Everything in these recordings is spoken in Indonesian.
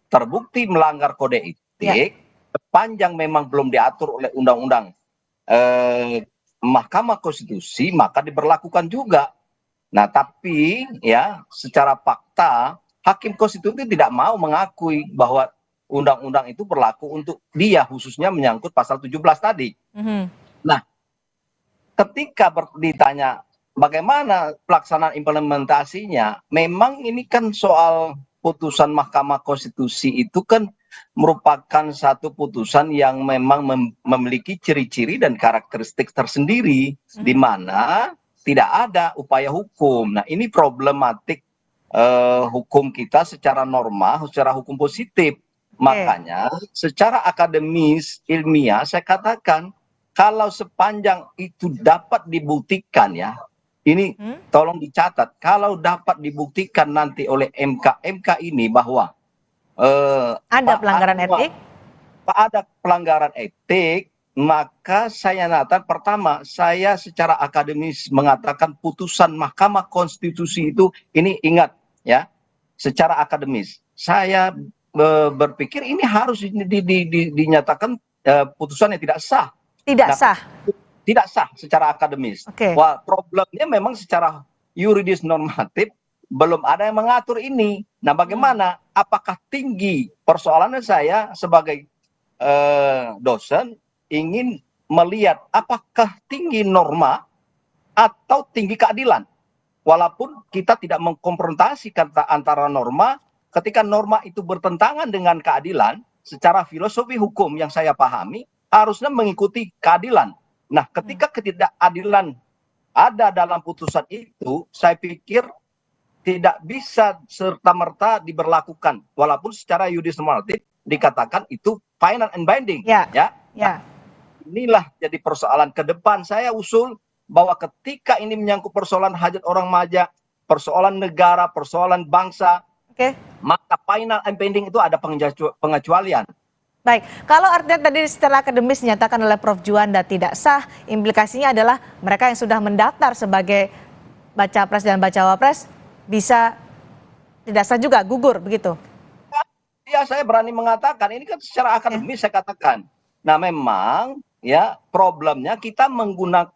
terbukti melanggar kode etik, sepanjang memang belum diatur oleh undang-undang Mahkamah Konstitusi, maka diberlakukan juga. Nah, tapi ya secara fakta Hakim Konstitusi tidak mau mengakui bahwa undang-undang itu berlaku untuk dia, khususnya menyangkut pasal 17 tadi. Nah, ketika ditanya bagaimana pelaksanaan implementasinya, memang ini kan soal putusan Mahkamah Konstitusi itu kan merupakan satu putusan yang memang memiliki ciri-ciri dan karakteristik tersendiri, di mana tidak ada upaya hukum. Nah, ini problematik hukum kita secara norma, secara hukum positif. Makanya secara akademis, ilmiah, saya katakan kalau sepanjang itu dapat dibuktikan ya, ini tolong dicatat, kalau dapat dibuktikan nanti oleh MK ini bahwa ada pelanggaran etik, ada pelanggaran etik, maka saya nyatakan pertama, saya secara akademis mengatakan putusan Mahkamah Konstitusi itu, ini ingat ya, secara akademis saya berpikir ini harus dinyatakan putusan yang tidak sah. Tidak sah secara akademis. Wah, problemnya memang secara yuridis normatif belum ada yang mengatur ini. Nah, bagaimana? Apakah tinggi persoalannya, saya sebagai dosen ingin melihat apakah tinggi norma atau tinggi keadilan. Walaupun kita tidak mengkonfrontasikan antara norma, ketika norma itu bertentangan dengan keadilan, secara filosofi hukum yang saya pahami harusnya mengikuti keadilan. Nah, ketika ketidakadilan ada dalam putusan itu, saya pikir tidak bisa serta-merta diberlakukan, walaupun secara yuridis normatif dikatakan itu final and binding. Nah, inilah jadi persoalan ke depan. Saya usul bahwa ketika ini menyangkut persoalan hajat orang majak, persoalan negara, persoalan bangsa, maka final and binding itu ada pengecualian. Baik, kalau artinya tadi secara akademis dinyatakan oleh Prof. Juanda tidak sah, implikasinya adalah mereka yang sudah mendaftar sebagai baca pres dan bacawa pres bisa tidak sah juga, gugur begitu? Ya, saya berani mengatakan ini kan secara akademis saya katakan. Nah, memang ya problemnya kita menggunakan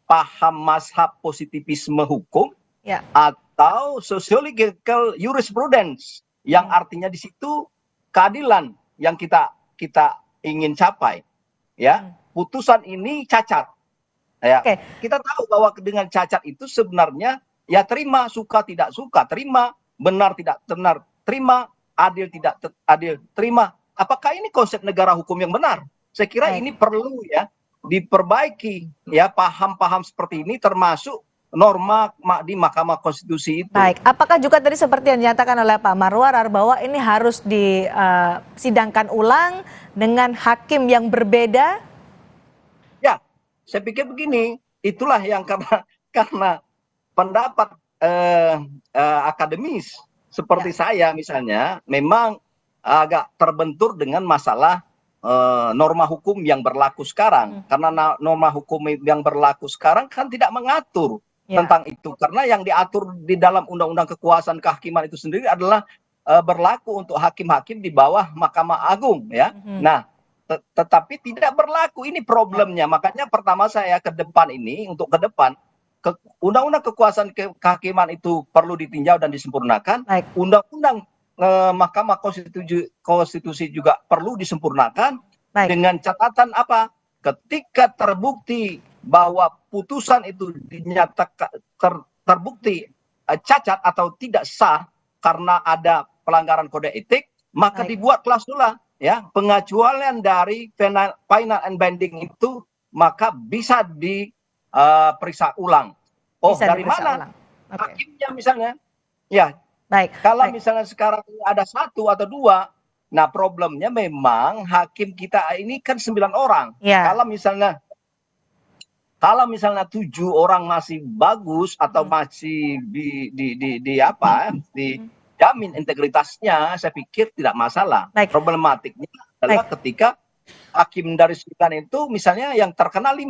paham mazhab positivisme hukum atau sociological jurisprudence, yang artinya di situ keadilan yang kita ingin capai. Ya, putusan ini cacat. Ya, kita tahu bahwa dengan cacat itu sebenarnya ya terima, suka tidak suka terima, benar tidak benar terima, adil tidak adil terima. Apakah ini konsep negara hukum yang benar? Saya kira ini perlu ya diperbaiki ya, paham-paham seperti ini termasuk norma di Mahkamah Konstitusi itu. Baik, apakah juga tadi seperti yang dinyatakan oleh Pak Marwarar bahwa ini harus disidangkan ulang dengan hakim yang berbeda? Ya, saya pikir begini, itulah yang karena pendapat akademis seperti saya misalnya memang agak terbentur dengan masalah norma hukum yang berlaku sekarang, karena norma hukum yang berlaku sekarang kan tidak mengatur tentang itu, karena yang diatur di dalam undang-undang kekuasaan kehakiman itu sendiri adalah berlaku untuk hakim-hakim di bawah Mahkamah Agung ya. Nah, tetapi tidak berlaku, ini problemnya. Makanya pertama saya ke depan ini, untuk ke depan undang-undang kekuasaan kehakiman itu perlu ditinjau dan disempurnakan. Undang-undang Mahkamah Konstitusi juga perlu disempurnakan. Dengan catatan apa? Ketika terbukti bahwa putusan itu dinyatakan terbukti cacat atau tidak sah karena ada pelanggaran kode etik, maka dibuat klausula ya, pengecualian dari final and binding itu, maka bisa diperiksa ulang. Oh, dari mana? Hakimnya misalnya. Ya. Kalau misalnya sekarang ada 1 atau 2, nah problemnya memang hakim kita ini kan 9 orang. Kalau misalnya 7 orang masih bagus atau masih dijamin integritasnya, saya pikir tidak masalah. Problematiknya adalah ketika hakim dari 9 itu misalnya yang terkena 5.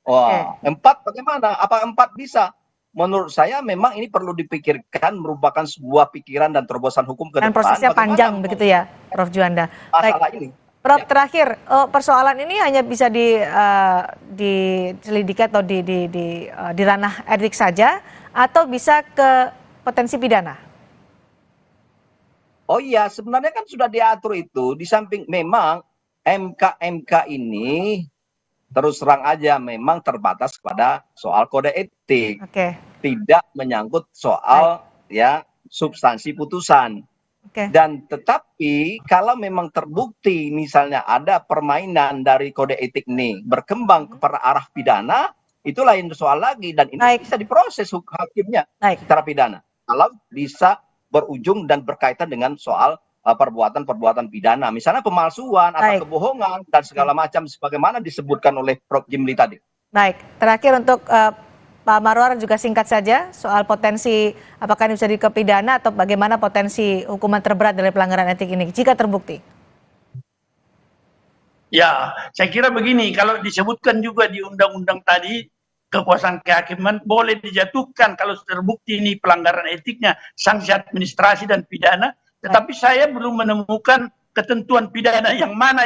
Wah, 4 bagaimana? Apa 4 bisa? menurut saya memang ini perlu dipikirkan, merupakan sebuah pikiran dan terobosan hukum ke Dan depan. prosesnya Bagaimana panjang begitu ya, Prof. Juanda. Baik, masalah ini? Prof, Ya. terakhir, persoalan ini hanya bisa diselidiki atau di ranah etik saja, atau bisa ke potensi pidana? Oh iya, sebenarnya kan sudah diatur itu. Di samping memang MK ini terus terang aja memang terbatas pada soal kode etik, Oke, tidak menyangkut soal ya substansi putusan. oke. Dan tetapi kalau memang terbukti misalnya ada permainan dari kode etik ini berkembang kepada arah pidana, itu lain soal lagi, dan ini Baik. bisa diproses hakimnya Baik. secara pidana. Kalau bisa berujung dan berkaitan dengan soal perbuatan-perbuatan pidana, misalnya pemalsuan atau Baik. kebohongan dan segala macam sebagaimana disebutkan oleh Prof. Jimli tadi. Baik, terakhir untuk Pak Marwar juga singkat saja soal potensi apakah ini bisa dikepidana atau bagaimana potensi hukuman terberat dari pelanggaran etik ini jika terbukti. Ya, saya kira begini, kalau disebutkan juga di undang-undang tadi, kekuasaan kehakiman boleh dijatuhkan kalau terbukti ini pelanggaran etiknya, sanksi administrasi dan pidana, tetapi saya belum menemukan ketentuan pidana yang mana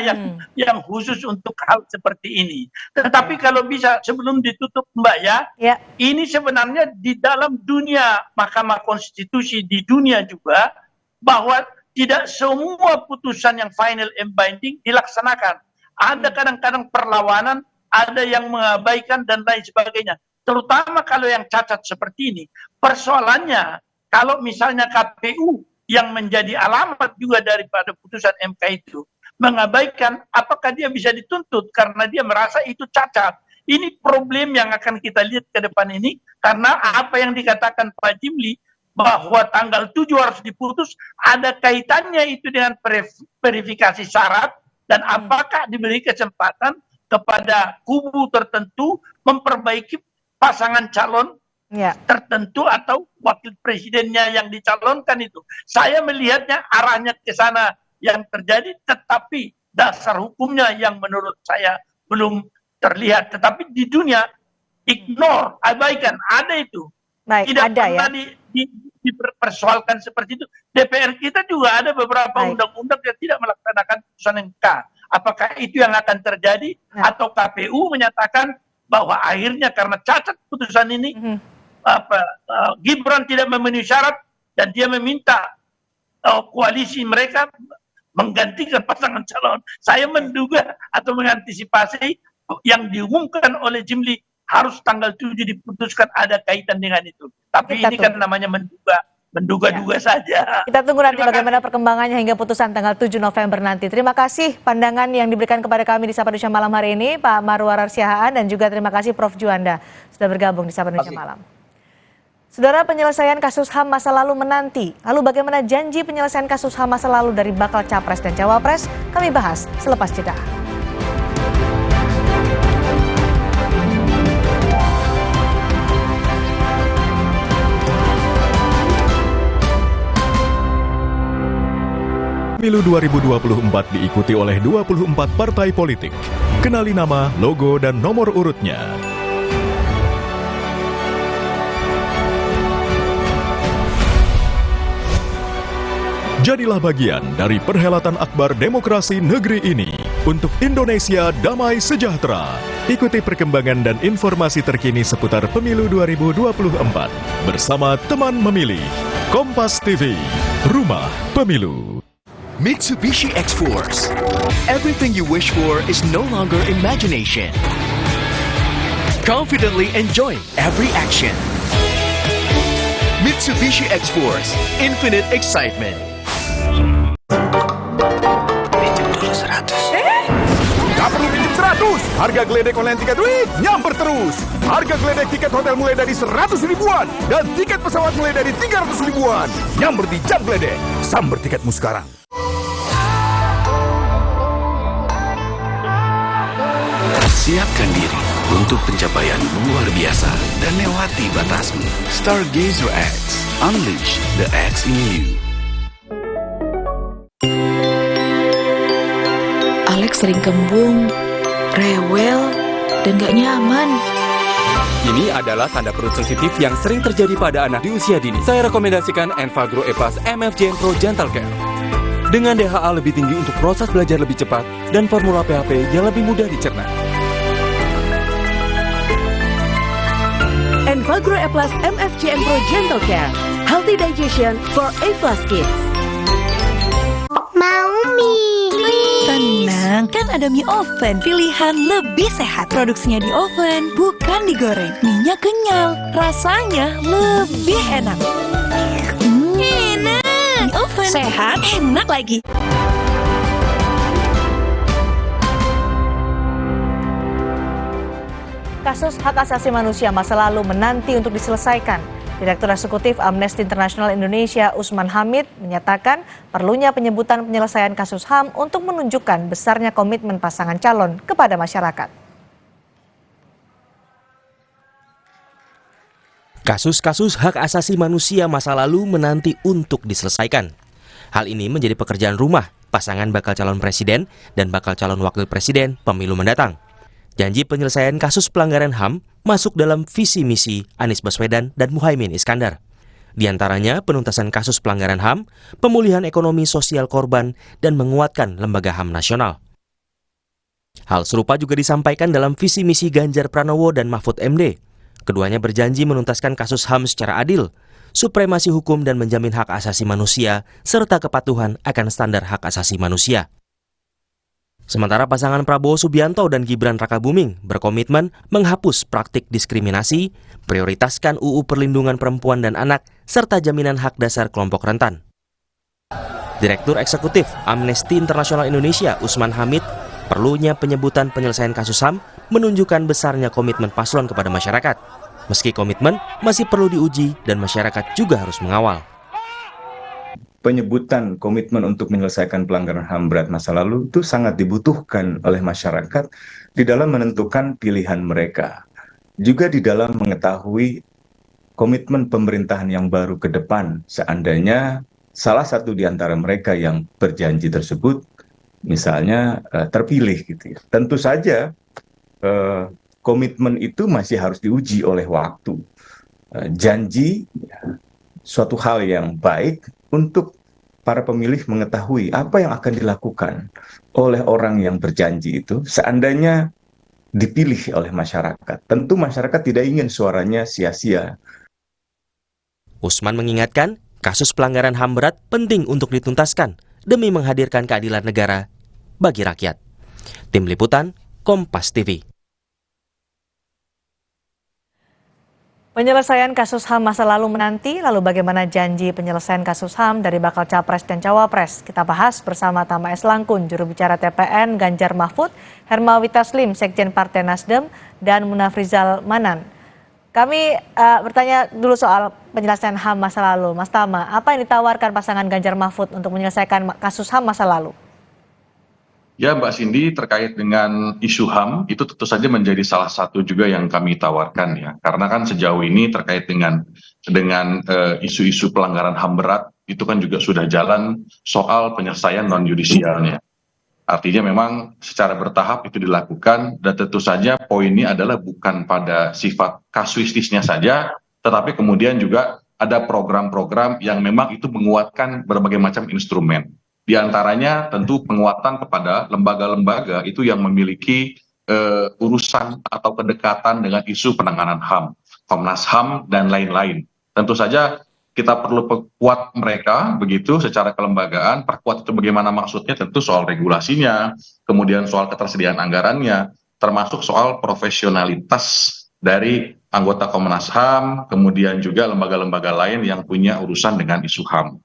yang khusus untuk hal seperti ini. Tetapi kalau bisa sebelum ditutup Mbak ya, ini sebenarnya di dalam dunia Mahkamah Konstitusi di dunia juga, bahwa tidak semua putusan yang final and binding dilaksanakan. Ada kadang-kadang perlawanan, ada yang mengabaikan dan lain sebagainya. Terutama kalau yang cacat seperti ini. Persoalannya, kalau misalnya KPU yang menjadi alamat juga daripada putusan MK itu mengabaikan, apakah dia bisa dituntut karena dia merasa itu cacat. Ini problem yang akan kita lihat ke depan ini, karena apa yang dikatakan Pak Jimli bahwa tanggal 7 harus diputus, ada kaitannya itu dengan verifikasi syarat, dan apakah diberi kesempatan kepada kubu tertentu memperbaiki pasangan calon tertentu atau wakil presidennya yang dicalonkan itu. Saya melihatnya arahnya ke sana yang terjadi, tetapi dasar hukumnya yang menurut saya belum terlihat. Tetapi di dunia ignore, abaikan, ada itu. Baik, tidak ada pernah dipersoalkan seperti itu. DPR kita juga ada beberapa undang-undang yang tidak melaksanakan putusan MK. Apakah itu yang akan terjadi atau KPU menyatakan bahwa akhirnya karena cacat putusan ini Gibran tidak memenuhi syarat dan dia meminta koalisi mereka menggantikan pasangan calon. Saya menduga atau mengantisipasi yang diumumkan oleh Jimli harus tanggal 7 diputuskan ada kaitan dengan itu. Tapi ini kan namanya menduga-duga saja. Kita tunggu nanti bagaimana perkembangannya hingga putusan tanggal 7 November nanti. Terima kasih pandangan yang diberikan kepada kami di Sapa Indonesia Malam hari ini, Pak Marwar Siahaan, dan juga terima kasih Prof. Juanda sudah bergabung di Sapa Indonesia Malam. Saudara, penyelesaian kasus HAM masa lalu menanti. Lalu bagaimana janji penyelesaian kasus HAM masa lalu dari bakal Capres dan Cawapres? Kami bahas selepas jeda. Pemilu 2024 diikuti oleh 24 partai politik. Kenali nama, logo, dan nomor urutnya. Jadilah bagian dari perhelatan akbar demokrasi negeri ini untuk Indonesia damai sejahtera. Ikuti perkembangan dan informasi terkini seputar Pemilu 2024 bersama teman memilih. Kompas TV, Rumah Pemilu. Mitsubishi X-Force. Everything you wish for is no longer imagination. Confidently enjoy every action. Mitsubishi X-Force, infinite excitement. Pinjam dulu 100. Gak perlu pinjam 100. Harga geledek online tiket duit nyamper terus. Harga geledek tiket hotel mulai dari 100 ribuan dan tiket pesawat mulai dari 300 ribuan. Nyamper di Jam Geledek. Samber tiketmu sekarang. Siapkan diri untuk pencapaian luar biasa dan lewati batasmu. Stargazer X. Unleash the X in you. Alex sering kembung, rewel, dan gak nyaman. Ini adalah tanda perut sensitif yang sering terjadi pada anak di usia dini. Saya rekomendasikan Enfagro E+ MFJN Pro Gentle Care. Dengan DHA lebih tinggi untuk proses belajar lebih cepat dan formula PHP yang lebih mudah dicerna. Enfagro E+ MFJN Pro Gentle Care. Healthy digestion for A+ kids. Mau mie. Tenang, kan ada mie oven. Pilihan lebih sehat. Produksinya di oven, bukan digoreng. Mie-nya kenyal, rasanya lebih enak. Enak. Mie oven, sehat, enak lagi. Kasus hak asasi manusia masa lalu menanti untuk diselesaikan. Direktur Eksekutif Amnesty International Indonesia Usman Hamid menyatakan perlunya penyebutan penyelesaian kasus HAM untuk menunjukkan besarnya komitmen pasangan calon kepada masyarakat. Kasus-kasus hak asasi manusia masa lalu menanti untuk diselesaikan. Hal ini menjadi pekerjaan rumah pasangan bakal calon presiden dan bakal calon wakil presiden pemilu mendatang. Janji penyelesaian kasus pelanggaran HAM masuk dalam visi misi Anies Baswedan dan Muhaimin Iskandar. Di antaranya penuntasan kasus pelanggaran HAM, pemulihan ekonomi sosial korban, dan menguatkan lembaga HAM nasional. Hal serupa juga disampaikan dalam visi misi Ganjar Pranowo dan Mahfud MD. Keduanya berjanji menuntaskan kasus HAM secara adil, supremasi hukum dan menjamin hak asasi manusia, serta kepatuhan akan standar hak asasi manusia. Sementara pasangan Prabowo Subianto dan Gibran Rakabuming berkomitmen menghapus praktik diskriminasi, prioritaskan UU Perlindungan Perempuan dan Anak, serta jaminan hak dasar kelompok rentan. Direktur Eksekutif Amnesty International Indonesia Usman Hamid, perlunya penyebutan penyelesaian kasus HAM menunjukkan besarnya komitmen paslon kepada masyarakat. Meski komitmen masih perlu diuji dan masyarakat juga harus mengawal. Penyebutan komitmen untuk menyelesaikan pelanggaran HAM berat masa lalu itu sangat dibutuhkan oleh masyarakat di dalam menentukan pilihan mereka. Juga di dalam mengetahui komitmen pemerintahan yang baru ke depan seandainya salah satu di antara mereka yang berjanji tersebut misalnya terpilih gitu ya. Tentu saja komitmen itu masih harus diuji oleh waktu. Janji suatu hal yang baik untuk para pemilih mengetahui apa yang akan dilakukan oleh orang yang berjanji itu seandainya dipilih oleh masyarakat. Tentu masyarakat tidak ingin suaranya sia-sia. Usman mengingatkan, kasus pelanggaran HAM berat penting untuk dituntaskan demi menghadirkan keadilan negara bagi rakyat. Tim Liputan, Kompas TV. Penyelesaian kasus HAM masa lalu menanti, lalu bagaimana janji penyelesaian kasus HAM dari bakal Capres dan Cawapres? Kita bahas bersama Tama S. Langkun, juru bicara TPN, Ganjar Mahfud, Hermawi Taslim, Sekjen Partai Nasdem, dan Munafrizal Manan. Kami bertanya dulu soal penyelesaian HAM masa lalu. Mas Tama, apa yang ditawarkan pasangan Ganjar Mahfud untuk menyelesaikan kasus HAM masa lalu? Ya Mbak Cindy, terkait dengan isu HAM itu tentu saja menjadi salah satu juga yang kami tawarkan ya, karena kan sejauh ini terkait dengan isu-isu pelanggaran HAM berat itu kan juga sudah jalan soal penyelesaian non yudisialnya. Artinya memang secara bertahap itu dilakukan dan tentu saja poinnya adalah bukan pada sifat kasuistisnya saja, tetapi kemudian juga ada program-program yang memang itu menguatkan berbagai macam instrumen. Di antaranya tentu penguatan kepada lembaga-lembaga itu yang memiliki urusan atau kedekatan dengan isu penanganan HAM, Komnas HAM dan lain-lain. Tentu saja kita perlu perkuat mereka begitu secara kelembagaan. Perkuat itu bagaimana maksudnya? Tentu soal regulasinya, kemudian soal ketersediaan anggarannya, termasuk soal profesionalitas dari anggota Komnas HAM, kemudian juga lembaga-lembaga lain yang punya urusan dengan isu HAM.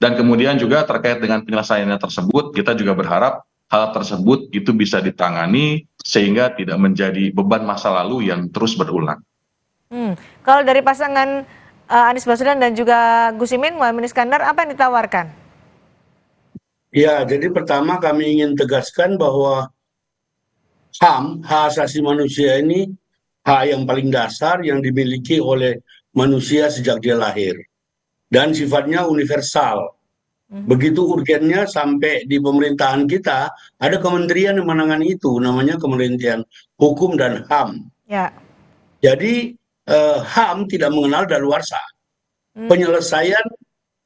Dan kemudian juga terkait dengan penyelesaiannya tersebut, kita juga berharap hal tersebut itu bisa ditangani sehingga tidak menjadi beban masa lalu yang terus berulang. Kalau dari pasangan Anies Baswedan dan juga Gus Imin, Muhaimin Iskandar, apa yang ditawarkan? Ya, jadi pertama kami ingin tegaskan bahwa HAM, hak asasi manusia ini hak yang paling dasar yang dimiliki oleh manusia sejak dia lahir. Dan sifatnya universal. Begitu urgennya sampai di pemerintahan kita, ada kementerian yang menangani itu, namanya Kementerian Hukum dan HAM. Ya. Jadi HAM tidak mengenal daluarsa. Penyelesaian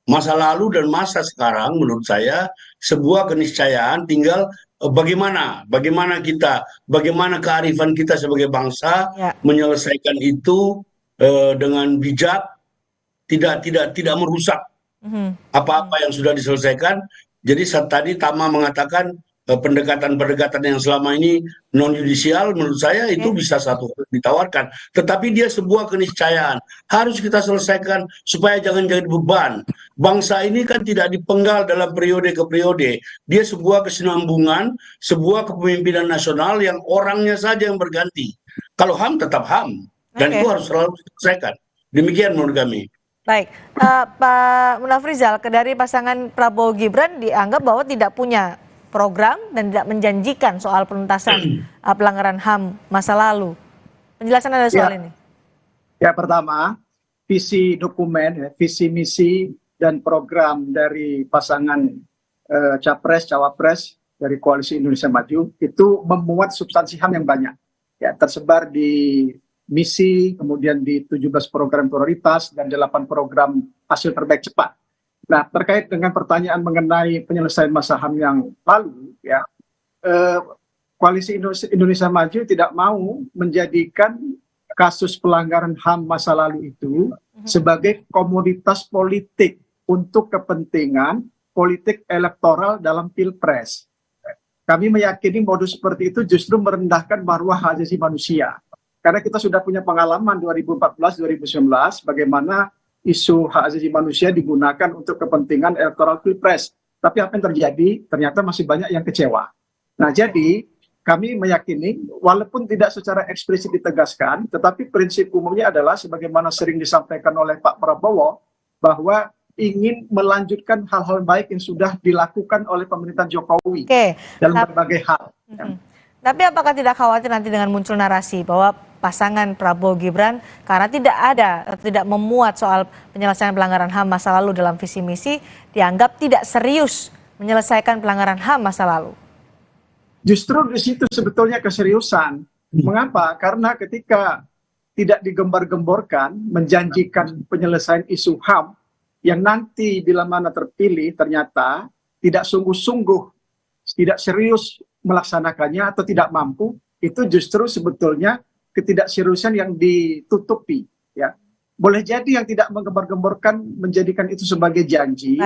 masa lalu dan masa sekarang menurut saya sebuah keniscayaan, tinggal bagaimana kearifan kita sebagai bangsa menyelesaikan itu dengan bijak, tidak merusak apa-apa yang sudah diselesaikan. Jadi tadi Tama mengatakan pendekatan-pendekatan yang selama ini non yudisial, menurut saya itu bisa satu ditawarkan, tetapi dia sebuah keniscayaan harus kita selesaikan supaya jangan jadi beban. Bangsa ini kan tidak dipenggal dalam periode ke periode, dia sebuah kesinambungan, sebuah kepemimpinan nasional yang orangnya saja yang berganti. Kalau HAM tetap HAM dan itu harus selalu diselesaikan. Demikian menurut kami. Baik, Pak Munafrizal, dari pasangan Prabowo Gibran dianggap bahwa tidak punya program dan tidak menjanjikan soal penuntasan pelanggaran HAM masa lalu. Penjelasan Anda soal ini? Ya, pertama, visi dokumen, visi misi dan program dari pasangan Capres, Cawapres dari Koalisi Indonesia Maju itu memuat substansi HAM yang banyak. Ya, tersebar di misi, kemudian di 17 program prioritas dan 8 program hasil terbaik cepat. Nah, terkait dengan pertanyaan mengenai penyelesaian masa HAM yang lalu, ya, Koalisi Indonesia Maju tidak mau menjadikan kasus pelanggaran HAM masa lalu itu sebagai komoditas politik untuk kepentingan politik elektoral dalam Pilpres. Kami meyakini modus seperti itu justru merendahkan marwah hak asasi manusia. Karena kita sudah punya pengalaman 2014-2019 bagaimana isu hak asasi manusia digunakan untuk kepentingan elektoral Pilpres. Tapi apa yang terjadi? Ternyata masih banyak yang kecewa. Nah, jadi kami meyakini walaupun tidak secara eksplisit ditegaskan, tetapi prinsip umumnya adalah sebagaimana sering disampaikan oleh Pak Prabowo bahwa ingin melanjutkan hal-hal baik yang sudah dilakukan oleh pemerintahan Jokowi dalam berbagai hal. Tapi apakah tidak khawatir nanti dengan muncul narasi bahwa pasangan Prabowo Gibran karena tidak memuat soal penyelesaian pelanggaran HAM masa lalu dalam visi misi dianggap tidak serius menyelesaikan pelanggaran HAM masa lalu? Justru di situ sebetulnya keseriusan. Mengapa? Karena ketika tidak digembar-gemborkan menjanjikan penyelesaian isu HAM yang nanti bila mana terpilih ternyata tidak sungguh-sungguh, tidak serius melaksanakannya atau tidak mampu, itu justru sebetulnya ketidakseriusan yang ditutupi, ya. Boleh jadi yang tidak menggembar-gemborkan menjadikan itu sebagai janji,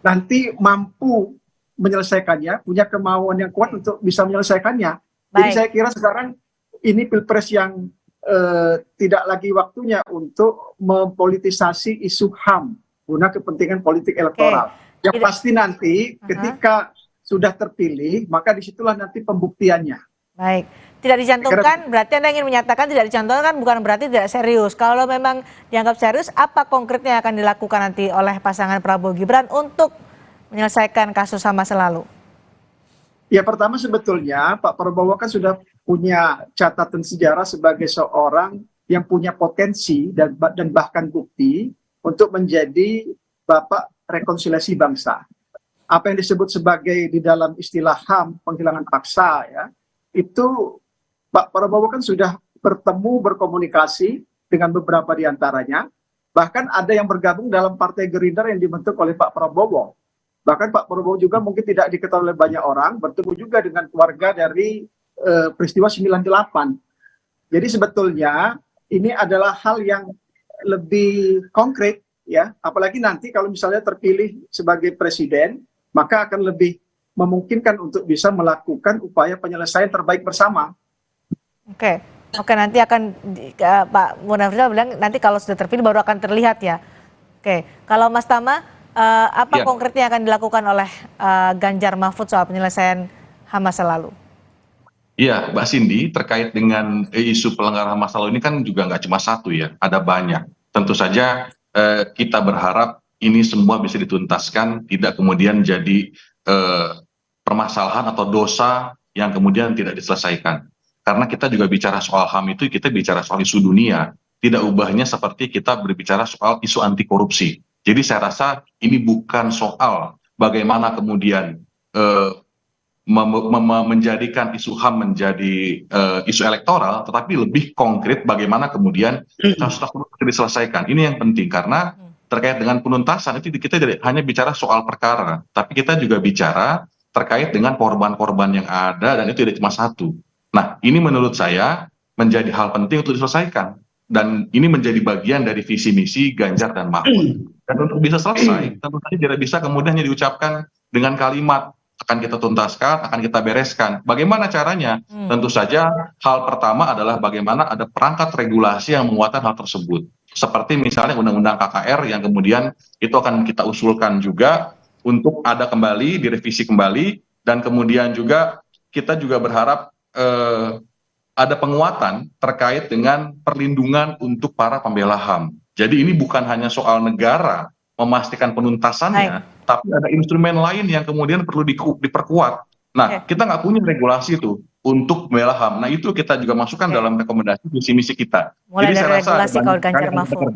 nanti mampu menyelesaikannya, punya kemauan yang kuat untuk bisa menyelesaikannya. Jadi saya kira sekarang ini Pilpres yang tidak lagi waktunya untuk mempolitisasi isu HAM guna kepentingan politik elektoral. Yang pasti nanti ketika sudah terpilih, maka disitulah nanti pembuktiannya. Baik, tidak dicantumkan, berarti Anda ingin menyatakan tidak dicantumkan bukan berarti tidak serius. Kalau memang dianggap serius, apa konkretnya yang akan dilakukan nanti oleh pasangan Prabowo Gibran untuk menyelesaikan kasus HAM masa lalu? Ya, pertama sebetulnya Pak Prabowo kan sudah punya catatan sejarah sebagai seorang yang punya potensi dan bahkan bukti untuk menjadi Bapak rekonsiliasi bangsa. Apa yang disebut sebagai di dalam istilah HAM penghilangan paksa, ya, itu Pak Prabowo kan sudah bertemu, berkomunikasi dengan beberapa di antaranya. Bahkan ada yang bergabung dalam Partai Gerindra yang dibentuk oleh Pak Prabowo. Bahkan Pak Prabowo juga mungkin tidak diketahui oleh banyak orang, bertemu juga dengan keluarga dari peristiwa 98. Jadi sebetulnya ini adalah hal yang lebih konkret, ya. Apalagi nanti kalau misalnya terpilih sebagai presiden, maka akan lebih memungkinkan untuk bisa melakukan upaya penyelesaian terbaik bersama. Oke, nanti akan Pak Munafrizal bilang nanti kalau sudah terpilih baru akan terlihat, ya. Oke, kalau Mas Tama, apa konkretnya akan dilakukan oleh Ganjar Mahfud soal penyelesaian HAM masa lalu? Iya, Mbak Cindy, terkait dengan isu pelanggaran HAM masa lalu ini kan juga nggak cuma satu, ya, ada banyak. Tentu saja kita berharap ini semua bisa dituntaskan, tidak kemudian jadi permasalahan atau dosa yang kemudian tidak diselesaikan. Karena kita juga bicara soal HAM itu, kita bicara soal isu dunia, tidak ubahnya seperti kita berbicara soal isu anti korupsi. Jadi saya rasa ini bukan soal bagaimana kemudian menjadikan isu HAM menjadi isu elektoral, tetapi lebih konkret bagaimana kemudian kasus tersebut diselesaikan. Ini yang penting karena terkait dengan penuntasan itu kita tidak hanya bicara soal perkara, tapi kita juga bicara terkait dengan korban-korban yang ada dan itu tidak cuma satu. Nah, ini menurut saya menjadi hal penting untuk diselesaikan dan ini menjadi bagian dari visi misi Ganjar dan Mahfud. Dan untuk bisa selesai, tentu saja tidak bisa kemudian hanya diucapkan dengan kalimat akan kita tuntaskan, akan kita bereskan. Bagaimana caranya? Tentu saja hal pertama adalah bagaimana ada perangkat regulasi yang menguatkan hal tersebut. Seperti misalnya Undang-Undang KKR yang kemudian itu akan kita usulkan juga untuk ada kembali, direvisi kembali, dan kemudian juga kita juga berharap ada penguatan terkait dengan perlindungan untuk para pembela HAM. Jadi ini bukan hanya soal negara memastikan penuntasannya, tapi ada instrumen lain yang kemudian perlu diperkuat. Nah, kita nggak punya regulasi itu untuk membela HAM. Nah, itu kita juga masukkan dalam rekomendasi visi misi kita. Mulai Jadi dari saya rasa regulasi kalau Ganjar Mahfud.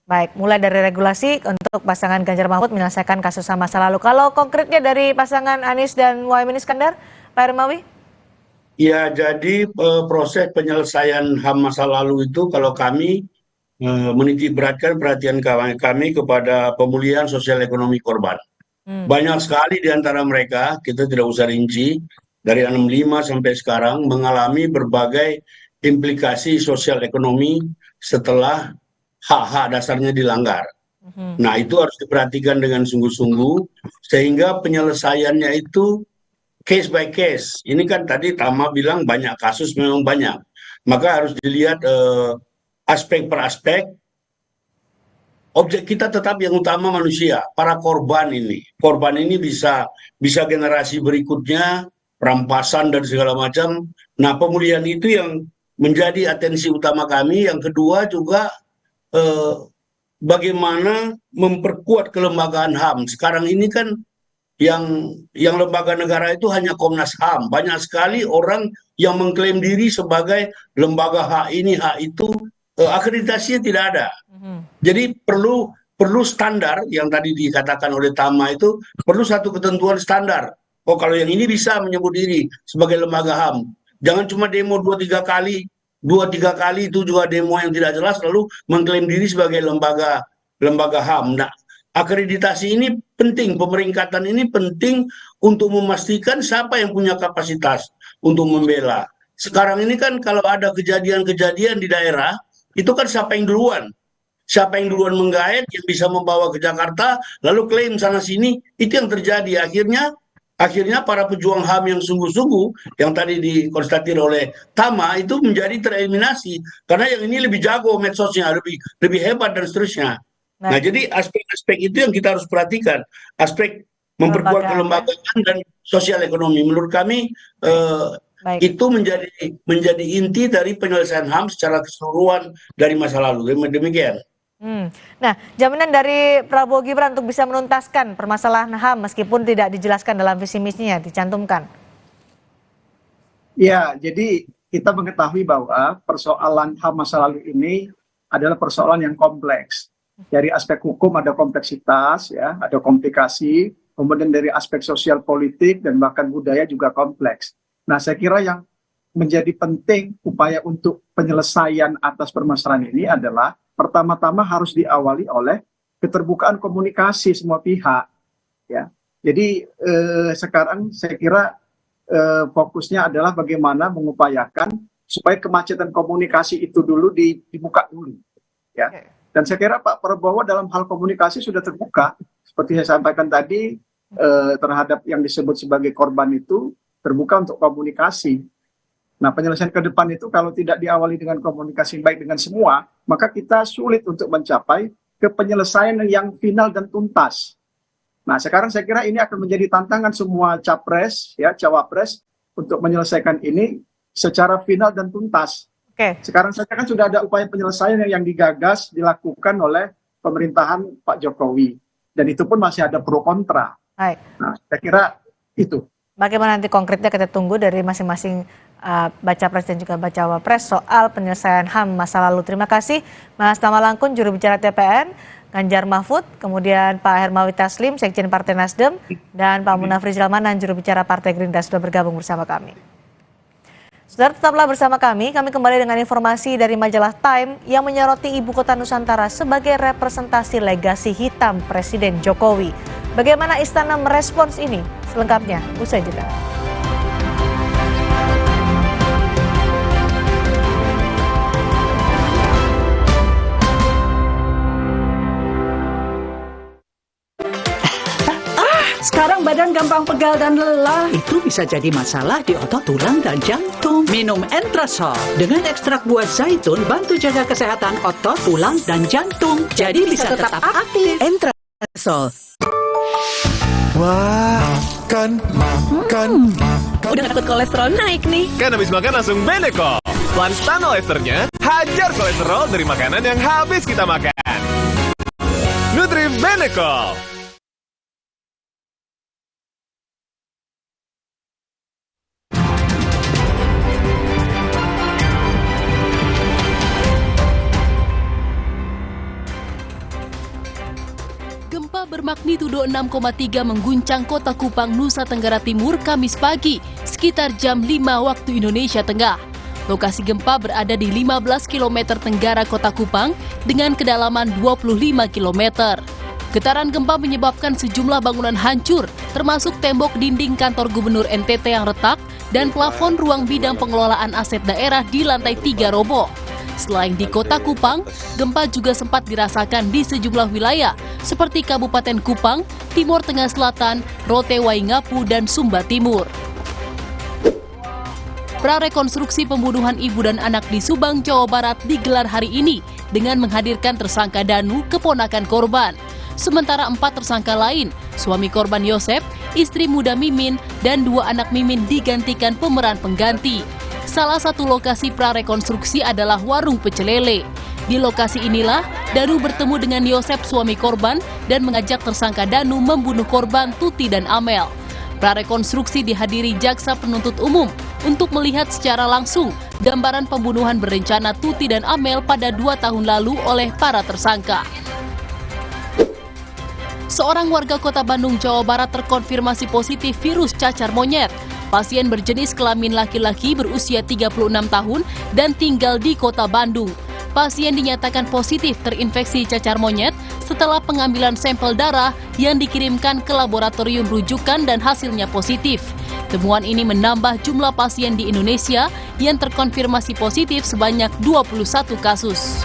Baik, mulai dari regulasi untuk pasangan Ganjar Mahfud menyelesaikan kasus HAM masa lalu. Kalau konkretnya dari pasangan Anies dan Muhaimin Iskandar, Pak Hermawi? Ya, jadi proses penyelesaian HAM masa lalu itu kalau kami menitik beratkan perhatian kami kepada pemulihan sosial ekonomi korban. Banyak sekali di antara mereka, kita tidak usah rinci, dari 65 sampai sekarang mengalami berbagai implikasi sosial ekonomi setelah hak-hak dasarnya dilanggar. Nah, itu harus diperhatikan dengan sungguh-sungguh sehingga penyelesaiannya itu case by case. Ini kan tadi Tama bilang banyak kasus, memang banyak. Maka harus dilihat aspek per aspek. Objek kita tetap yang utama manusia, para korban ini. Korban ini bisa generasi berikutnya, perampasan dan segala macam. Nah, pemulihan itu yang menjadi atensi utama kami. Yang kedua juga bagaimana memperkuat kelembagaan HAM. Sekarang ini kan yang lembaga negara itu hanya Komnas HAM. Banyak sekali orang yang mengklaim diri sebagai lembaga hak ini, hak itu, akreditasinya tidak ada. Jadi perlu standar yang tadi dikatakan oleh Tama itu, perlu satu ketentuan standar. Oh, kalau yang ini bisa menyebut diri sebagai lembaga HAM. Jangan cuma demo 2-3 kali itu juga demo yang tidak jelas lalu mengklaim diri sebagai lembaga HAM. Nah, akreditasi ini penting, pemeringkatan ini penting untuk memastikan siapa yang punya kapasitas untuk membela. Sekarang ini kan kalau ada kejadian-kejadian di daerah, itu kan siapa yang duluan menggait yang bisa membawa ke Jakarta, lalu klaim sana sini, itu yang terjadi. Akhirnya para pejuang HAM yang sungguh-sungguh, yang tadi dikonstatir oleh Tama, itu menjadi tereliminasi. Karena yang ini lebih jago medsosnya, lebih hebat dan seterusnya. Nah, jadi aspek-aspek itu yang kita harus perhatikan. Aspek memperkuat kelembagaan dan sosial ekonomi. Menurut kami, itu menjadi inti dari penyelesaian HAM secara keseluruhan dari masa lalu. Demikian. Nah, jaminan dari Prabowo Gibran untuk bisa menuntaskan permasalahan HAM meskipun tidak dijelaskan dalam visi misinya dicantumkan. Ya, jadi kita mengetahui bahwa persoalan HAM masa lalu ini adalah persoalan yang kompleks. Dari aspek hukum ada kompleksitas, ya, ada komplikasi, kemudian dari aspek sosial politik dan bahkan budaya juga kompleks. Nah, saya kira yang menjadi penting upaya untuk penyelesaian atas permasalahan ini adalah pertama-tama harus diawali oleh keterbukaan komunikasi semua pihak. Ya, jadi sekarang saya kira fokusnya adalah bagaimana mengupayakan supaya kemacetan komunikasi itu dulu dibuka dulu. Ya, dan saya kira Pak Prabowo dalam hal komunikasi sudah terbuka, seperti saya sampaikan tadi terhadap yang disebut sebagai korban itu terbuka untuk komunikasi. Nah, penyelesaian ke depan itu kalau tidak diawali dengan komunikasi baik dengan semua, maka kita sulit untuk mencapai ke penyelesaian yang final dan tuntas. Nah, sekarang saya kira ini akan menjadi tantangan semua capres, ya, cawapres untuk menyelesaikan ini secara final dan tuntas. Sekarang saja kan sudah ada upaya penyelesaian yang digagas, dilakukan oleh pemerintahan Pak Jokowi. Dan itu pun masih ada pro kontra. Nah, saya kira itu. Bagaimana nanti konkretnya kita tunggu dari masing-masing baca pres dan juga baca wapres soal penyelesaian HAM masa lalu. Terima kasih Mas Tama Langkun, juru bicara TPN. Ganjar Mahfud, kemudian Pak Hermawi Taslim, Sekjen Partai Nasdem, dan Pak Munafri Zalmanan, juru bicara Partai Gerindra sudah bergabung bersama kami. Saudara, tetaplah bersama kami kembali dengan informasi dari majalah Time yang menyoroti Ibu Kota Nusantara sebagai representasi legasi hitam Presiden Jokowi. Bagaimana Istana merespons ini? Selengkapnya, usai jeda. Sekarang badan gampang pegal dan lelah. Itu bisa jadi masalah di otot, tulang, dan jantung. Minum Entrasol. Dengan ekstrak buah zaitun, bantu jaga kesehatan otot, tulang, dan jantung. Jadi bisa tetap aktif. Entrasol. Wah, makan. Udah takut kolesterol naik nih. Kan habis makan langsung Beneko. Lanstan esternya, hajar kolesterol dari makanan yang habis kita makan. Nutri Beneko. Gempa bermagnitudo 6,3 mengguncang kota Kupang, Nusa Tenggara Timur, Kamis pagi, sekitar jam 5 waktu Indonesia Tengah. Lokasi gempa berada di 15 km tenggara kota Kupang dengan kedalaman 25 km. Getaran gempa menyebabkan sejumlah bangunan hancur, termasuk tembok dinding kantor Gubernur NTT yang retak dan plafon ruang bidang pengelolaan aset daerah di lantai 3 roboh. Selain di kota Kupang, gempa juga sempat dirasakan di sejumlah wilayah seperti Kabupaten Kupang, Timur Tengah Selatan, Rote Waingapu, dan Sumba Timur. Prarekonstruksi pembunuhan ibu dan anak di Subang, Jawa Barat digelar hari ini dengan menghadirkan tersangka Danu, keponakan korban. Sementara 4 tersangka lain, suami korban Yosep, istri muda Mimin, dan 2 anak Mimin digantikan pemeran pengganti. Salah satu lokasi prarekonstruksi adalah warung pecel lele. Di lokasi inilah Danu bertemu dengan Yosep, suami korban, dan mengajak tersangka Danu membunuh korban Tuti dan Amel. Prarekonstruksi dihadiri jaksa penuntut umum untuk melihat secara langsung gambaran pembunuhan berencana Tuti dan Amel pada 2 tahun lalu oleh para tersangka. Seorang warga Kota Bandung, Jawa Barat terkonfirmasi positif virus cacar monyet. Pasien berjenis kelamin laki-laki berusia 36 tahun dan tinggal di Kota Bandung. Pasien dinyatakan positif terinfeksi cacar monyet setelah pengambilan sampel darah yang dikirimkan ke laboratorium rujukan dan hasilnya positif. Temuan ini menambah jumlah pasien di Indonesia yang terkonfirmasi positif sebanyak 21 kasus.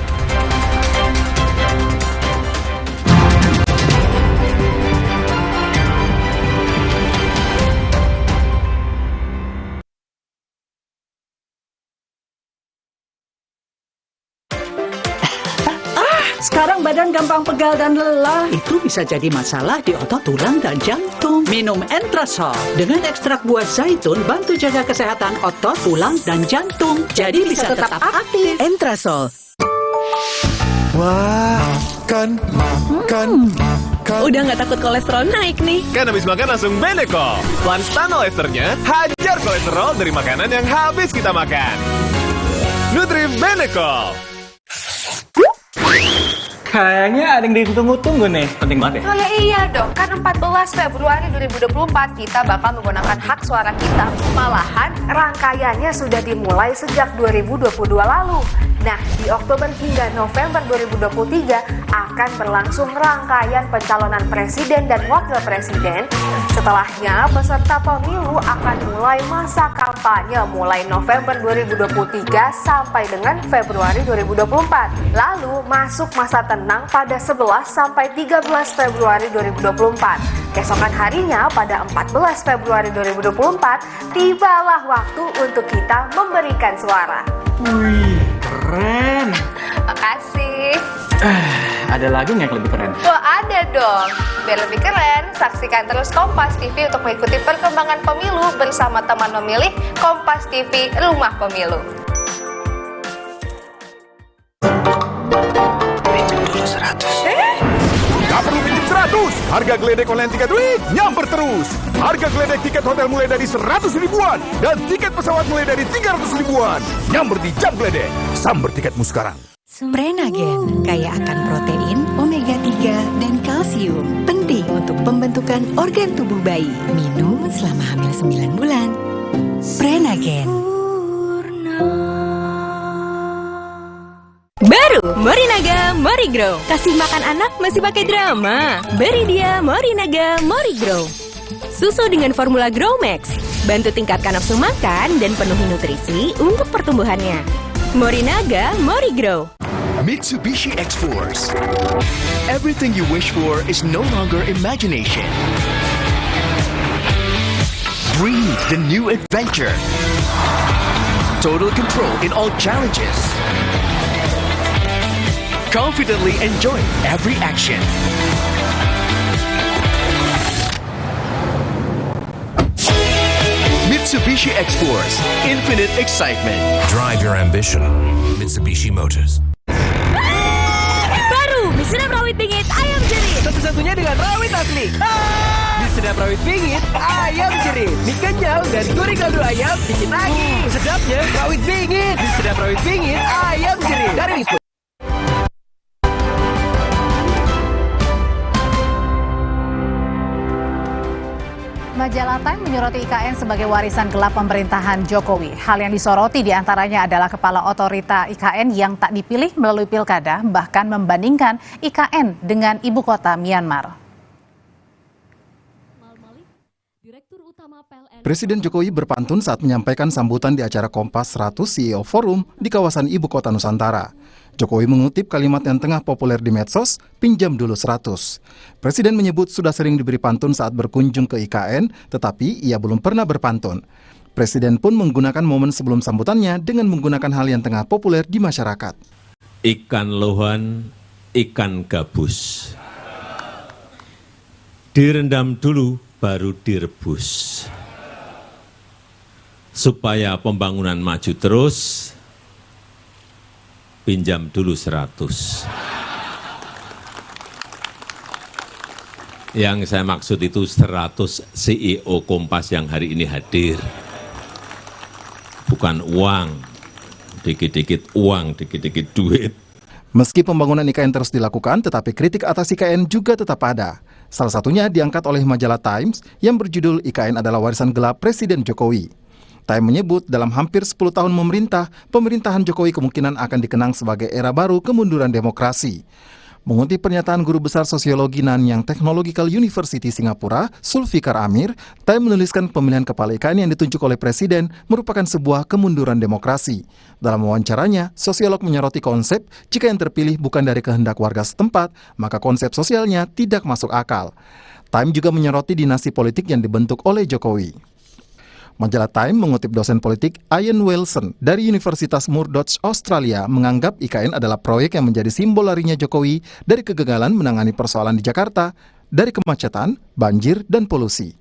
Sekarang badan gampang pegal dan lelah. Itu bisa jadi masalah di otot, tulang, dan jantung. Minum Entrasol. Dengan ekstrak buah zaitun, bantu jaga kesehatan otot, tulang, dan jantung. Jadi bisa tetap aktif. Entrasol. Wah, makan. Udah nggak takut kolesterol naik nih. Kan habis makan langsung Beneko. Lanstan esternya, hajar kolesterol dari makanan yang habis kita makan. Nutri Beneko. Kayaknya ada yang ditunggu-tunggu nih. Penting banget ya? Oh ya iya dong, kan 14 Februari 2024 kita bakal menggunakan hak suara kita. Malahan rangkaiannya sudah dimulai sejak 2022 lalu. Nah, di Oktober hingga November 2023 akan berlangsung rangkaian pencalonan presiden dan wakil presiden. Setelahnya, peserta pemilu akan mulai masa kampanye mulai November 2023 sampai dengan Februari 2024. Lalu masuk masa tenang pada 11 sampai 13 Februari 2024. Keesokan harinya pada 14 Februari 2024, tibalah waktu untuk kita memberikan suara. Wih, keren. Makasih. Ada lagi nggak yang lebih keren? Oh ada dong. Biar lebih keren, saksikan terus Kompas TV untuk mengikuti perkembangan pemilu bersama teman memilih Kompas TV Rumah Pemilu. Pinjam dulu 100. Gak perlu pinjam 100. Harga geledek online tiket duit nyamper terus. Harga geledek tiket hotel mulai dari 100 ribuan dan tiket pesawat mulai dari 300 ribuan. Nyamper di Jam Geledek. Samber tiketmu sekarang. Prenagen kaya akan protein, omega 3, dan kalsium. Penting untuk pembentukan organ tubuh bayi. Minum selama hamil 9 bulan. Prenagen. Baru Morinaga Morigrow. Kasih makan anak masih pakai drama. Beri dia Morinaga Morigrow. Susu dengan formula Grow Max. Bantu tingkatkan nafsu makan dan penuhi nutrisi untuk pertumbuhannya. Morinaga Morigrow. Mitsubishi X-Force. Everything you wish for is no longer imagination. Breathe the new adventure. Total control in all challenges. Confidently enjoy every action. Mitsubishi X-Force. Infinite excitement. Drive your ambition. Mitsubishi Motors. Baru, mie sedap rawit bingit ayam jerit. Satu-satunya dengan rawit asli. Mie sedap rawit bingit ayam jerit. Mie kenyal dan gurih kaldu ayam bikin lagi. Sedapnya rawit bingit. Mie sedap rawit bingit ayam jerit. Dari Wisma. Majalah Time menyoroti IKN sebagai warisan gelap pemerintahan Jokowi. Hal yang disoroti diantaranya adalah kepala otorita IKN yang tak dipilih melalui pilkada, bahkan membandingkan IKN dengan ibu kota Myanmar. Presiden Jokowi berpantun saat menyampaikan sambutan di acara Kompas 100 CEO Forum di kawasan ibu kota Nusantara. Jokowi mengutip kalimat yang tengah populer di medsos, pinjam dulu 100. Presiden menyebut sudah sering diberi pantun saat berkunjung ke IKN, tetapi ia belum pernah berpantun. Presiden pun menggunakan momen sebelum sambutannya dengan menggunakan hal yang tengah populer di masyarakat. Ikan lohan, ikan gabus. Direndam dulu, baru direbus. Supaya pembangunan maju terus, pinjam dulu 100. Yang saya maksud itu 100 CEO Kompas yang hari ini hadir. Bukan uang, dikit-dikit uang, dikit-dikit duit. Meski pembangunan IKN terus dilakukan, tetapi kritik atas IKN juga tetap ada. Salah satunya diangkat oleh majalah Times yang berjudul IKN adalah warisan gelap Presiden Jokowi. Time menyebut dalam hampir 10 tahun pemerintahan Jokowi kemungkinan akan dikenang sebagai era baru kemunduran demokrasi. Mengutip pernyataan guru besar sosiologi Nanyang Technological University Singapura, Zulfikar Amir, Time menuliskan pemilihan kepala IKN yang ditunjuk oleh Presiden merupakan sebuah kemunduran demokrasi. Dalam wawancaranya, sosiolog menyoroti konsep jika yang terpilih bukan dari kehendak warga setempat, maka konsep sosialnya tidak masuk akal. Time juga menyoroti dinasti politik yang dibentuk oleh Jokowi. Majalah Time mengutip dosen politik Ian Wilson dari Universitas Murdoch Australia menganggap IKN adalah proyek yang menjadi simbol larinya Jokowi dari kegagalan menangani persoalan di Jakarta, dari kemacetan, banjir, dan polusi.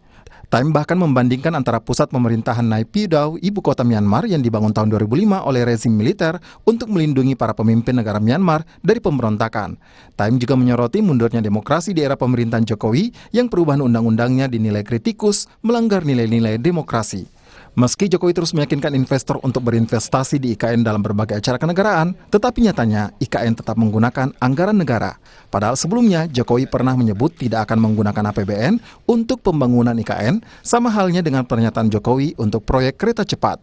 Time bahkan membandingkan antara pusat pemerintahan Naypyidaw, ibu kota Myanmar yang dibangun tahun 2005 oleh rezim militer untuk melindungi para pemimpin negara Myanmar dari pemberontakan. Time juga menyoroti mundurnya demokrasi di era pemerintahan Jokowi yang perubahan undang-undangnya dinilai kritikus, melanggar nilai-nilai demokrasi. Meski Jokowi terus meyakinkan investor untuk berinvestasi di IKN dalam berbagai acara kenegaraan, tetapi nyatanya IKN tetap menggunakan anggaran negara. Padahal sebelumnya Jokowi pernah menyebut tidak akan menggunakan APBN untuk pembangunan IKN, sama halnya dengan pernyataan Jokowi untuk proyek kereta cepat.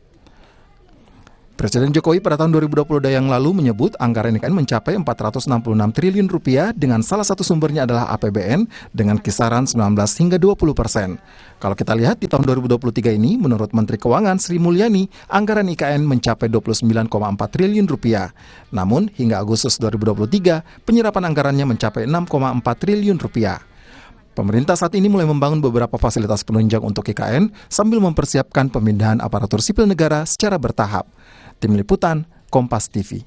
Presiden Jokowi pada tahun 2022 yang lalu menyebut anggaran IKN mencapai 466 triliun rupiah dengan salah satu sumbernya adalah APBN dengan kisaran 19 hingga 20%. Kalau kita lihat di tahun 2023 ini, menurut Menteri Keuangan Sri Mulyani, anggaran IKN mencapai 29,4 triliun rupiah. Namun, hingga Agustus 2023, penyerapan anggarannya mencapai 6,4 triliun rupiah. Pemerintah saat ini mulai membangun beberapa fasilitas penunjang untuk IKN sambil mempersiapkan pemindahan aparatur sipil negara secara bertahap. Tim Liputan, Kompas TV.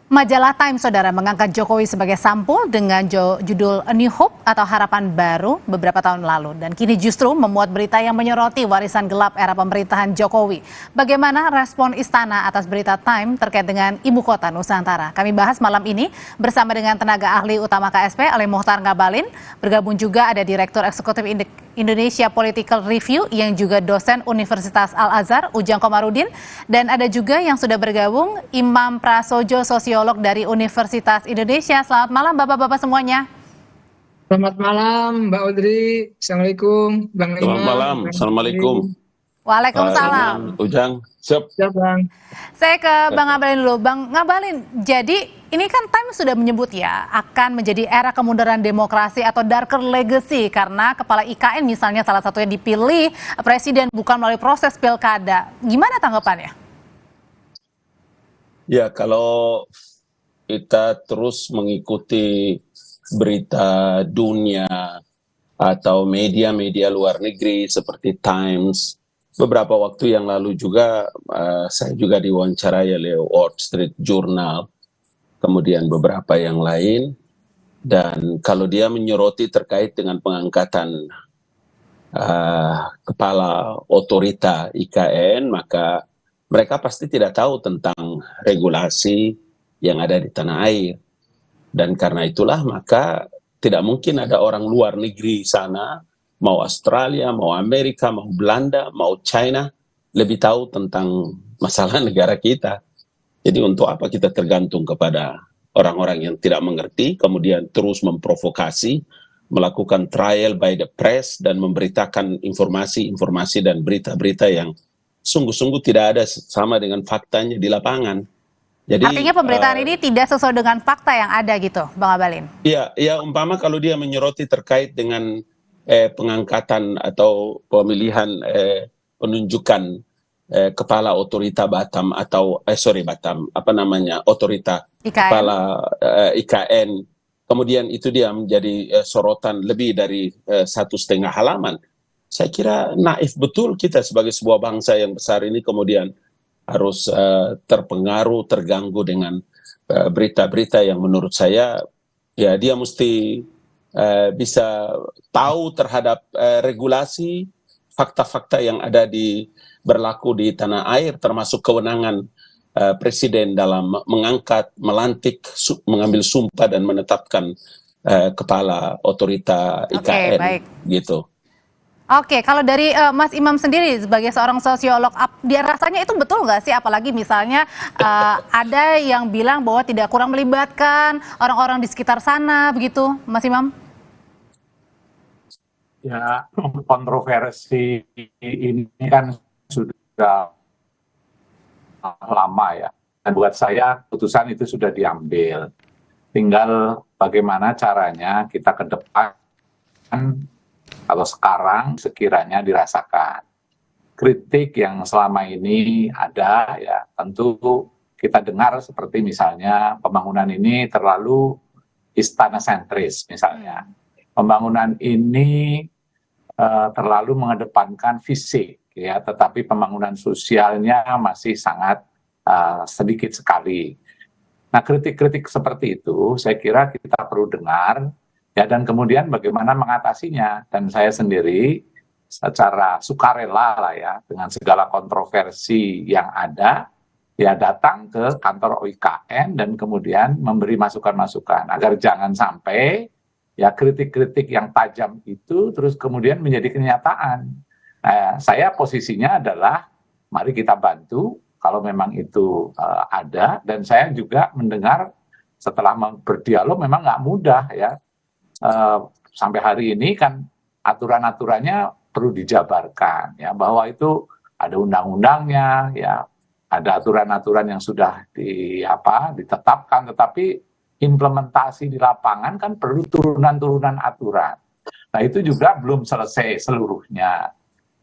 Majalah Time, saudara, mengangkat Jokowi sebagai sampul dengan judul A New Hope atau Harapan Baru beberapa tahun lalu. Dan kini justru memuat berita yang menyoroti warisan gelap era pemerintahan Jokowi. Bagaimana respon Istana atas berita Time terkait dengan Ibu Kota Nusantara? Kami bahas malam ini bersama dengan tenaga ahli utama KSP, Ali Muhtar Ngabalin. Bergabung juga ada Direktur Eksekutif Indonesia Political Review yang juga dosen Universitas Al-Azhar, Ujang Komarudin. Dan ada juga yang sudah bergabung, Imam Prasojo, sosiolog dari Universitas Indonesia. Selamat malam Bapak-Bapak semuanya. Selamat malam Mbak Audrey. Assalamualaikum Bang Imam. Selamat malam. Assalamualaikum. Waalaikumsalam. Ujang, siap. Siap Bang. Saya ke Bang Ngabalin dulu. Bang Ngabalin, jadi ini kan Time sudah menyebut ya akan menjadi era kemunduran demokrasi atau darker legacy karena kepala IKN misalnya salah satunya dipilih presiden bukan melalui proses pilkada. Gimana tanggapannya? Ya, kalau kita terus mengikuti berita dunia atau media-media luar negeri seperti Times, beberapa waktu yang lalu juga saya juga diwawancarai oleh Wall Street Journal, kemudian beberapa yang lain, dan kalau dia menyoroti terkait dengan pengangkatan kepala otorita IKN, maka mereka pasti tidak tahu tentang regulasi yang ada di tanah air. Dan karena itulah maka tidak mungkin ada orang luar negeri sana, mau Australia, mau Amerika, mau Belanda, mau China, lebih tahu tentang masalah negara kita. Jadi untuk apa kita tergantung kepada orang-orang yang tidak mengerti, kemudian terus memprovokasi, melakukan trial by the press, dan memberitakan informasi-informasi dan berita-berita yang sungguh-sungguh tidak ada sama dengan faktanya di lapangan. Jadi, artinya pemberitaan ini tidak sesuai dengan fakta yang ada gitu, Bang Ngabalin? Iya, ya umpama kalau dia menyoroti terkait dengan pengangkatan atau pemilihan penunjukan kepala otorita Batam atau otorita IKN. Kepala IKN, kemudian itu dia menjadi sorotan lebih dari 1,5 halaman. Saya kira naif betul kita sebagai sebuah bangsa yang besar ini kemudian harus terpengaruh, terganggu dengan berita-berita yang menurut saya ya dia mesti bisa tahu terhadap regulasi, fakta-fakta yang ada berlaku di tanah air, termasuk kewenangan presiden dalam mengangkat, melantik, mengambil sumpah dan menetapkan kepala otorita IKN. Baik. Gitu. Oke, kalau dari Mas Imam sendiri sebagai seorang sosiolog, dia rasanya itu betul nggak sih? Apalagi misalnya ada yang bilang bahwa tidak kurang melibatkan orang-orang di sekitar sana, begitu, Mas Imam? Ya, kontroversi ini kan sudah lama ya. Dan buat saya keputusan itu sudah diambil. Tinggal bagaimana caranya kita ke depan. Kalau sekarang sekiranya dirasakan kritik yang selama ini ada ya tentu kita dengar seperti misalnya pembangunan ini terlalu istana sentris misalnya. Pembangunan ini terlalu mengedepankan fisik ya, tetapi pembangunan sosialnya masih sangat sedikit sekali. Nah, kritik-kritik seperti itu saya kira kita perlu dengar. Ya, dan kemudian bagaimana mengatasinya. Dan saya sendiri secara sukarela lah ya, dengan segala kontroversi yang ada, ya datang ke kantor OIKN dan kemudian memberi masukan-masukan. Agar jangan sampai ya kritik-kritik yang tajam itu terus kemudian menjadi kenyataan. Nah, saya posisinya adalah mari kita bantu kalau memang itu ada. Dan saya juga mendengar setelah berdialog memang nggak mudah ya. Sampai hari ini kan aturan-aturannya perlu dijabarkan ya, bahwa itu ada undang-undangnya ya, ada aturan-aturan yang sudah ditetapkan, tetapi implementasi di lapangan kan perlu turunan-turunan aturan. Nah, itu juga belum selesai seluruhnya.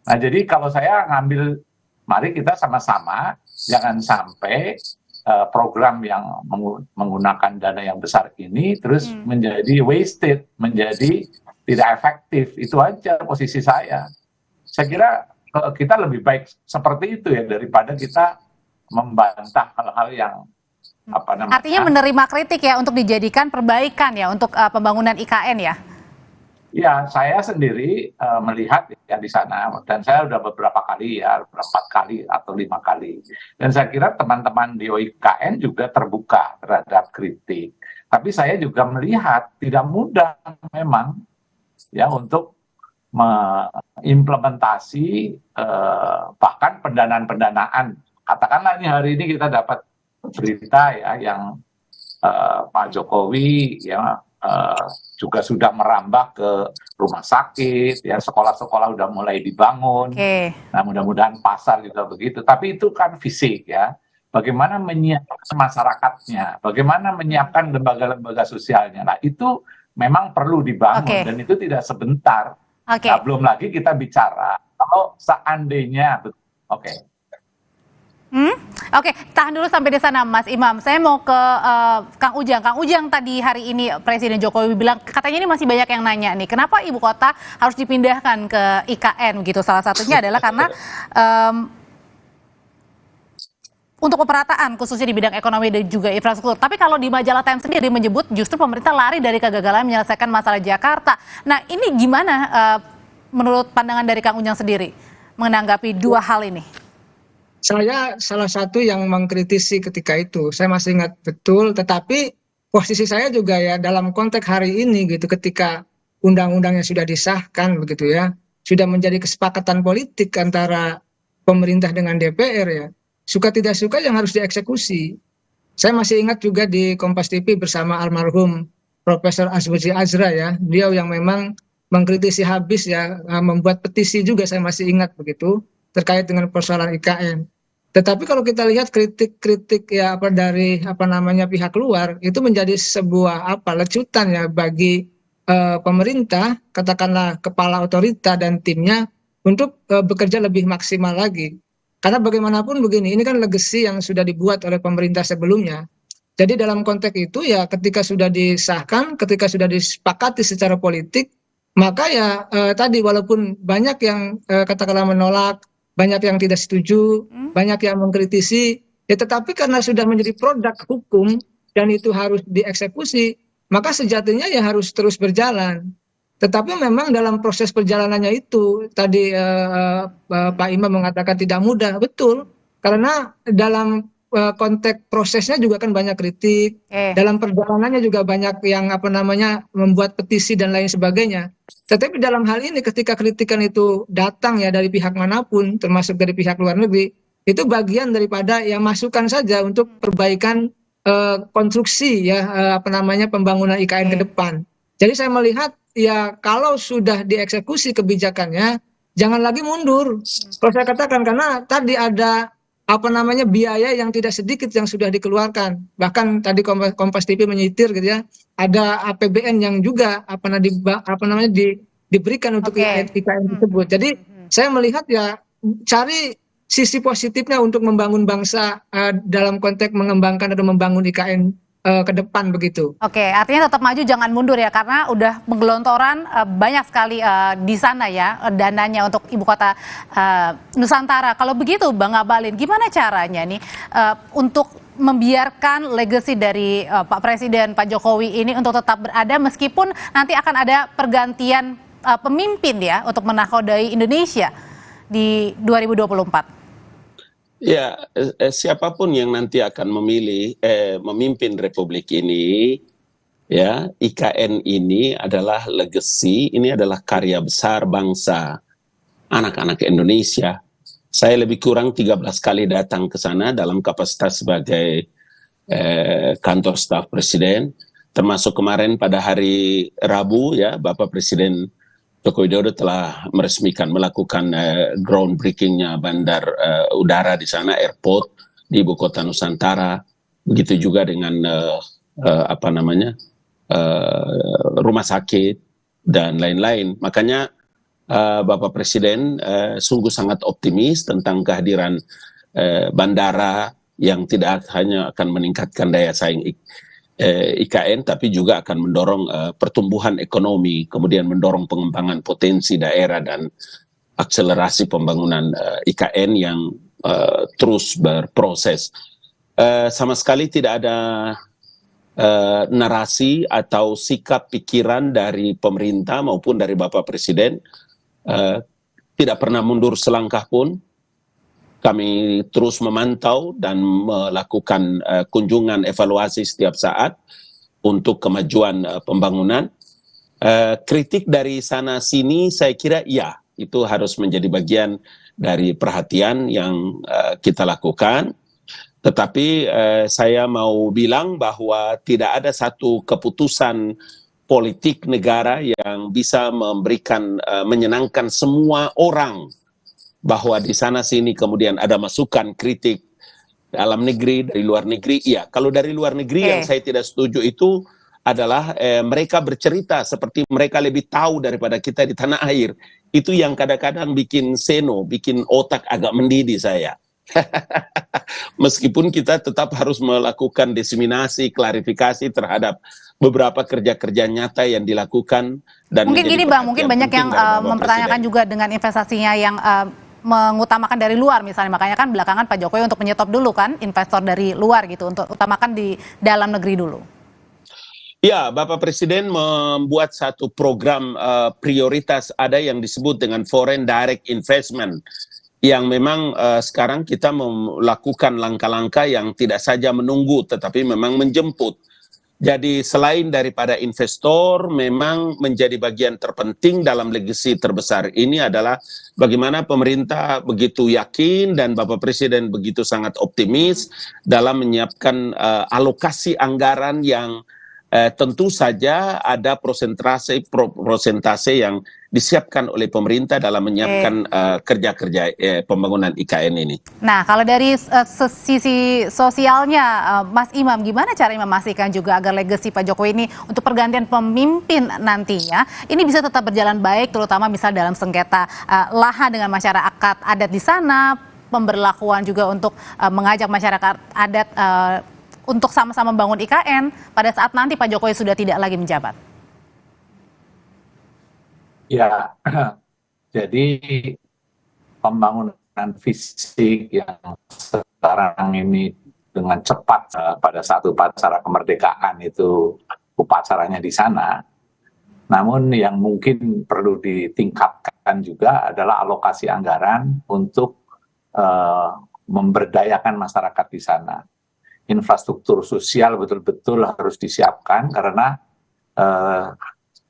Nah, jadi kalau saya ngambil, mari kita sama-sama jangan sampai program yang menggunakan dana yang besar ini terus menjadi wasted, menjadi tidak efektif. Itu aja posisi saya. Saya kira kita lebih baik seperti itu ya daripada kita membantah hal-hal yang artinya menerima kritik ya untuk dijadikan perbaikan ya untuk pembangunan IKN ya. Ya, saya sendiri melihat ya di sana, dan saya sudah beberapa kali ya, 4 kali atau 5 kali. Dan saya kira teman-teman di OIKN juga terbuka terhadap kritik. Tapi saya juga melihat tidak mudah memang ya untuk mengimplementasi bahkan pendanaan-pendanaan. Katakanlah ini hari ini kita dapat berita ya yang Pak Jokowi ya juga sudah merambah ke rumah sakit, ya sekolah-sekolah udah mulai dibangun. Nah mudah-mudahan pasar juga begitu. Tapi itu kan fisik ya. Bagaimana menyiapkan masyarakatnya, bagaimana menyiapkan lembaga-lembaga sosialnya. Nah itu memang perlu dibangun dan itu tidak sebentar. Nah, belum lagi kita bicara kalau seandainya, Oke, tahan dulu sampai di sana Mas Imam. Saya mau ke Kang Ujang. Kang Ujang, tadi hari ini Presiden Jokowi bilang, katanya ini masih banyak yang nanya nih, kenapa ibu kota harus dipindahkan ke IKN gitu. Salah satunya adalah karena untuk pemerataan khususnya di bidang ekonomi dan juga infrastruktur. Tapi kalau di majalah Time sendiri menyebut justru pemerintah lari dari kegagalan menyelesaikan masalah Jakarta. Nah ini gimana menurut pandangan dari Kang Ujang sendiri menanggapi dua hal ini? Saya salah satu yang mengkritisi ketika itu. Saya masih ingat betul, tetapi posisi saya juga ya dalam konteks hari ini gitu, ketika undang-undangnya sudah disahkan begitu ya, sudah menjadi kesepakatan politik antara pemerintah dengan DPR ya, suka tidak suka yang harus dieksekusi. Saya masih ingat juga di Kompas TV bersama almarhum Profesor Azwajri Azra ya, beliau yang memang mengkritisi habis ya, membuat petisi juga saya masih ingat begitu terkait dengan persoalan IKN. Tetapi kalau kita lihat kritik-kritik ya dari pihak luar itu menjadi sebuah lecutan ya bagi pemerintah, katakanlah kepala otorita dan timnya untuk bekerja lebih maksimal lagi. Karena bagaimanapun begini, ini kan legacy yang sudah dibuat oleh pemerintah sebelumnya. Jadi dalam konteks itu ya ketika sudah disahkan, ketika sudah disepakati secara politik, maka ya tadi walaupun banyak yang katakanlah menolak, banyak yang tidak setuju, banyak yang mengkritisi, ya tetapi karena sudah menjadi produk hukum dan itu harus dieksekusi, maka sejatinya ya harus terus berjalan. Tetapi memang dalam proses perjalanannya itu, tadi Pak Imam mengatakan tidak mudah, betul. Karena dalam konteks prosesnya juga kan banyak kritik, dalam perjalanannya juga banyak yang membuat petisi dan lain sebagainya. Tetapi dalam hal ini ketika kritikan itu datang ya dari pihak manapun, termasuk dari pihak luar negeri, itu bagian daripada yang masukan saja untuk perbaikan konstruksi ya pembangunan IKN ke depan. Jadi saya melihat ya kalau sudah dieksekusi kebijakannya, jangan lagi mundur. Kalau saya katakan karena tadi ada biaya yang tidak sedikit yang sudah dikeluarkan. Bahkan tadi Kompas TV menyitir gitu ya, ada APBN yang juga diberikan untuk IKN tersebut. Jadi saya melihat ya cari sisi positifnya untuk membangun bangsa dalam konteks mengembangkan atau membangun IKN ke depan begitu. Artinya tetap maju jangan mundur ya, karena udah penggelontoran banyak sekali di sana ya dananya untuk ibu kota Nusantara. Kalau begitu Bang Abalin, gimana caranya nih untuk membiarkan legacy dari Pak Presiden Pak Jokowi ini untuk tetap berada meskipun nanti akan ada pergantian pemimpin ya untuk menakodai Indonesia di 2024? Ya, siapapun yang nanti akan memimpin Republik ini, ya, IKN ini adalah legacy, ini adalah karya besar bangsa, anak-anak Indonesia. Saya lebih kurang 13 kali datang ke sana dalam kapasitas sebagai kantor staf Presiden, termasuk kemarin pada hari Rabu, ya, Bapak Presiden Joko Widodo telah melakukan groundbreaking-nya bandar udara di sana, airport di ibu kota Nusantara. Begitu juga dengan rumah sakit dan lain-lain. Makanya Bapak Presiden sungguh sangat optimis tentang kehadiran bandara yang tidak hanya akan meningkatkan daya saing IKN, tapi juga akan mendorong pertumbuhan ekonomi, kemudian mendorong pengembangan potensi daerah dan akselerasi pembangunan IKN yang terus berproses. Sama sekali tidak ada narasi atau sikap pikiran dari pemerintah maupun dari Bapak Presiden, tidak pernah mundur selangkah pun. Kami terus memantau dan melakukan kunjungan evaluasi setiap saat untuk kemajuan pembangunan. kritik dari sana sini saya kira ya itu harus menjadi bagian dari perhatian yang kita lakukan. Tetapi saya mau bilang bahwa tidak ada satu keputusan politik negara yang bisa memberikan menyenangkan semua orang, bahwa di sana sini kemudian ada masukan kritik dalam negeri, dari luar negeri. Iya, kalau dari luar negeri yang saya tidak setuju itu adalah mereka bercerita seperti mereka lebih tahu daripada kita di tanah air. Itu yang kadang-kadang bikin seno, bikin otak agak mendidih saya. Meskipun kita tetap harus melakukan diseminasi, klarifikasi terhadap beberapa kerja-kerja nyata yang dilakukan. Dan mungkin gini Bang, mungkin banyak yang mempertanyakan juga dengan investasinya yang mengutamakan dari luar misalnya, makanya kan belakangan Pak Jokowi untuk menyetop dulu kan investor dari luar gitu, untuk utamakan di dalam negeri dulu. Ya, Bapak Presiden membuat satu program prioritas, ada yang disebut dengan Foreign Direct Investment, yang memang sekarang kita melakukan langkah-langkah yang tidak saja menunggu, tetapi memang menjemput. Jadi selain daripada investor, memang menjadi bagian terpenting dalam legasi terbesar ini adalah bagaimana pemerintah begitu yakin dan Bapak Presiden begitu sangat optimis dalam menyiapkan alokasi anggaran yang tentu saja ada prosentase yang disiapkan oleh pemerintah dalam menyiapkan kerja-kerja pembangunan IKN ini. Nah, kalau dari sisi sosialnya, Mas Imam, gimana caranya memastikan juga agar legasi Pak Jokowi ini untuk pergantian pemimpin nantinya ini bisa tetap berjalan baik, terutama misal dalam sengketa lahan dengan masyarakat adat di sana, pemberlakuan juga untuk mengajak masyarakat adat untuk sama-sama membangun IKN pada saat nanti Pak Jokowi sudah tidak lagi menjabat? Ya, jadi pembangunan fisik yang sekarang ini dengan cepat pada saat upacara kemerdekaan itu upacaranya di sana. Namun yang mungkin perlu ditingkatkan juga adalah alokasi anggaran untuk memberdayakan masyarakat di sana. Infrastruktur sosial betul-betul harus disiapkan karena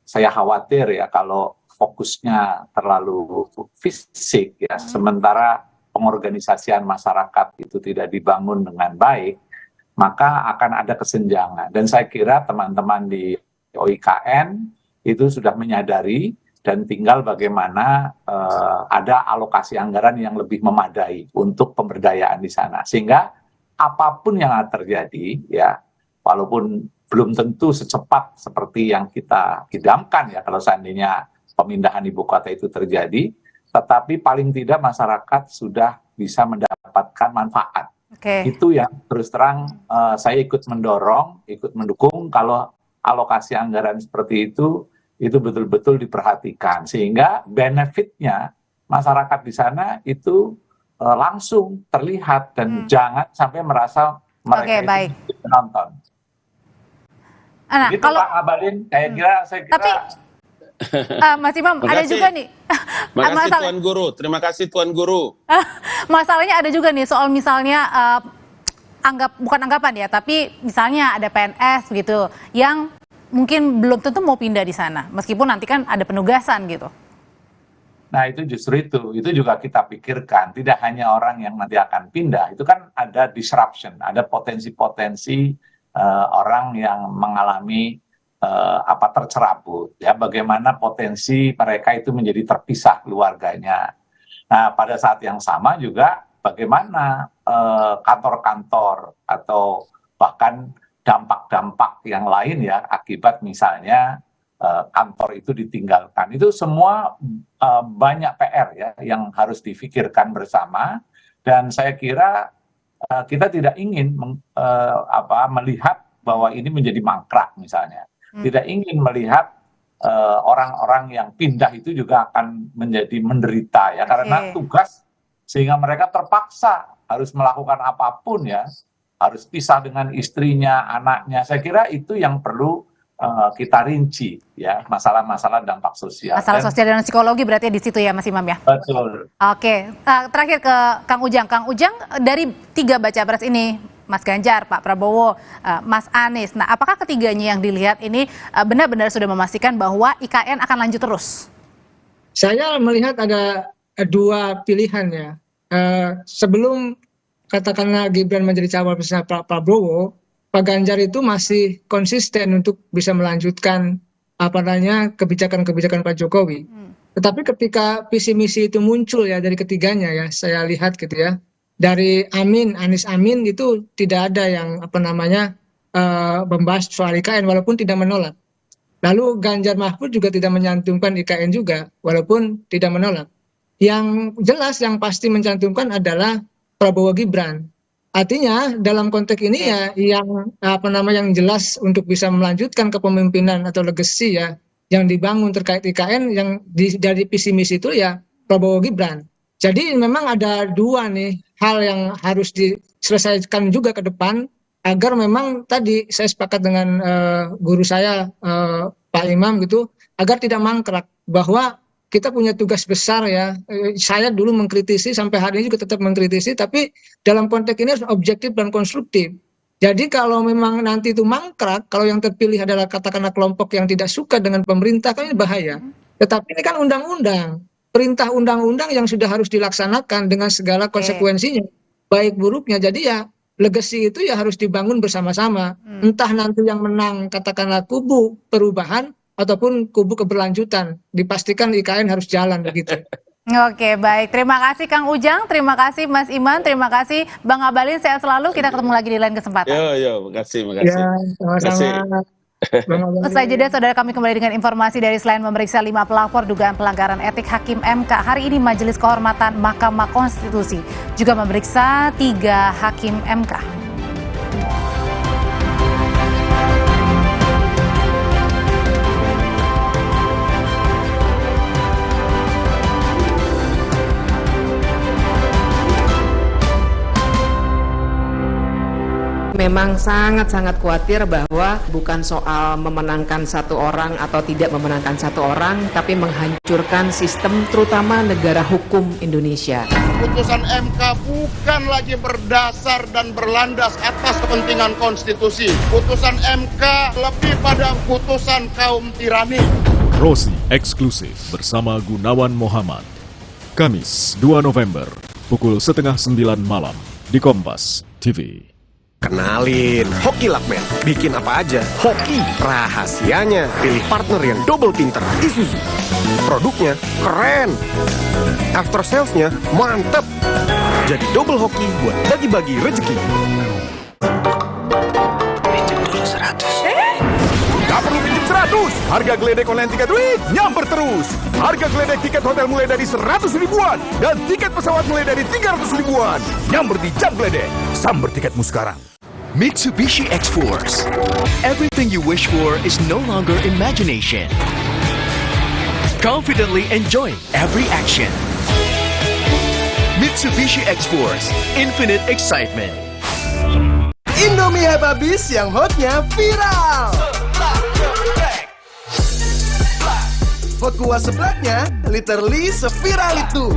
saya khawatir ya kalau fokusnya terlalu fisik ya, sementara pengorganisasian masyarakat itu tidak dibangun dengan baik, maka akan ada kesenjangan. Dan saya kira teman-teman di OIKN itu sudah menyadari dan tinggal bagaimana ada alokasi anggaran yang lebih memadai untuk pemberdayaan di sana, sehingga apapun yang akan terjadi ya, walaupun belum tentu secepat seperti yang kita idamkan ya kalau seandainya pemindahan ibu kota itu terjadi, tetapi paling tidak masyarakat sudah bisa mendapatkan manfaat. Itu yang terus terang saya ikut mendorong, ikut mendukung kalau alokasi anggaran seperti itu betul-betul diperhatikan sehingga benefitnya masyarakat di sana itu langsung terlihat dan jangan sampai merasa mereka itu penonton. Begitu kalau Pak Abalin, saya kira. Tapi Mas Imam, ada juga nih. Terima kasih Tuan Guru. Masalahnya ada juga nih soal misalnya bukan anggapan ya, tapi misalnya ada PNS gitu yang mungkin belum tentu mau pindah di sana, meskipun nanti kan ada penugasan gitu. Nah itu justru itu juga kita pikirkan, tidak hanya orang yang nanti akan pindah, itu kan ada disruption, ada potensi-potensi orang yang mengalami tercerabut, ya bagaimana potensi mereka itu menjadi terpisah keluarganya. Nah pada saat yang sama juga bagaimana kantor-kantor atau bahkan dampak-dampak yang lain ya akibat misalnya kantor itu ditinggalkan, itu semua banyak PR ya yang harus difikirkan bersama. Dan saya kira kita tidak ingin melihat bahwa ini menjadi mangkrak misalnya, tidak ingin melihat orang-orang yang pindah itu juga akan menjadi menderita ya karena tugas, sehingga mereka terpaksa harus melakukan apapun ya, harus pisah dengan istrinya, anaknya. Saya kira itu yang perlu kita rinci ya, masalah-masalah dampak sosial. Masalah sosial dan psikologi berarti di situ ya Mas Imam ya? Betul. Oke, terakhir ke Kang Ujang. Kang Ujang, dari 3 baca pres ini, Mas Ganjar, Pak Prabowo, Mas Anies. Nah, apakah ketiganya yang dilihat ini benar-benar sudah memastikan bahwa IKN akan lanjut terus? Saya melihat ada dua pilihan ya. Sebelum katakanlah Gibran menjadi cawapresnya Pak Prabowo, Pak Ganjar itu masih konsisten untuk bisa melanjutkan kebijakan-kebijakan Pak Jokowi. Tetapi ketika visi misi itu muncul ya dari ketiganya ya, saya lihat gitu ya, dari Anies Amin itu tidak ada yang membahas soal IKN walaupun tidak menolak. Lalu Ganjar Mahfud juga tidak menyantumkan IKN juga walaupun tidak menolak. Yang jelas yang pasti mencantumkan adalah Prabowo Gibran. Artinya dalam konteks ini ya yang jelas untuk bisa melanjutkan kepemimpinan atau legacy ya yang dibangun terkait IKN yang dari visi misi itu ya Prabowo Gibran. Jadi memang ada dua nih hal yang harus diselesaikan juga ke depan agar memang tadi saya sepakat dengan guru saya Pak Imam gitu agar tidak mangkrak bahwa kita punya tugas besar ya. Saya dulu mengkritisi, sampai hari ini juga tetap mengkritisi, tapi dalam konteks ini harus objektif dan konstruktif. Jadi kalau memang nanti itu mangkrak, kalau yang terpilih adalah katakanlah kelompok yang tidak suka dengan pemerintah, kan ini bahaya. Tetapi ini kan undang-undang, perintah undang-undang yang sudah harus dilaksanakan dengan segala konsekuensinya, baik buruknya. Jadi ya legacy itu ya harus dibangun bersama-sama. Entah nanti yang menang katakanlah kubu perubahan, ataupun kubu keberlanjutan, dipastikan IKN harus jalan begitu. Oke, baik. Terima kasih Kang Ujang, terima kasih Mas Iman, terima kasih Bang Abalin, sehat selalu. Kita ketemu lagi di lain kesempatan. Makasih. Ya, sama-sama. Usai jeda, saudara, kami kembali dengan informasi dari selain memeriksa 5 pelapor dugaan pelanggaran etik Hakim MK. Hari ini Majelis Kehormatan Mahkamah Konstitusi juga memeriksa 3 Hakim MK. Memang sangat-sangat khawatir bahwa bukan soal memenangkan satu orang atau tidak memenangkan satu orang, tapi menghancurkan sistem terutama negara hukum Indonesia. Putusan MK bukan lagi berdasar dan berlandas atas kepentingan konstitusi. Putusan MK lebih pada putusan kaum tirani. Rosi eksklusif bersama Gunawan Muhammad. Kamis 2 November, pukul 8:30 malam di Kompas TV. Kenalin, Hoki Lakman. Bikin apa aja, hoki. Rahasianya, pilih partner yang double pinter, Isuzu. Produknya keren. After sales-nya mantep. Jadi double hoki buat bagi-bagi rezeki. Pinjam dulu 100. Gak perlu pinjam 100. Harga geledek online tiket duit nyamper terus. Harga geledek tiket hotel mulai dari 100 ribuan. Dan tiket pesawat mulai dari 300 ribuan. Nyamper di Jam Geledek. Samber tiketmu sekarang. Mitsubishi X-Force. Everything you wish for is no longer imagination. Confidently enjoy every action. Mitsubishi X-Force. Infinite excitement. Indomie habis yang hotnya viral. Hot kuah seblaknya literally seviral itu.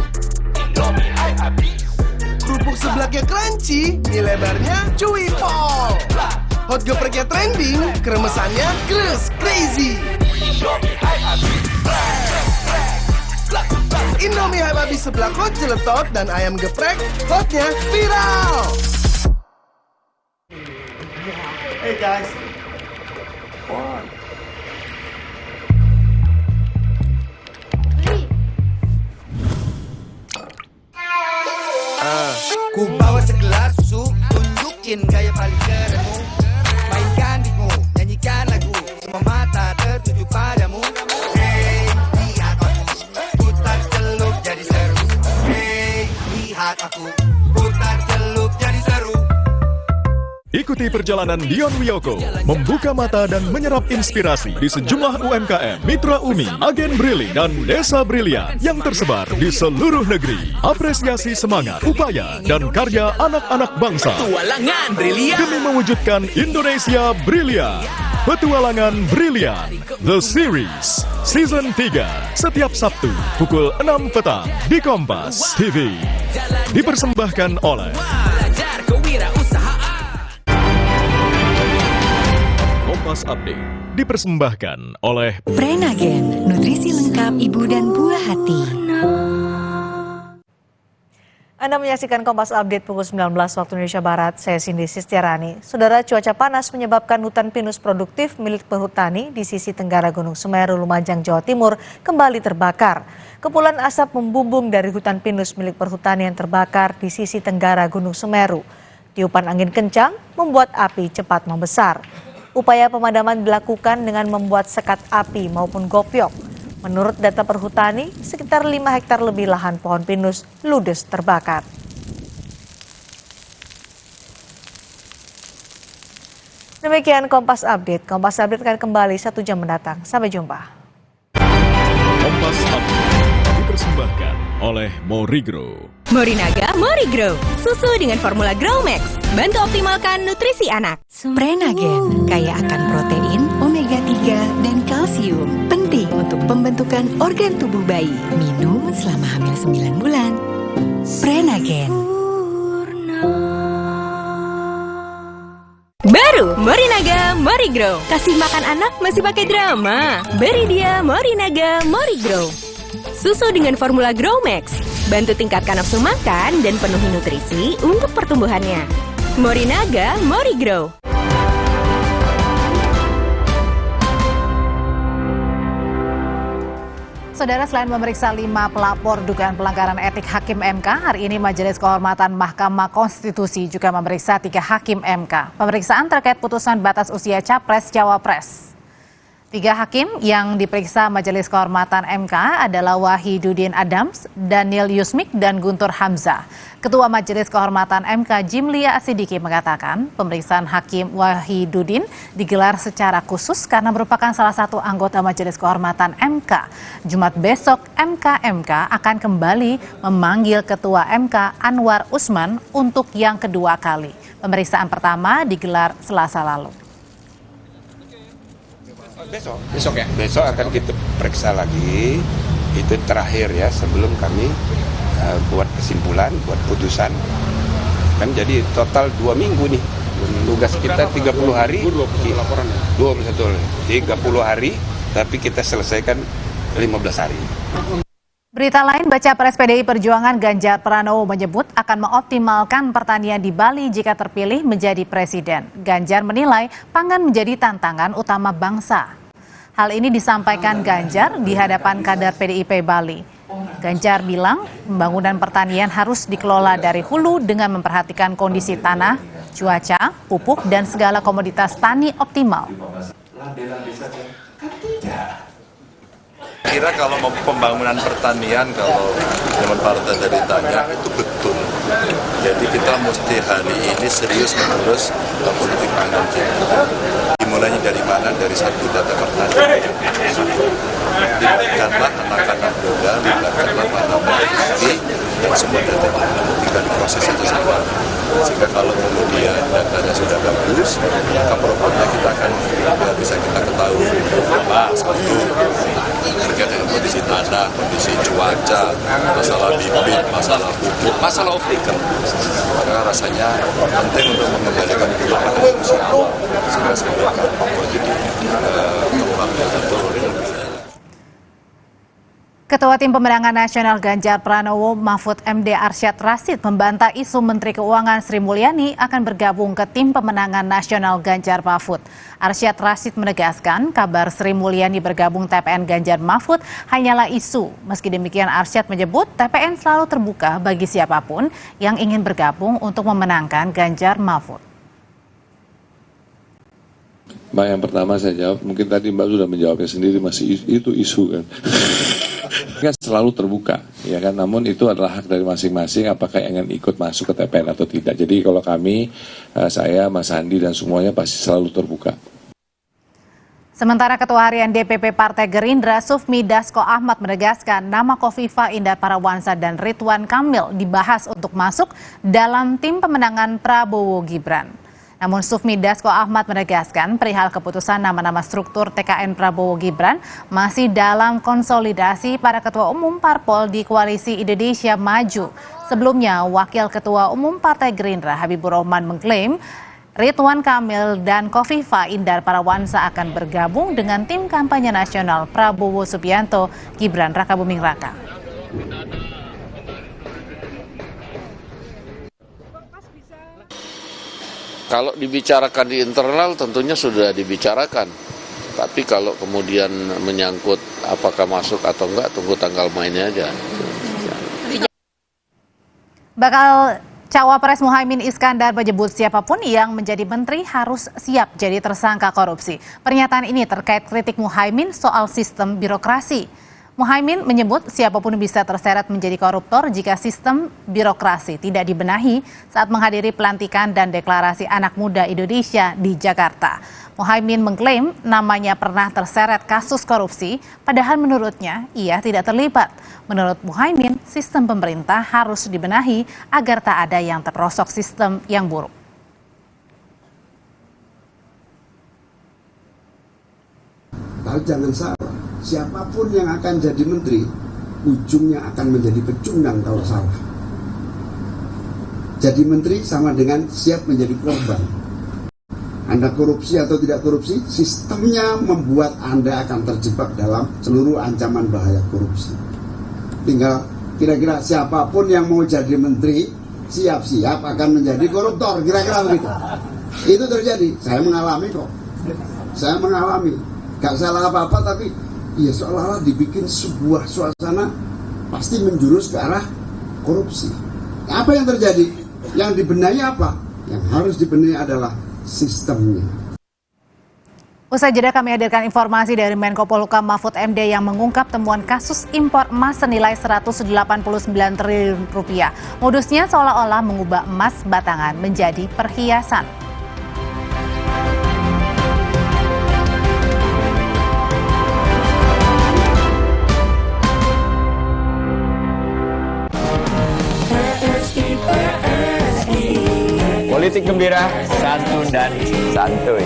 Kerupuk seblaknya crunchy, mie lebarnya chewy pol. Hot gepreknya trending, kremesannya crazy. Indomie hype habis seblak hot jeletot dan ayam geprek, hotnya viral. Hey guys. Ku bawa segelas susu, tunjukin gaya paling kerenmu. Mainkan beatmu, nyanyikan lagu, semua mata tertuju padamu. Hey, lihat aku, putar celup jadi seru. Hey, lihat aku, putar celup jadi seru. Ikuti perjalanan Dion Wiyoko membuka mata dan menyerap inspirasi di sejumlah UMKM, Mitra Umi, Agen Brili, dan Desa Brilian yang tersebar di seluruh negeri. Apresiasi semangat, upaya, dan karya anak-anak bangsa Petualangan Brilian demi mewujudkan Indonesia Brilian. Petualangan Brilian The Series Season 3 setiap Sabtu pukul 6 petang di Kompas TV. Dipersembahkan oleh Kompas Update dipersembahkan oleh Prenagen, nutrisi lengkap ibu dan buah hati. Anda menyaksikan Kompas Update pukul 19 waktu Indonesia Barat, saya Cindy Sistiarani. Saudara, cuaca panas menyebabkan hutan pinus produktif milik perhutani di sisi tenggara Gunung Semeru, Lumajang, Jawa Timur kembali terbakar. Kepulan asap membumbung dari hutan pinus milik perhutani yang terbakar di sisi tenggara Gunung Semeru. Tiupan angin kencang membuat api cepat membesar. Upaya pemadaman dilakukan dengan membuat sekat api maupun gopyok. Menurut data perhutani, sekitar 5 hektar lebih lahan pohon pinus ludes terbakar. Demikian Kompas Update. Kompas Update akan kembali 1 jam mendatang. Sampai jumpa. Kompas Update dipersembahkan oleh Morigro. Morinaga Morigro, susu dengan formula Growmax, bantu optimalkan nutrisi anak. Prenagen, kaya akan protein, omega 3, dan kalsium. Penting untuk pembentukan organ tubuh bayi. Minum selama hamil 9 bulan. Prenagen. Baru Morinaga Morigro, kasih makan anak masih pakai drama. Beri dia Morinaga Morigro. Susu dengan formula Growmax, bantu tingkatkan nafsu makan dan penuhi nutrisi untuk pertumbuhannya. Morinaga Morigro. Saudara, selain memeriksa 5 pelapor dugaan pelanggaran etik Hakim MK, hari ini Majelis Kehormatan Mahkamah Konstitusi juga memeriksa 3 Hakim MK. Pemeriksaan terkait putusan batas usia Capres-Cawapres. 3 hakim yang diperiksa Majelis Kehormatan MK adalah Wahidudin Adams, Daniel Yusmik, dan Guntur Hamzah. Ketua Majelis Kehormatan MK Jimlia Asidiki mengatakan pemeriksaan Hakim Wahidudin digelar secara khusus karena merupakan salah satu anggota Majelis Kehormatan MK. Jumat besok MK akan kembali memanggil Ketua MK Anwar Usman untuk yang kedua kali. Pemeriksaan pertama digelar Selasa lalu. Besok ya? Besok akan kita periksa lagi, itu terakhir ya sebelum kami buat kesimpulan, buat putusan. Kan jadi total 2 minggu nih, tugas kita 30 hari, 21 30 hari, tapi kita selesaikan 15 hari. Berita lain, Bacapres PDI Perjuangan Ganjar Pranowo menyebut akan mengoptimalkan pertanian di Bali jika terpilih menjadi presiden. Ganjar menilai pangan menjadi tantangan utama bangsa. Hal ini disampaikan Ganjar di hadapan kader PDIP Bali. Ganjar bilang pembangunan pertanian harus dikelola dari hulu dengan memperhatikan kondisi tanah, cuaca, pupuk, dan segala komoditas tani optimal. Kira kalau mau pembangunan pertanian, kalau zaman Partai tadi tanya, itu betul. Jadi kita mesti hari ini serius mengurus politik pangan kita. Dimulainya dari mana? Dari satu data pertanian. Libatkanlah anak-anak muda, libatkanlah anak-anak ini, dan semua data tinggal diproses saja semua. Sehingga kalau kemudian datanya sudah bagus, maka programnya kita akan bisa kita ketahui apa satu terkait dengan kondisi tanah, kondisi cuaca, masalah bibit, masalah pupuk, masalah off-taker. Maka rasanya penting untuk mengembalikan kehidupan manusia awal sehingga sebuah jadi kembangnya turun. Ketua Tim Pemenangan Nasional Ganjar Pranowo Mahfud MD Arsyad Rashid membantah isu Menteri Keuangan Sri Mulyani akan bergabung ke Tim Pemenangan Nasional Ganjar Mahfud. Arsyad Rashid menegaskan kabar Sri Mulyani bergabung TPN Ganjar Mahfud hanyalah isu. Meski demikian, Arsyad menyebut TPN selalu terbuka bagi siapapun yang ingin bergabung untuk memenangkan Ganjar Mahfud. Mbak, yang pertama saya jawab, mungkin tadi Mbak sudah menjawabnya sendiri, masih itu isu kan. Kan selalu terbuka, ya kan. Namun itu adalah hak dari masing-masing apakah ingin ikut masuk ke TPN atau tidak. Jadi kalau kami, saya, Mas Andi dan semuanya pasti selalu terbuka. Sementara Ketua Harian DPP Partai Gerindra Sufmi Dasko Ahmad menegaskan nama Kofifa Indar Parawansa dan Ridwan Kamil dibahas untuk masuk dalam tim pemenangan Prabowo Gibran. Namun Sufmi Dasko Ahmad menegaskan perihal keputusan nama-nama struktur TKN Prabowo Gibran masih dalam konsolidasi para ketua umum parpol di Koalisi Indonesia Maju. Sebelumnya, Wakil Ketua Umum Partai Gerindra Habibur Rahman mengklaim Ridwan Kamil dan Kofifa Indar Parawansa akan bergabung dengan tim kampanye nasional Prabowo Subianto Gibran Rakabuming Raka. Kalau dibicarakan di internal tentunya sudah dibicarakan. Tapi kalau kemudian menyangkut apakah masuk atau enggak, tunggu tanggal mainnya aja. Bakal Cawapres Muhaimin Iskandar menyebut siapapun yang menjadi menteri harus siap jadi tersangka korupsi. Pernyataan ini terkait kritik Muhaimin soal sistem birokrasi. Muhaimin menyebut siapapun bisa terseret menjadi koruptor jika sistem birokrasi tidak dibenahi saat menghadiri pelantikan dan deklarasi anak muda Indonesia di Jakarta. Muhaimin mengklaim namanya pernah terseret kasus korupsi, padahal menurutnya ia tidak terlibat. Menurut Muhaimin, sistem pemerintah harus dibenahi agar tak ada yang terperosok sistem yang buruk. Tapi jangan salah, siapapun yang akan jadi menteri, ujungnya akan menjadi pecundang kalau salah. Jadi menteri sama dengan siap menjadi korban. Anda korupsi atau tidak korupsi, sistemnya membuat Anda akan terjebak dalam seluruh ancaman bahaya korupsi. Tinggal kira-kira siapapun yang mau jadi menteri, siap-siap akan menjadi koruptor, kira-kira begitu. Itu terjadi, saya mengalami kok. Saya mengalami, gak salah apa-apa, tapi ya seolah-olah dibikin sebuah suasana pasti menjurus ke arah korupsi. Apa yang terjadi? Yang dibenahi apa? Yang harus dibenahi adalah sistemnya. Usai jeda kami hadirkan informasi dari Menko Polhukam Mahfud MD yang mengungkap temuan kasus impor emas senilai 189 triliun rupiah. Modusnya seolah-olah mengubah emas batangan menjadi perhiasan. Politik gembira, santun dan santuy.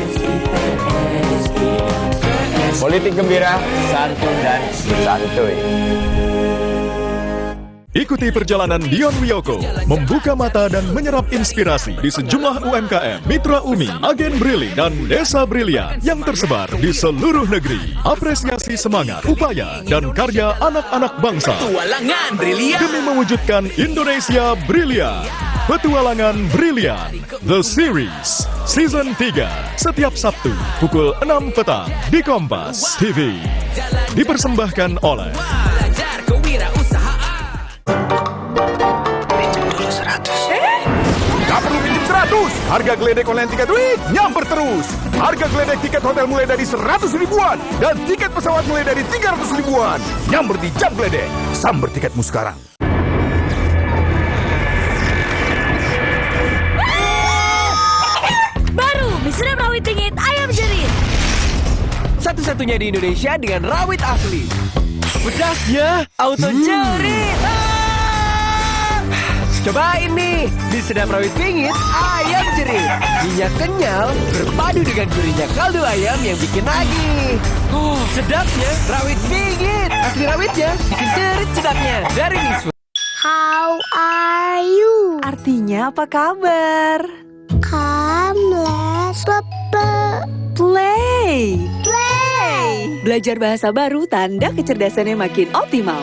Politik gembira, santun dan santuy. Ikuti perjalanan Dion Wiyoko, membuka mata dan menyerap inspirasi di sejumlah UMKM, Mitra Umi, Agen Brili, dan Desa Brilian yang tersebar di seluruh negeri. Apresiasi semangat, upaya, dan karya anak-anak bangsa Petualangan Brilian demi mewujudkan Indonesia Brilian. Petualangan Brilian, The Series, Season 3, setiap Sabtu pukul 6 petang di Kompas TV. Dipersembahkan oleh Gak perlu pinjam 100, harga geledek online tiket duit nyamper terus. Harga geledek tiket hotel mulai dari 100 ribuan dan tiket pesawat mulai dari 300 ribuan. Nyamper di Jam Geledek, samber tiketmu sekarang. Baru mie sedap rawit pingit ayam jerit. Satu-satunya di Indonesia dengan rawit asli. Pedasnya auto jerit. Cobain nih, mie sedap rawit pingit ayam jerit. Minyak kenyal berpadu dengan gurihnya kaldu ayam yang bikin nagih. Sedapnya rawit pingit. Asli rawitnya bikin jerit sedapnya dari Mixfood. How are you? Artinya apa kabar? Come, let's Play. play. Belajar bahasa baru tanda kecerdasannya makin optimal.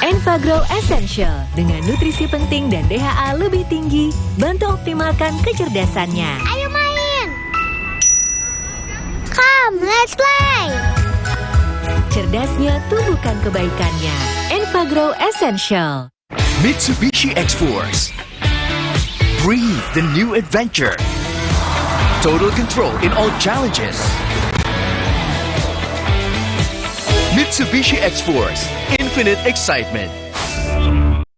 Enfagrow Essential dengan nutrisi penting dan DHA lebih tinggi, bantu optimalkan kecerdasannya. Ayo main. Come, let's play. Cerdasnya tumbuhkan kebaikannya. Enfagrow Essential. Mitsubishi X-Force. Breathe the new adventure. Total control in all challenges. Mitsubishi X-Force. Infinite excitement.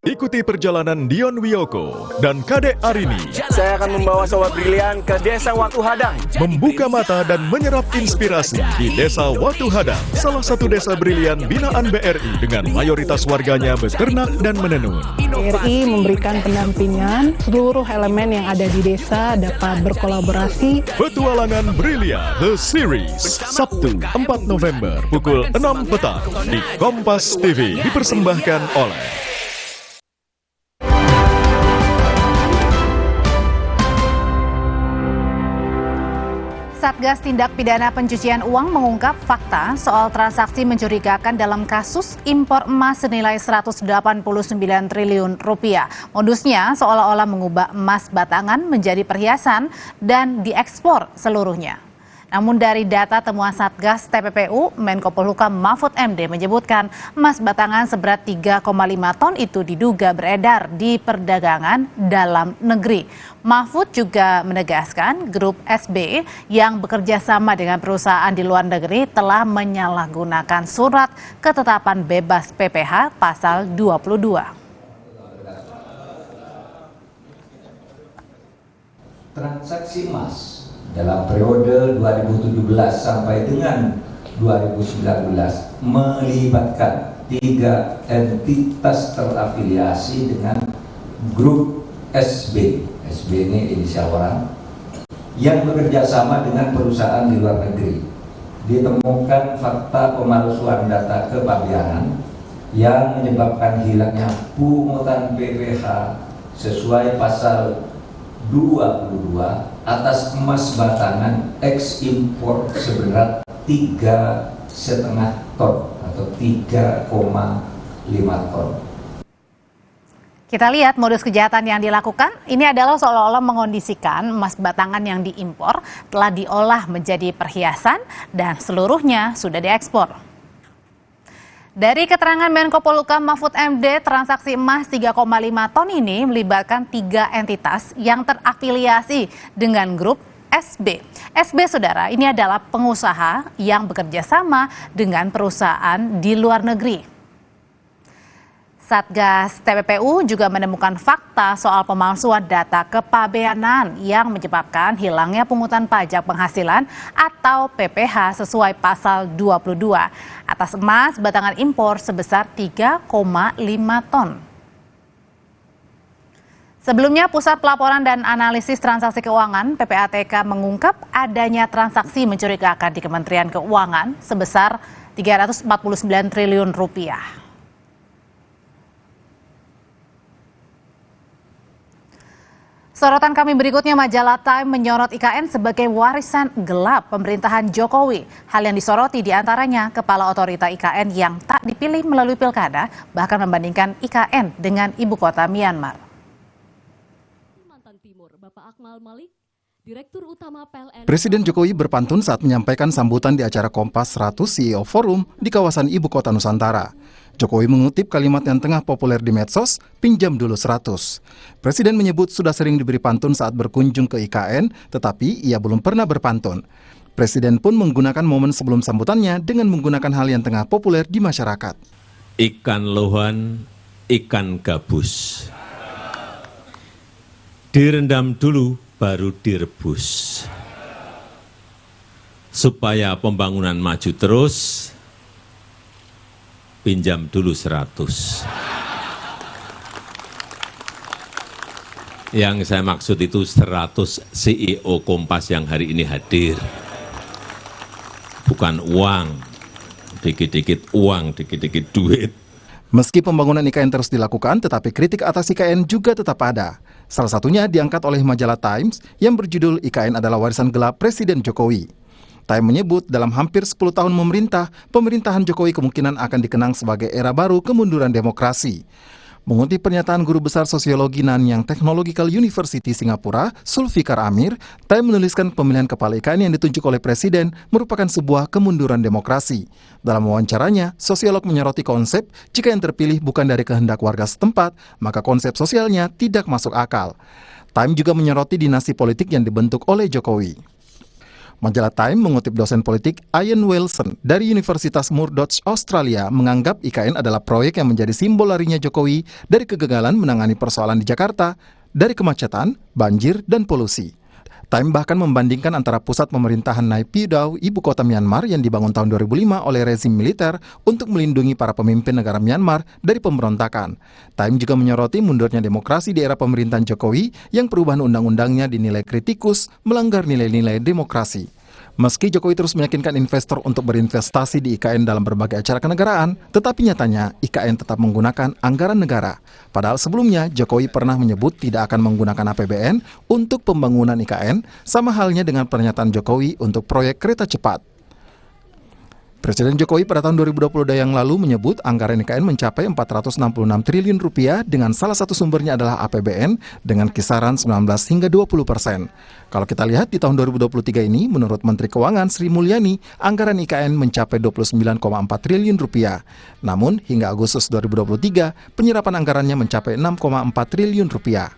Ikuti perjalanan Dion Wiyoko dan Kadek Arini. Saya akan membawa Sobat Brilian ke Desa Watu Hadang. Membuka mata dan menyerap inspirasi di Desa Watu Hadang, salah satu desa brilian binaan BRI dengan mayoritas warganya beternak dan menenun. BRI memberikan pendampingan, seluruh elemen yang ada di desa dapat berkolaborasi. Petualangan Brilian The Series, Sabtu 4 November pukul 6 petang di Kompas TV, dipersembahkan oleh Satgas Tindak Pidana Pencucian Uang mengungkap fakta soal transaksi mencurigakan dalam kasus impor emas senilai 189 triliun rupiah. Modusnya seolah-olah mengubah emas batangan menjadi perhiasan dan diekspor seluruhnya. Namun dari data temuan Satgas TPPU, Menko Polhukam Mahfud MD menyebutkan emas batangan seberat 3,5 ton itu diduga beredar di perdagangan dalam negeri. Mahfud juga menegaskan grup SB yang bekerja sama dengan perusahaan di luar negeri telah menyalahgunakan surat ketetapan bebas PPh pasal 22. Transaksi emas dalam periode 2017 sampai dengan 2019 melibatkan 3 entitas terafiliasi dengan grup SB. SB ini inisial orang yang bekerja sama dengan perusahaan di luar negeri. Ditemukan fakta pemalsuan data kepabeanan yang menyebabkan hilangnya pungutan PPh sesuai pasal 22 atas emas batangan ekspor seberat 3,5 ton atau 3,5 ton. Kita lihat modus kejahatan yang dilakukan. Ini adalah seolah-olah mengondisikan emas batangan yang diimpor telah diolah menjadi perhiasan dan seluruhnya sudah diekspor. Dari keterangan Menko Polhukam Mahfud MD, transaksi emas 3,5 ton ini melibatkan 3 entitas yang terafiliasi dengan grup SB. SB, saudara, ini adalah pengusaha yang bekerja sama dengan perusahaan di luar negeri. Satgas TPPU juga menemukan fakta soal pemalsuan data kepabeanan yang menyebabkan hilangnya pungutan pajak penghasilan atau PPh sesuai pasal 22 atas emas batangan impor sebesar 3,5 ton. Sebelumnya, Pusat Pelaporan dan Analisis Transaksi Keuangan (PPATK) mengungkap adanya transaksi mencurigakan di Kementerian Keuangan sebesar 349 triliun rupiah. Sorotan kami berikutnya, majalah Time menyorot IKN sebagai warisan gelap pemerintahan Jokowi. Hal yang disoroti diantaranya Kepala Otorita IKN yang tak dipilih melalui pilkada, bahkan membandingkan IKN dengan ibu kota Myanmar. Kalimantan Timur, Bapak Akmal Malik, Direktur Utama PLN. Presiden Jokowi berpantun saat menyampaikan sambutan di acara Kompas 100 CEO Forum di kawasan ibu kota Nusantara. Jokowi mengutip kalimat yang tengah populer di medsos, pinjam dulu 100. Presiden menyebut sudah sering diberi pantun saat berkunjung ke IKN, tetapi ia belum pernah berpantun. Presiden pun menggunakan momen sebelum sambutannya dengan menggunakan hal yang tengah populer di masyarakat. Ikan lohan, ikan gabus. Direndam dulu, baru direbus. Supaya pembangunan maju terus, pinjam dulu 100. Yang saya maksud itu 100 CEO Kompas yang hari ini hadir. Bukan uang, dikit-dikit uang, dikit-dikit duit. Meski pembangunan IKN terus dilakukan, tetapi kritik atas IKN juga tetap ada. Salah satunya diangkat oleh majalah Times yang berjudul IKN adalah warisan gelap Presiden Jokowi. Time menyebut dalam hampir 10 tahun memerintah, pemerintahan Jokowi kemungkinan akan dikenang sebagai era baru kemunduran demokrasi. Mengutip pernyataan Guru Besar Sosiologi Nanyang Technological University Singapura, Zulfikar Amir, Time menuliskan pemilihan kepala IKN yang ditunjuk oleh Presiden merupakan sebuah kemunduran demokrasi. Dalam wawancaranya, sosiolog menyoroti konsep jika yang terpilih bukan dari kehendak warga setempat, maka konsep sosialnya tidak masuk akal. Time juga menyoroti dinasti politik yang dibentuk oleh Jokowi. Majalah Time mengutip dosen politik Ian Wilson dari Universitas Murdoch Australia menganggap IKN adalah proyek yang menjadi simbol larinya Jokowi dari kegagalan menangani persoalan di Jakarta, dari kemacetan, banjir, dan polusi. Time bahkan membandingkan antara pusat pemerintahan Naypyidaw, ibu kota Myanmar yang dibangun tahun 2005 oleh rezim militer untuk melindungi para pemimpin negara Myanmar dari pemberontakan. Time juga menyoroti mundurnya demokrasi di era pemerintahan Jokowi yang perubahan undang-undangnya dinilai kritikus, melanggar nilai-nilai demokrasi. Meski Jokowi terus meyakinkan investor untuk berinvestasi di IKN dalam berbagai acara kenegaraan, tetapi nyatanya IKN tetap menggunakan anggaran negara. Padahal sebelumnya Jokowi pernah menyebut tidak akan menggunakan APBN untuk pembangunan IKN, sama halnya dengan pernyataan Jokowi untuk proyek kereta cepat. Presiden Jokowi pada tahun 2022 yang lalu menyebut anggaran IKN mencapai 466 triliun rupiah dengan salah satu sumbernya adalah APBN dengan kisaran 19 hingga 20%. Kalau kita lihat di tahun 2023 ini, menurut Menteri Keuangan Sri Mulyani, anggaran IKN mencapai 29,4 triliun rupiah. Namun hingga Agustus 2023, penyerapan anggarannya mencapai 6,4 triliun rupiah.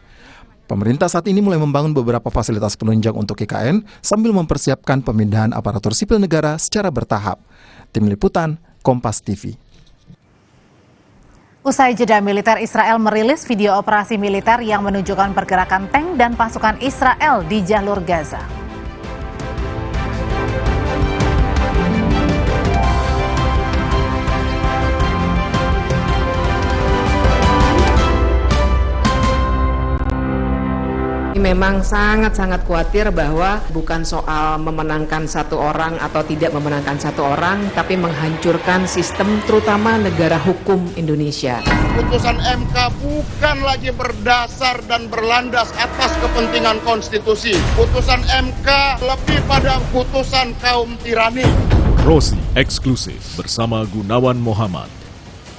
Pemerintah saat ini mulai membangun beberapa fasilitas penunjang untuk IKN sambil mempersiapkan pemindahan aparatur sipil negara secara bertahap. Tim Liputan, Kompas TV. Usai jeda, militer Israel merilis video operasi militer yang menunjukkan pergerakan tank dan pasukan Israel di jalur Gaza. Memang sangat-sangat khawatir bahwa bukan soal memenangkan satu orang atau tidak memenangkan satu orang, tapi menghancurkan sistem terutama negara hukum Indonesia. Putusan MK bukan lagi berdasar dan berlandas atas kepentingan konstitusi. Putusan MK lebih pada putusan kaum tirani. Rosi eksklusif bersama Gunawan Muhammad.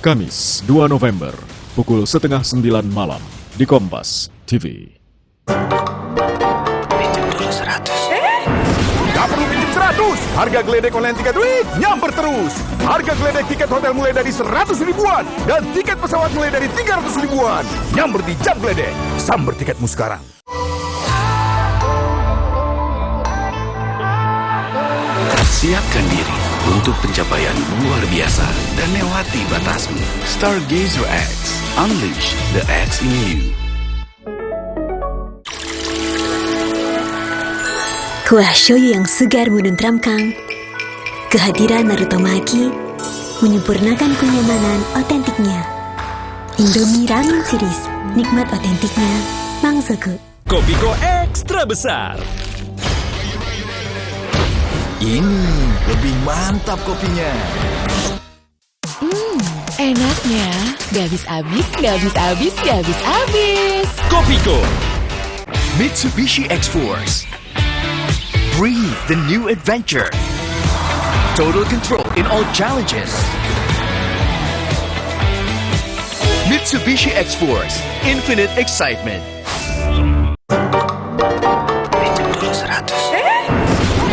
Kamis 2 November, pukul 8:30 malam di Kompas TV. Pinjam dulu 100. Gak perlu pinjam 100. Harga geledek online tiket duit nyamper terus. Harga geledek tiket hotel mulai dari 100 ribuan dan tiket pesawat mulai dari 300 ribuan. Nyamper di Jam Geledek. Samber tiketmu sekarang. Siapkan diri untuk pencapaian luar biasa dan lewati batasmu. Stargazer X. Unleash the X in you. Kuah shoyu yang segar menenteramkan. Kehadiran Naruto Maki menyempurnakan kenyamanan otentiknya. Indomie Ramen Series, nikmat otentiknya, Mangsoku. Kopiko ekstra besar. Ini lebih mantap kopinya. Enaknya, gak habis-habis, gak habis-habis, gak habis-habis. Kopiko. Mitsubishi X-Force. Breathe the new adventure. Total control in all challenges. Mitsubishi X-Force. Infinite excitement. Pinjam dulu 100.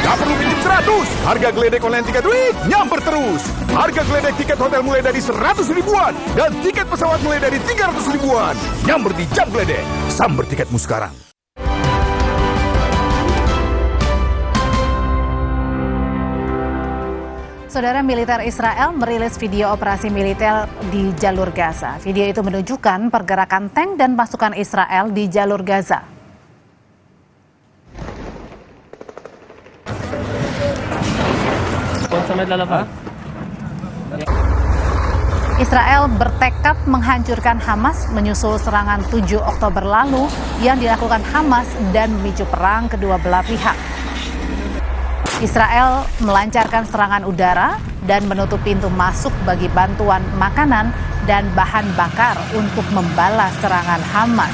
Gak perlu pinjam 100. Harga geledek online tiket duit nyamper terus. Harga geledek tiket hotel mulai dari 100 ribuan dan tiket pesawat mulai dari 300 ribuan. Nyamper di Jam Geledek. Samber tiketmu sekarang. Saudara, militer Israel merilis video operasi militer di jalur Gaza. Video itu menunjukkan pergerakan tank dan pasukan Israel di jalur Gaza. Israel bertekad menghancurkan Hamas menyusul serangan 7 Oktober lalu yang dilakukan Hamas dan memicu perang kedua belah pihak. Israel melancarkan serangan udara dan menutup pintu masuk bagi bantuan makanan dan bahan bakar untuk membalas serangan Hamas.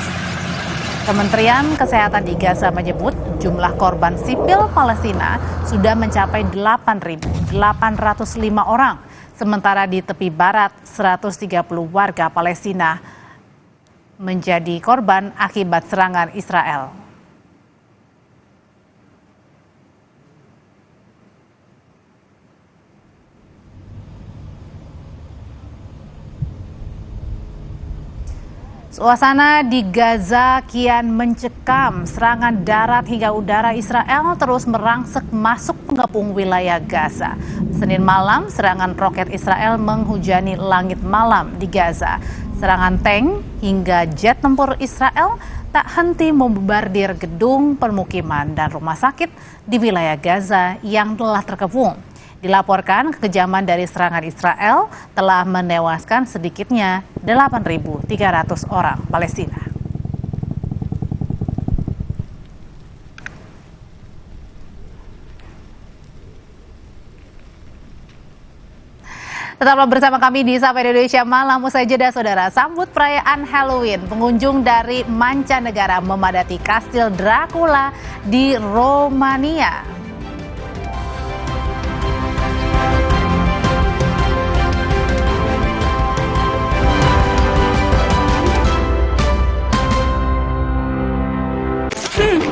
Kementerian Kesehatan di Gaza menyebut jumlah korban sipil Palestina sudah mencapai 8.805 orang, sementara di tepi barat 130 warga Palestina menjadi korban akibat serangan Israel. Suasana di Gaza kian mencekam. Serangan darat hingga udara Israel terus merangsek masuk mengepung wilayah Gaza. Senin malam, serangan roket Israel menghujani langit malam di Gaza. Serangan tank hingga jet tempur Israel tak henti membombardir gedung, permukiman, dan rumah sakit di wilayah Gaza yang telah terkepung. Dilaporkan kekejaman dari serangan Israel telah menewaskan sedikitnya 8.300 orang Palestina. Tetaplah bersama kami di Sapa Indonesia Malam. Usai jeda, saudara, sambut perayaan Halloween. Pengunjung dari mancanegara memadati Kastil Dracula di Romania.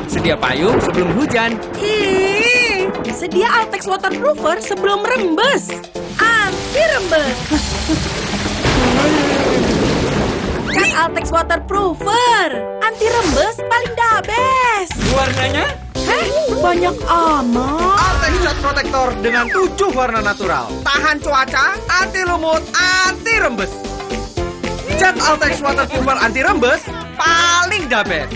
Sedia payung sebelum hujan. Sedia Altex waterproofer sebelum rembes. Anti rembes. Kan Altex waterproofer. Anti rembes paling the best. Warnanya? Banyak amat. Altex Cat Protector dengan 7 warna natural. Tahan cuaca, anti lumut, anti rembes. Cat Altex waterproofer anti rembes paling the best.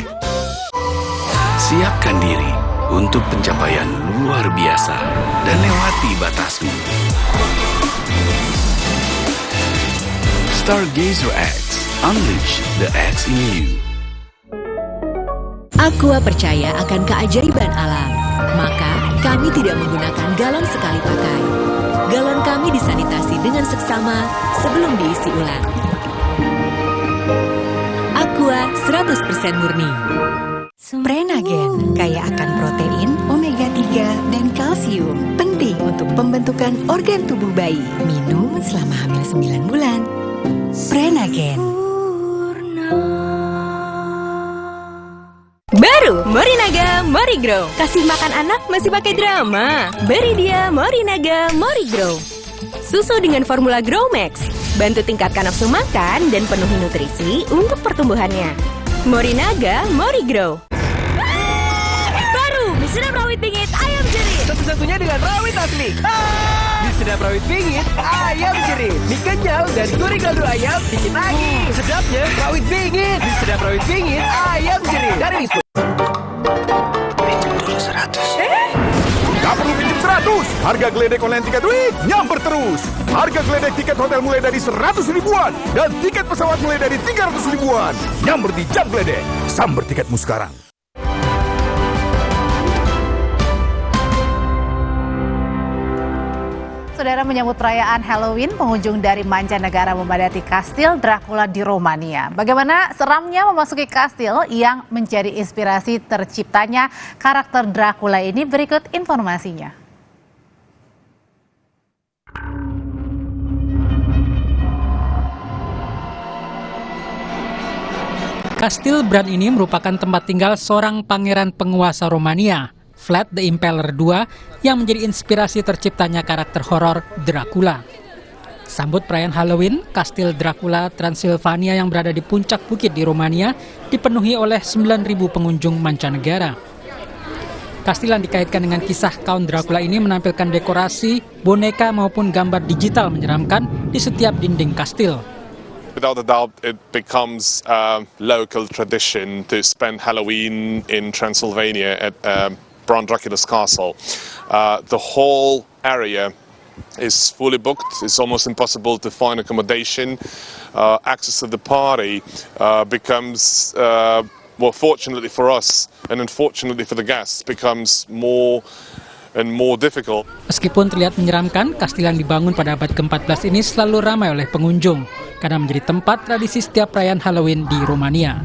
Siapkan diri untuk pencapaian luar biasa dan lewati batasmu. Stargazer X, unleash the X in you. Aqua percaya akan keajaiban alam, maka kami tidak menggunakan galon sekali pakai. Galon kami disanitasi dengan seksama sebelum diisi ulang. Aqua 100% murni. Prenagen, kaya akan protein, omega 3, dan kalsium. Penting untuk pembentukan organ tubuh bayi. Minum selama hamil 9 bulan. Prenagen. Baru Morinaga Morigrow. Kasih makan anak masih pakai drama. Beri dia Morinaga Morigrow. Susu dengan formula Growmax. Bantu tingkatkan nafsu makan dan penuhi nutrisi untuk pertumbuhannya. Morinaga Morigrow. Sedap rawit bingit ayam jerit. Satu-satunya dengan rawit asli. Di sedap rawit bingit ayam jerit. Mie kenyal dan gurih kaldu ayam bikin lagi. Sedapnya rawit bingit. Di sedap rawit bingit ayam jerit. Dari Wisma. Pinjam dulu 100. Gak perlu pinjam 100. Harga geledek online tiket duit nyamper terus. Harga geledek tiket hotel mulai dari 100 ribuan. Dan tiket pesawat mulai dari 300 ribuan. Nyamper di Jam Geledek. Samber tiketmu sekarang. Saudara, menyambut perayaan Halloween, pengunjung dari mancanegara memadati Kastil Dracula di Romania. Bagaimana seramnya memasuki kastil yang menjadi inspirasi terciptanya karakter Dracula ini? Berikut informasinya. Kastil Bran ini merupakan tempat tinggal seorang pangeran penguasa Romania, Vlad the Impaler II, yang menjadi inspirasi terciptanya karakter horor Dracula. Sambut perayaan Halloween, Kastil Dracula Transilvania yang berada di puncak bukit di Romania dipenuhi oleh 9.000 pengunjung mancanegara. Kastil yang dikaitkan dengan kisah Count Dracula ini menampilkan dekorasi, boneka maupun gambar digital menyeramkan di setiap dinding kastil. Without a doubt, it becomes a local tradition to spend Halloween in Transylvania at Bran Dracula's castle. The whole area is fully booked. It's almost impossible to find accommodation. Access to the party becomes, well, fortunately for us and unfortunately for the guests, becomes more and more difficult. Meskipun terlihat menyeramkan, kastil yang dibangun pada abad ke-14 ini selalu ramai oleh pengunjung karena menjadi tempat tradisi setiap perayaan Halloween di Romania.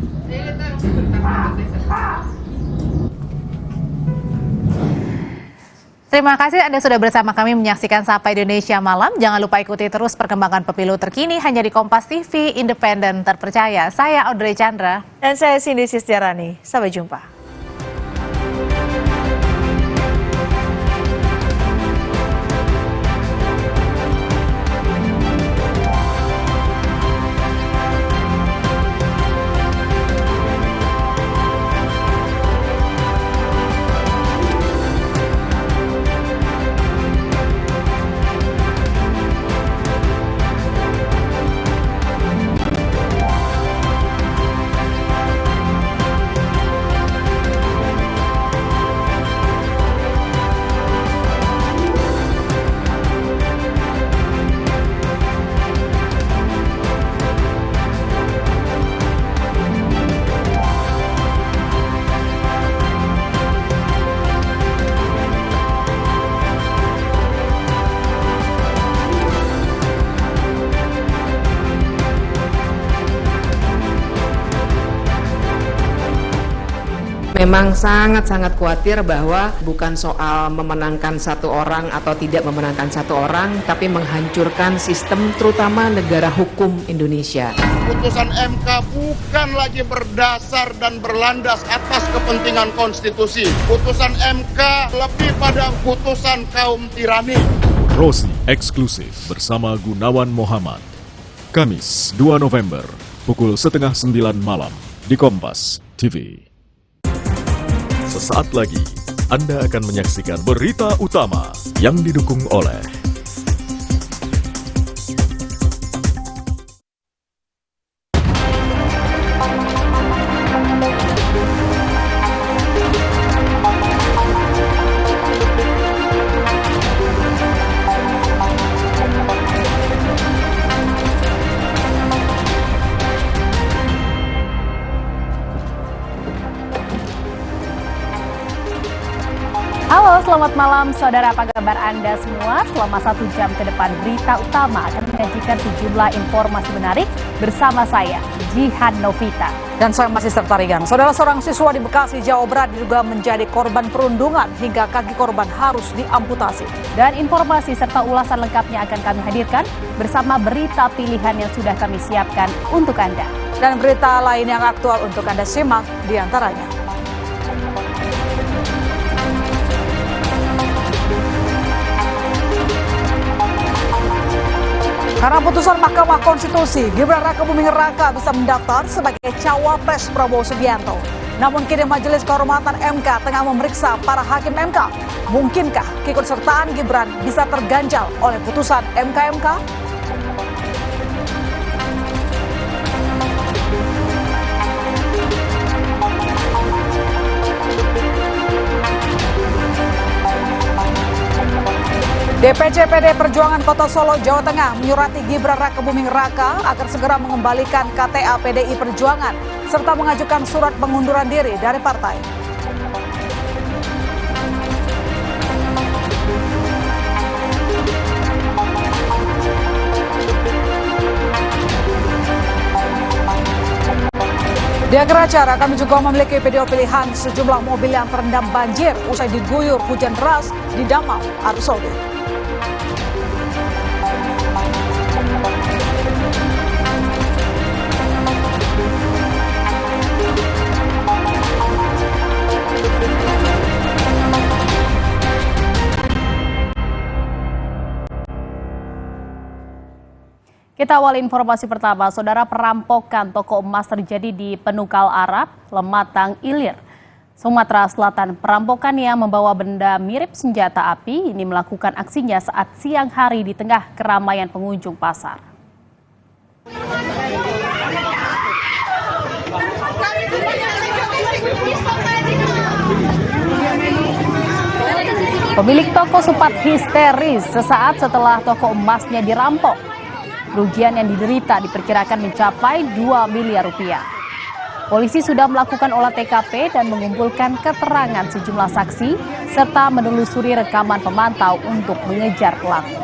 Terima kasih Anda sudah bersama kami menyaksikan Sapa Indonesia Malam. Jangan lupa ikuti terus perkembangan pemilu terkini hanya di Kompas TV, independen terpercaya. Saya Audrey Chandra. Dan saya Cindy Sistiarani. Sampai jumpa. memang sangat-sangat khawatir bahwa bukan soal memenangkan satu orang atau tidak memenangkan satu orang, tapi menghancurkan sistem terutama negara hukum Indonesia. Putusan MK bukan lagi berdasar dan berlandas atas kepentingan konstitusi. Putusan MK lebih pada putusan kaum tirani. Rosi eksklusif bersama Gunawan Muhammad. Kamis 2 November, pukul 8:30 malam di Kompas TV. Sesaat lagi, Anda akan menyaksikan berita utama yang didukung oleh Halo, selamat malam saudara, apa kabar Anda semua? Selama 1 jam ke depan berita utama akan menyajikan sejumlah informasi menarik bersama saya, Jihan Novita. Dan saya masih serta Regan. Saudara, seorang siswa di Bekasi, Jawa Barat diduga menjadi korban perundungan hingga kaki korban harus diamputasi. Dan informasi serta ulasan lengkapnya akan kami hadirkan bersama berita pilihan yang sudah kami siapkan untuk Anda. Dan berita lain yang aktual untuk Anda simak diantaranya. Karena putusan Mahkamah Konstitusi, Gibran Raka Buming Raka bisa mendaftar sebagai cawapres Prabowo Subianto. Namun kini Majelis Kehormatan MK tengah memeriksa para hakim MK. Mungkinkah keikutsertaan Gibran bisa terganjal oleh putusan MK-MK? DPC PD Perjuangan Kota Solo, Jawa Tengah menyurati Gibran Raka Buming Raka agar segera mengembalikan KTA PDI Perjuangan serta mengajukan surat pengunduran diri dari partai. Di akhir acara kami juga memiliki video pilihan sejumlah mobil yang terendam banjir usai diguyur hujan deras di Damal, Arab Saudi. Kita awali informasi pertama, saudara. Perampokan toko emas terjadi di Penukal Arab, Lematang, Ilir, Sumatera Selatan. Perampokan yang membawa benda mirip senjata api ini melakukan aksinya saat siang hari di tengah keramaian pengunjung pasar. Pemilik toko sempat histeris sesaat setelah toko emasnya dirampok. Kerugian yang diderita diperkirakan mencapai 2 miliar rupiah. Polisi sudah melakukan olah TKP dan mengumpulkan keterangan sejumlah saksi serta menelusuri rekaman pemantau untuk mengejar pelaku.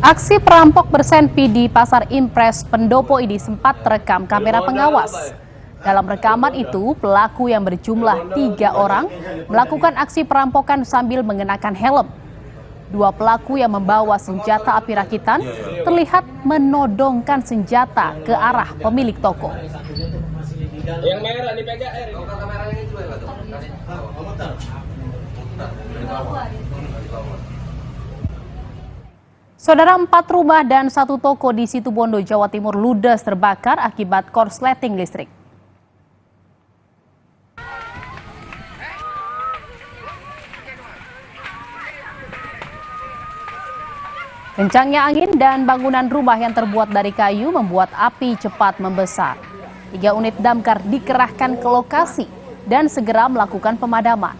Aksi perampok bersenpi di Pasar Impres Pendopo ini sempat terekam kamera pengawas. Dalam rekaman itu, pelaku yang berjumlah 3 orang melakukan aksi perampokan sambil mengenakan helm. 2 pelaku yang membawa senjata api rakitan terlihat menodongkan senjata ke arah pemilik toko. Yang merah dipegang Saudara, 4 rumah dan 1 toko di Situbondo, Jawa Timur ludes terbakar akibat korsleting listrik. Kencangnya angin dan bangunan rumah yang terbuat dari kayu membuat api cepat membesar. 3 unit damkar dikerahkan ke lokasi dan segera melakukan pemadaman.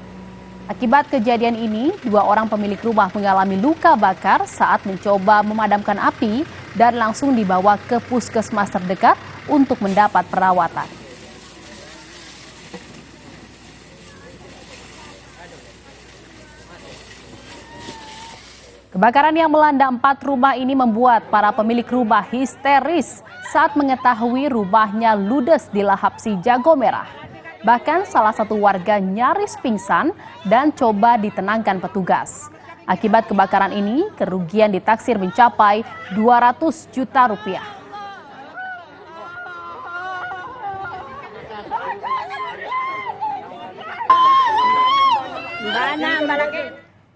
Akibat kejadian ini, 2 orang pemilik rumah mengalami luka bakar saat mencoba memadamkan api dan langsung dibawa ke puskesmas terdekat untuk mendapat perawatan. Kebakaran yang melanda 4 rumah ini membuat para pemilik rumah histeris saat mengetahui rumahnya ludes dilahap si jago merah. Bahkan salah satu warga nyaris pingsan dan coba ditenangkan petugas. Akibat kebakaran ini, kerugian ditaksir mencapai 200 juta rupiah.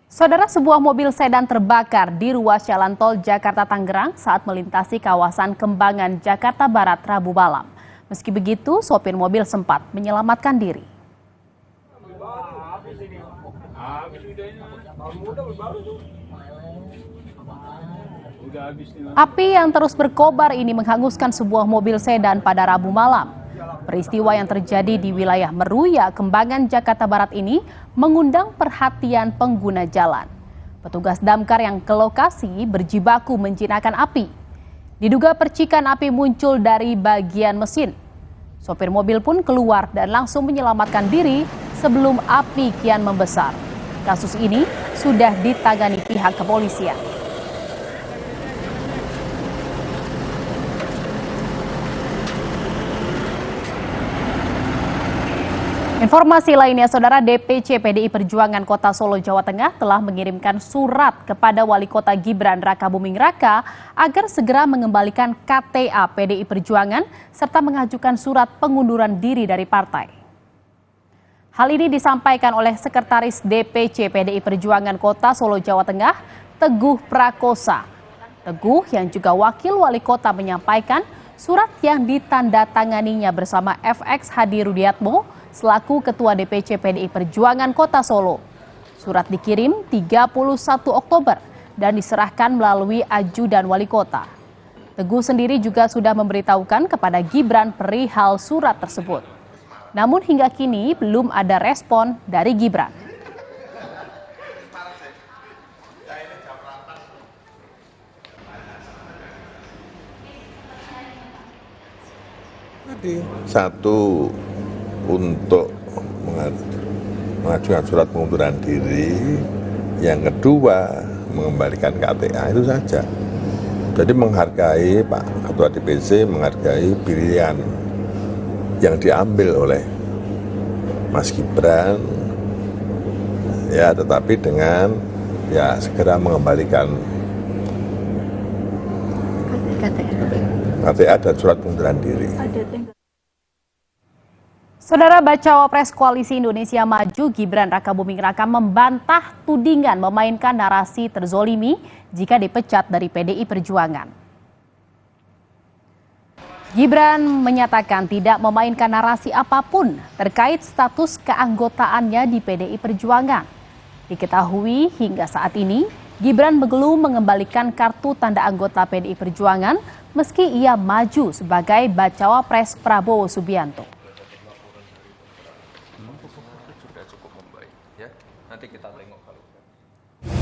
Saudara, sebuah mobil sedan terbakar di ruas jalan tol Jakarta-Tangerang saat melintasi kawasan Kembangan, Jakarta Barat, Rabu malam. Meski begitu, sopir mobil sempat menyelamatkan diri. Api yang terus berkobar ini menghanguskan sebuah mobil sedan pada Rabu malam. Peristiwa yang terjadi di wilayah Meruya, Kembangan, Jakarta Barat ini mengundang perhatian pengguna jalan. Petugas damkar yang ke lokasi berjibaku menjinakkan api. Diduga percikan api muncul dari bagian mesin. Sopir mobil pun keluar dan langsung menyelamatkan diri sebelum api kian membesar. Kasus ini sudah ditangani pihak kepolisian. Informasi lainnya, Saudara, DPC PDI Perjuangan Kota Solo, Jawa Tengah telah mengirimkan surat kepada Wali Kota Gibran Rakabuming Raka agar segera mengembalikan KTA PDI Perjuangan serta mengajukan surat pengunduran diri dari partai. Hal ini disampaikan oleh Sekretaris DPC PDI Perjuangan Kota Solo, Jawa Tengah, Teguh Prakosa. Teguh yang juga Wakil Wali Kota menyampaikan surat yang ditandatanganinya bersama FX Hadi Rudiatmo selaku Ketua DPC PDI Perjuangan Kota Solo. Surat dikirim 31 Oktober dan diserahkan melalui ajudan wali kota. Teguh sendiri juga sudah memberitahukan kepada Gibran perihal surat tersebut. Namun hingga kini belum ada respon dari Gibran. Satu, untuk mengajukan surat pengunduran diri. Yang kedua, mengembalikan KTA, itu saja. Jadi menghargai Pak Ketua DPC, menghargai pilihan yang diambil oleh Mas Gibran, ya, tetapi dengan ya segera mengembalikan KTA dan surat pengunduran diri. Saudara, Bacawa Pres Koalisi Indonesia Maju Gibran Rakabuming Raka membantah tudingan memainkan narasi terzolimi jika dipecat dari PDI Perjuangan. Gibran menyatakan tidak memainkan narasi apapun terkait status keanggotaannya di PDI Perjuangan. Diketahui hingga saat ini, Gibran belum mengembalikan kartu tanda anggota PDI Perjuangan meski ia maju sebagai Bacawa Pres Prabowo Subianto.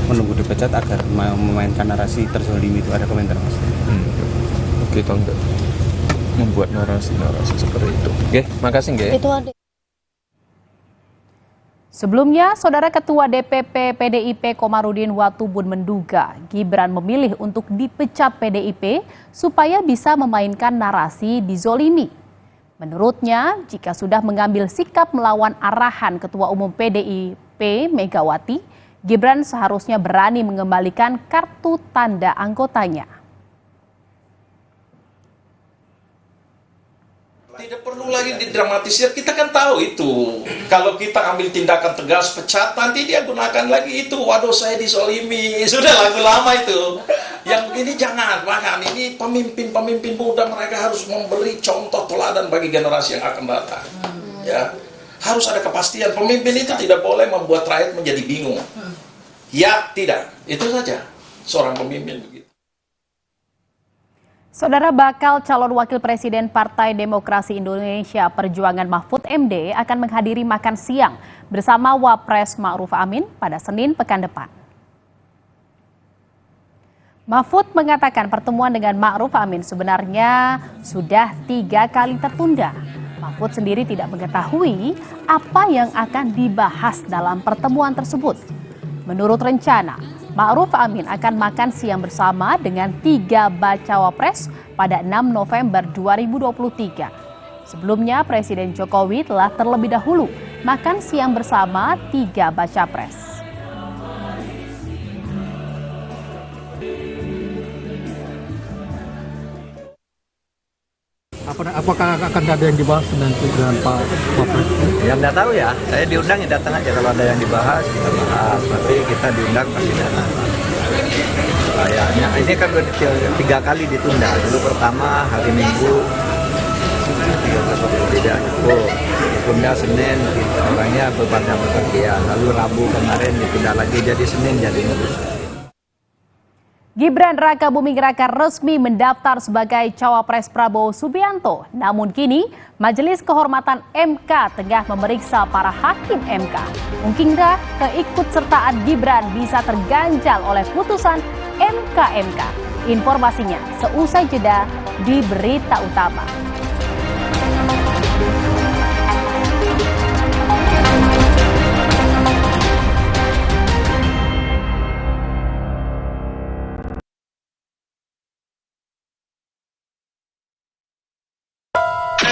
Menunggu dipecat agar memainkan narasi terzolimi, itu ada komentar Mas? Kita enggak membuat narasi-narasi seperti itu. Oke, makasih nggak? Itu ada. Sebelumnya, Saudara, Ketua DPP PDIP Komarudin Watubun menduga Gibran memilih untuk dipecat PDIP supaya bisa memainkan narasi dizolimi. Menurutnya, jika sudah mengambil sikap melawan arahan Ketua Umum PDIP Megawati, Gibran seharusnya berani mengembalikan kartu tanda anggotanya. Tidak perlu lagi didramatisir, kita kan tahu itu. Kalau kita ambil tindakan tegas pecat, nanti dia gunakan lagi itu. Waduh, saya disolimi. Sudah lagu lama itu. Yang ini jangan, bahkan ini pemimpin-pemimpin muda, mereka harus memberi contoh teladan bagi generasi yang akan datang. Ya, harus ada kepastian. Pemimpin itu tidak boleh membuat rakyat menjadi bingung. Ya, tidak. Itu saja seorang pemimpin begitu. Saudara, bakal calon wakil presiden Partai Demokrasi Indonesia Perjuangan Mahfud MD akan menghadiri makan siang bersama Wapres Ma'ruf Amin pada Senin pekan depan. Mahfud mengatakan pertemuan dengan Ma'ruf Amin sebenarnya sudah 3 kali tertunda. Mahfud sendiri tidak mengetahui apa yang akan dibahas dalam pertemuan tersebut. Menurut rencana, Ma'ruf Amin akan makan siang bersama dengan 3 bacawa pres pada 6 November 2023. Sebelumnya, Presiden Jokowi telah terlebih dahulu makan siang bersama 3 baca pres. Apakah akan ada yang dibahas nanti dengan Pak Wapres? Ya nggak tahu ya, saya diundang ya datang aja, kalau ada yang dibahas kita bahas, nanti kita diundang pasti datang. Kayaknya ini kan udah 3 kali ditunda, dulu pertama hari Minggu, 13 Oktober tidak cukup, ditunda Senin, orangnya bebannya bepergian, lalu Rabu kemarin ditunda lagi jadi Senin jadi Minggu. Gibran Raka Buming Raka resmi mendaftar sebagai cawapres Prabowo Subianto. Namun kini Majelis Kehormatan MK tengah memeriksa para hakim MK. Mungkinkah keikutsertaan Gibran bisa terganjal oleh putusan MK-MK? Informasinya seusai jeda di Berita Utama.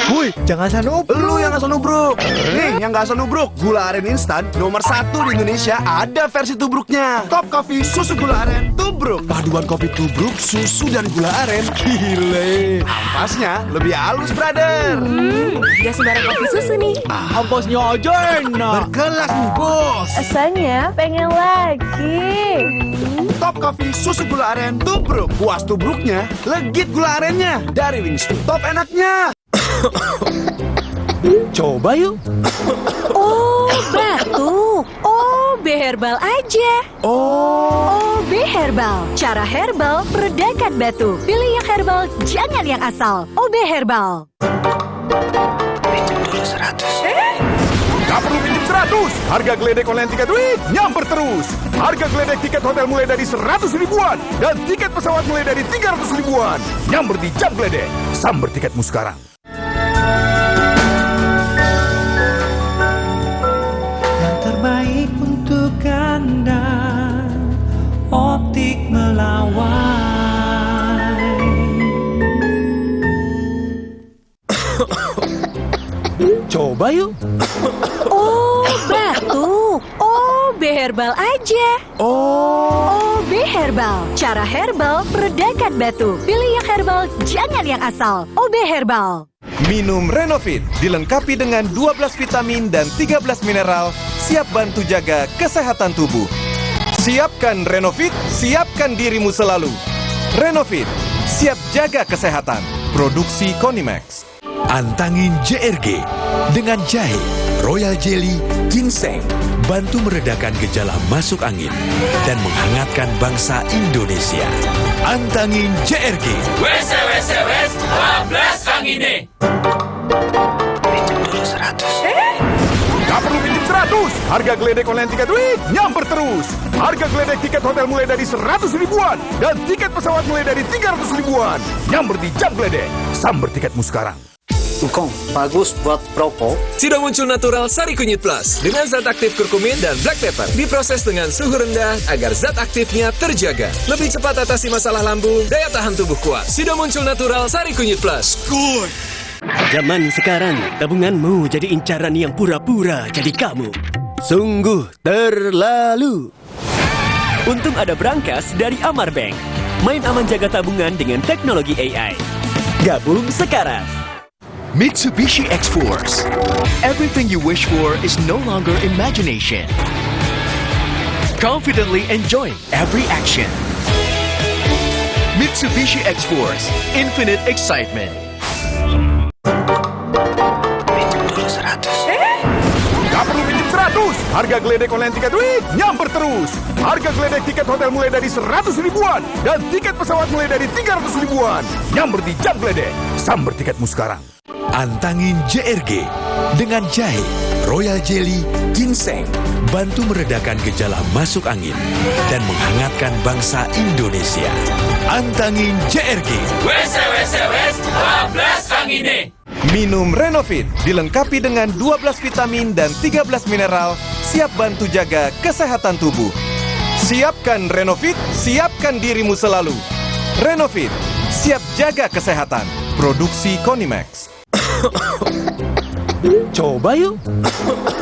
Woi, jangan asal nubruk. Lu yang asal nubruk. Nih, yang gak asal nubruk, gula aren instan nomor 1 di Indonesia ada versi tubruknya. Top Coffee susu gula aren tubruk. Paduan kopi tubruk, susu dan gula aren. Gile. Ampasnya lebih halus, brother. Gak sembarang kopi susu nih. Ampasnya aja enak. Berkelas, bos. Rasanya pengen lagi. Top Coffee susu gula aren tubruk. Puas tubruknya, legit gula arennya. Dari Wingstop, top enaknya. Coba yuk. Oh, batuk. OB Herbal aja. OB Herbal. Cara herbal meredakan batuk. Pilih yang herbal, jangan yang asal. OB Herbal. Pinjam dulu 100. Gak perlu pinjam 100. Harga geledek online tiket duit nyamper terus. Harga geledek tiket hotel mulai dari 100 ribuan. Dan tiket pesawat mulai dari 300 ribuan. Nyamper di Jam Geledek. Samber tiketmu sekarang. Terbaik untuk Anda, Optik Melawai. Coba yuk. Oh, batuk. OB Herbal aja. OB Herbal. Cara herbal meredakan batuk. Pilih yang herbal, jangan yang asal. OB Herbal. Minum Renovit, dilengkapi dengan 12 vitamin dan 13 mineral, siap bantu jaga kesehatan tubuh. Siapkan Renovit, siapkan dirimu selalu. Renovit, siap jaga kesehatan. Produksi Konimax. Antangin JRG dengan jahe, royal jelly, ginseng, bantu meredakan gejala masuk angin dan menghangatkan bangsa Indonesia. Antangin JRG. Wes 12 angine. Pinjam dulu 100. Gak perlu pinjam 100. Harga geledek online tiket duit nyamper terus. Harga geledek tiket hotel mulai dari 100 ribuan. Dan tiket pesawat mulai dari 300 ribuan. Nyamper di Jam Geledek. Samber tiketmu sekarang. Engkong, bagus buat propo. Sudah muncul Natural Sari Kunyit Plus dengan zat aktif kurkumin dan black pepper. Diproses dengan suhu rendah agar zat aktifnya terjaga. Lebih cepat atasi masalah lambung, daya tahan tubuh kuat. Sudah muncul Natural Sari Kunyit Plus. Good. Zaman sekarang, tabunganmu jadi incaran yang pura-pura jadi kamu. Sungguh terlalu. Untung ada Brankas dari Amar Bank. Main aman jaga tabungan dengan teknologi AI. Gabung sekarang. Mitsubishi X-Force. Everything you wish for is no longer imagination. Confidently enjoy every action. Mitsubishi X-Force. Infinite excitement. Pinjam dulu 100. Gak perlu pinjam 100. Harga geledek online tiket duit nyamper terus. Harga geledek tiket hotel mulai dari 100 ribuan. Dan tiket pesawat mulai dari 300 ribuan. Nyamper di Jam Geledek. Samber tiketmu sekarang. Antangin JRG dengan jahe, royal jelly, ginseng, bantu meredakan gejala masuk angin dan menghangatkan bangsa Indonesia. Antangin JRG. Wes 12 angine. Minum Renovit, dilengkapi dengan 12 vitamin dan 13 mineral, siap bantu jaga kesehatan tubuh. Siapkan Renovit, siapkan dirimu selalu. Renovit, siap jaga kesehatan. Produksi Konimax. Coba yuk.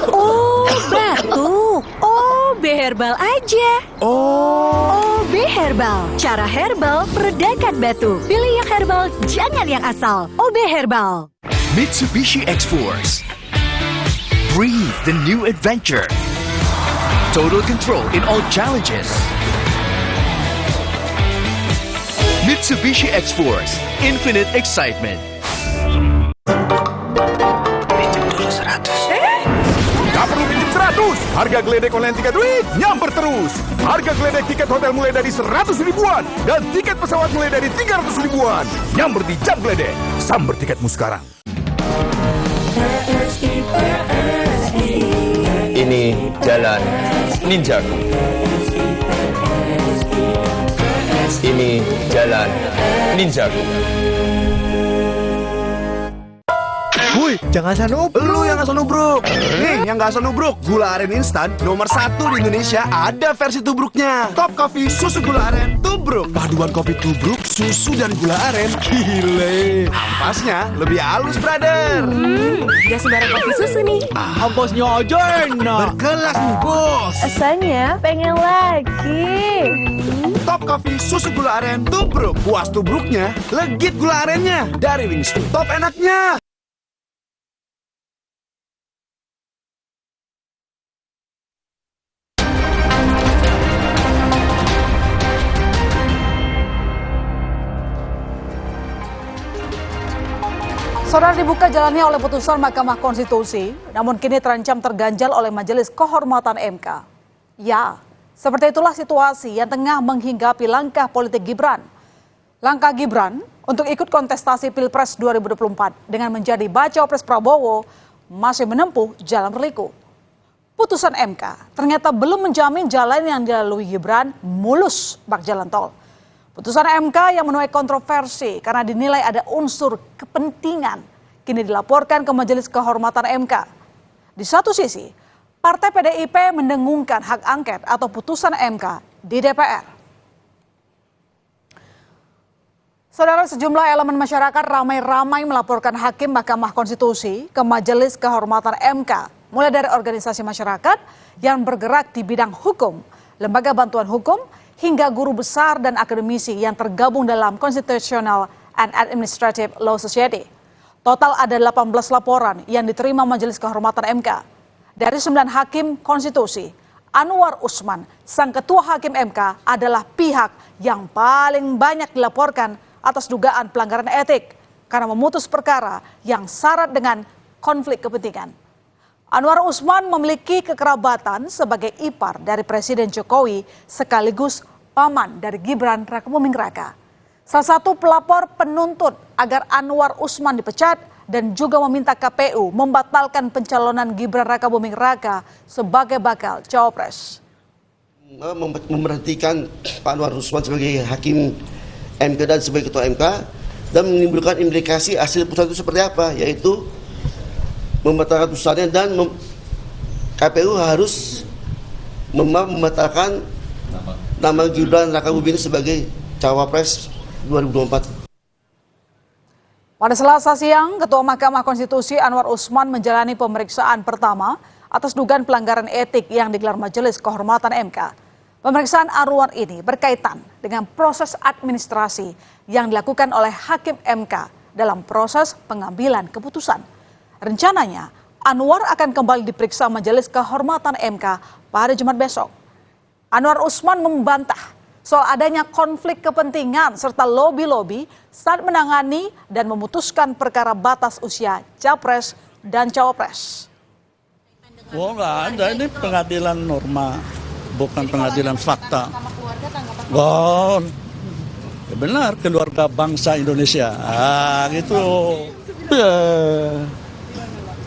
Oh, batuk. OB Herbal aja. OB Herbal. Cara herbal meredakan batuk. Pilih yang herbal, jangan yang asal. OB Herbal. Mitsubishi X-Force. Breathe the new adventure. Total control in all challenges. Mitsubishi X-Force. Infinite excitement. Gak perlu pinjam 100. Harga geledek online tiket duit nyamper terus. Harga geledek tiket hotel mulai dari 100 ribuan dan tiket pesawat mulai dari 300 ribuan. Nyamper di Jam Geledek. Samber tiketmu sekarang. Ini jalan ninjaku. Ini jalan ninjaku. Wuih, jangan asal nubruk. Lu yang asal nubruk. Nih, yang gak asal nubruk. Gula aren instan nomor 1 di Indonesia ada versi tubruknya. Top Coffee susu gula aren tubruk. Paduan kopi tubruk, susu dan gula aren. Gile. Ampasnya lebih halus, brother. Gak sembarang kopi susu nih. Ampasnya aja enak. Berkelas nih, bos. Rasanya pengen lagi. Top Coffee susu gula aren tubruk. Puas tubruknya, legit gula arennya. Dari Wingstop. Top enaknya. Saudara, dibuka jalannya oleh putusan Mahkamah Konstitusi, namun kini terancam terganjal oleh Majelis Kehormatan MK. Ya, seperti itulah situasi yang tengah menghinggapi langkah politik Gibran. Langkah Gibran untuk ikut kontestasi Pilpres 2024 dengan menjadi Bacawapres Prabowo masih menempuh jalan berliku. Putusan MK ternyata belum menjamin jalan yang dilalui Gibran mulus bak jalan tol. Putusan MK yang menuai kontroversi karena dinilai ada unsur kepentingan kini dilaporkan ke Majelis Kehormatan MK. Di satu sisi, Partai PDIP mendengungkan hak angket atau putusan MK di DPR. Saudara, sejumlah elemen masyarakat ramai-ramai melaporkan Hakim Mahkamah Konstitusi ke Majelis Kehormatan MK, mulai dari organisasi masyarakat yang bergerak di bidang hukum, lembaga bantuan hukum, hingga guru besar dan akademisi yang tergabung dalam Constitutional and Administrative Law Society. Total ada 18 laporan yang diterima Majelis Kehormatan MK. Dari 9 hakim konstitusi, Anwar Usman, sang ketua hakim MK, adalah pihak yang paling banyak dilaporkan atas dugaan pelanggaran etik karena memutus perkara yang syarat dengan konflik kepentingan. Anwar Usman memiliki kekerabatan sebagai ipar dari Presiden Jokowi sekaligus paman dari Gibran Rakabuming Raka. Salah satu pelapor penuntut agar Anwar Usman dipecat dan juga meminta KPU membatalkan pencalonan Gibran Rakabuming Raka sebagai bakal cawapres. Memberhentikan Pak Anwar Usman sebagai hakim MK dan sebagai ketua MK dan menimbulkan implikasi hasil putusan itu seperti apa, yaitu membatalkan putusannya dan KPU harus membatalkan nama Gibran Rakabuming sebagai cawapres 2024. Pada Selasa siang, Ketua Mahkamah Konstitusi Anwar Usman menjalani pemeriksaan pertama atas dugaan pelanggaran etik yang digelar Majelis Kehormatan MK. Pemeriksaan Anwar ini berkaitan dengan proses administrasi yang dilakukan oleh Hakim MK dalam proses pengambilan keputusan. Rencananya, Anwar akan kembali diperiksa Majelis Kehormatan MK pada Jumat besok. Anwar Usman membantah soal adanya konflik kepentingan serta lobi-lobi saat menangani dan memutuskan perkara batas usia capres dan cawapres. Oh, nggak ada, ini pengadilan norma, bukan pengadilan fakta. Oh, ya benar, keluarga bangsa Indonesia. Gitu.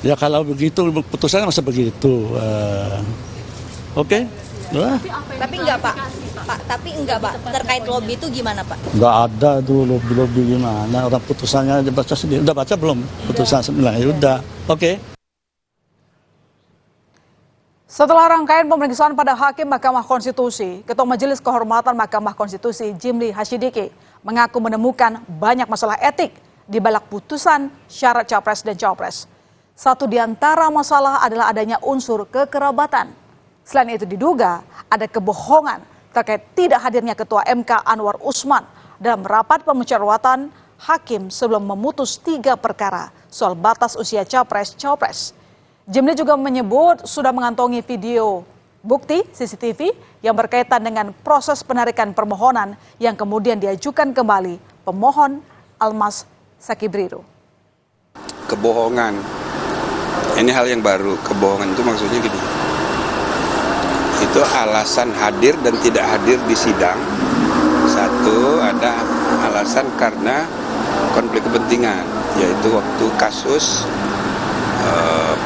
Ya kalau begitu putusannya masa begitu. Oke. Tapi enggak Pak, terkait lobby itu gimana Pak? Enggak ada tuh lobby gimana, orang putusannya dibaca sendiri. Udah baca belum putusan sebenarnya? Udah, oke. Setelah rangkaian pemeriksaan pada Hakim Mahkamah Konstitusi, Ketua Majelis Kehormatan Mahkamah Konstitusi Jimli Hasyidiki mengaku menemukan banyak masalah etik di balik putusan syarat Capres dan Cawapres. Satu di antara masalah adalah adanya unsur kekerabatan. Selain itu diduga ada kebohongan terkait tidak hadirnya Ketua MK Anwar Usman dalam rapat pemusyawaratan hakim sebelum memutus 3 perkara soal batas usia Capres-Cawapres. Jimli juga menyebut sudah mengantongi video bukti CCTV yang berkaitan dengan proses penarikan permohonan yang kemudian diajukan kembali pemohon Almas Sakibriru. Kebohongan, ini hal yang baru. Kebohongan itu maksudnya gini, itu alasan hadir dan tidak hadir di sidang. Satu, ada alasan karena konflik kepentingan, yaitu waktu kasus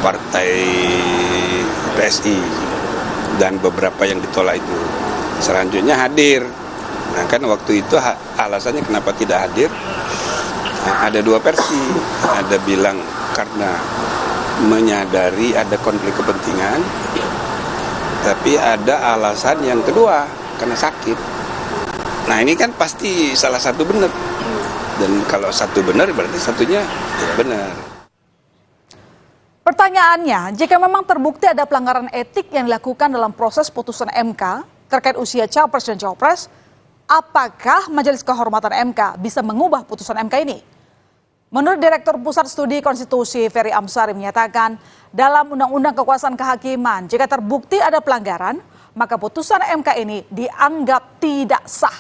partai PSI dan beberapa yang ditolak itu. Selanjutnya hadir. Nah kan waktu itu alasannya kenapa tidak hadir, ada 2 versi. Ada bilang karena menyadari ada konflik kepentingan, tapi ada alasan yang kedua karena sakit. Nah ini kan pasti salah satu benar, dan kalau satu benar berarti satunya tidak benar. Pertanyaannya, jika memang terbukti ada pelanggaran etik yang dilakukan dalam proses putusan MK terkait usia Capres dan Cawapres, apakah Majelis Kehormatan MK bisa mengubah putusan MK ini? Menurut Direktur Pusat Studi Konstitusi Ferry Amsari menyatakan, dalam Undang-Undang Kekuasaan Kehakiman, jika terbukti ada pelanggaran, maka putusan MK ini dianggap tidak sah.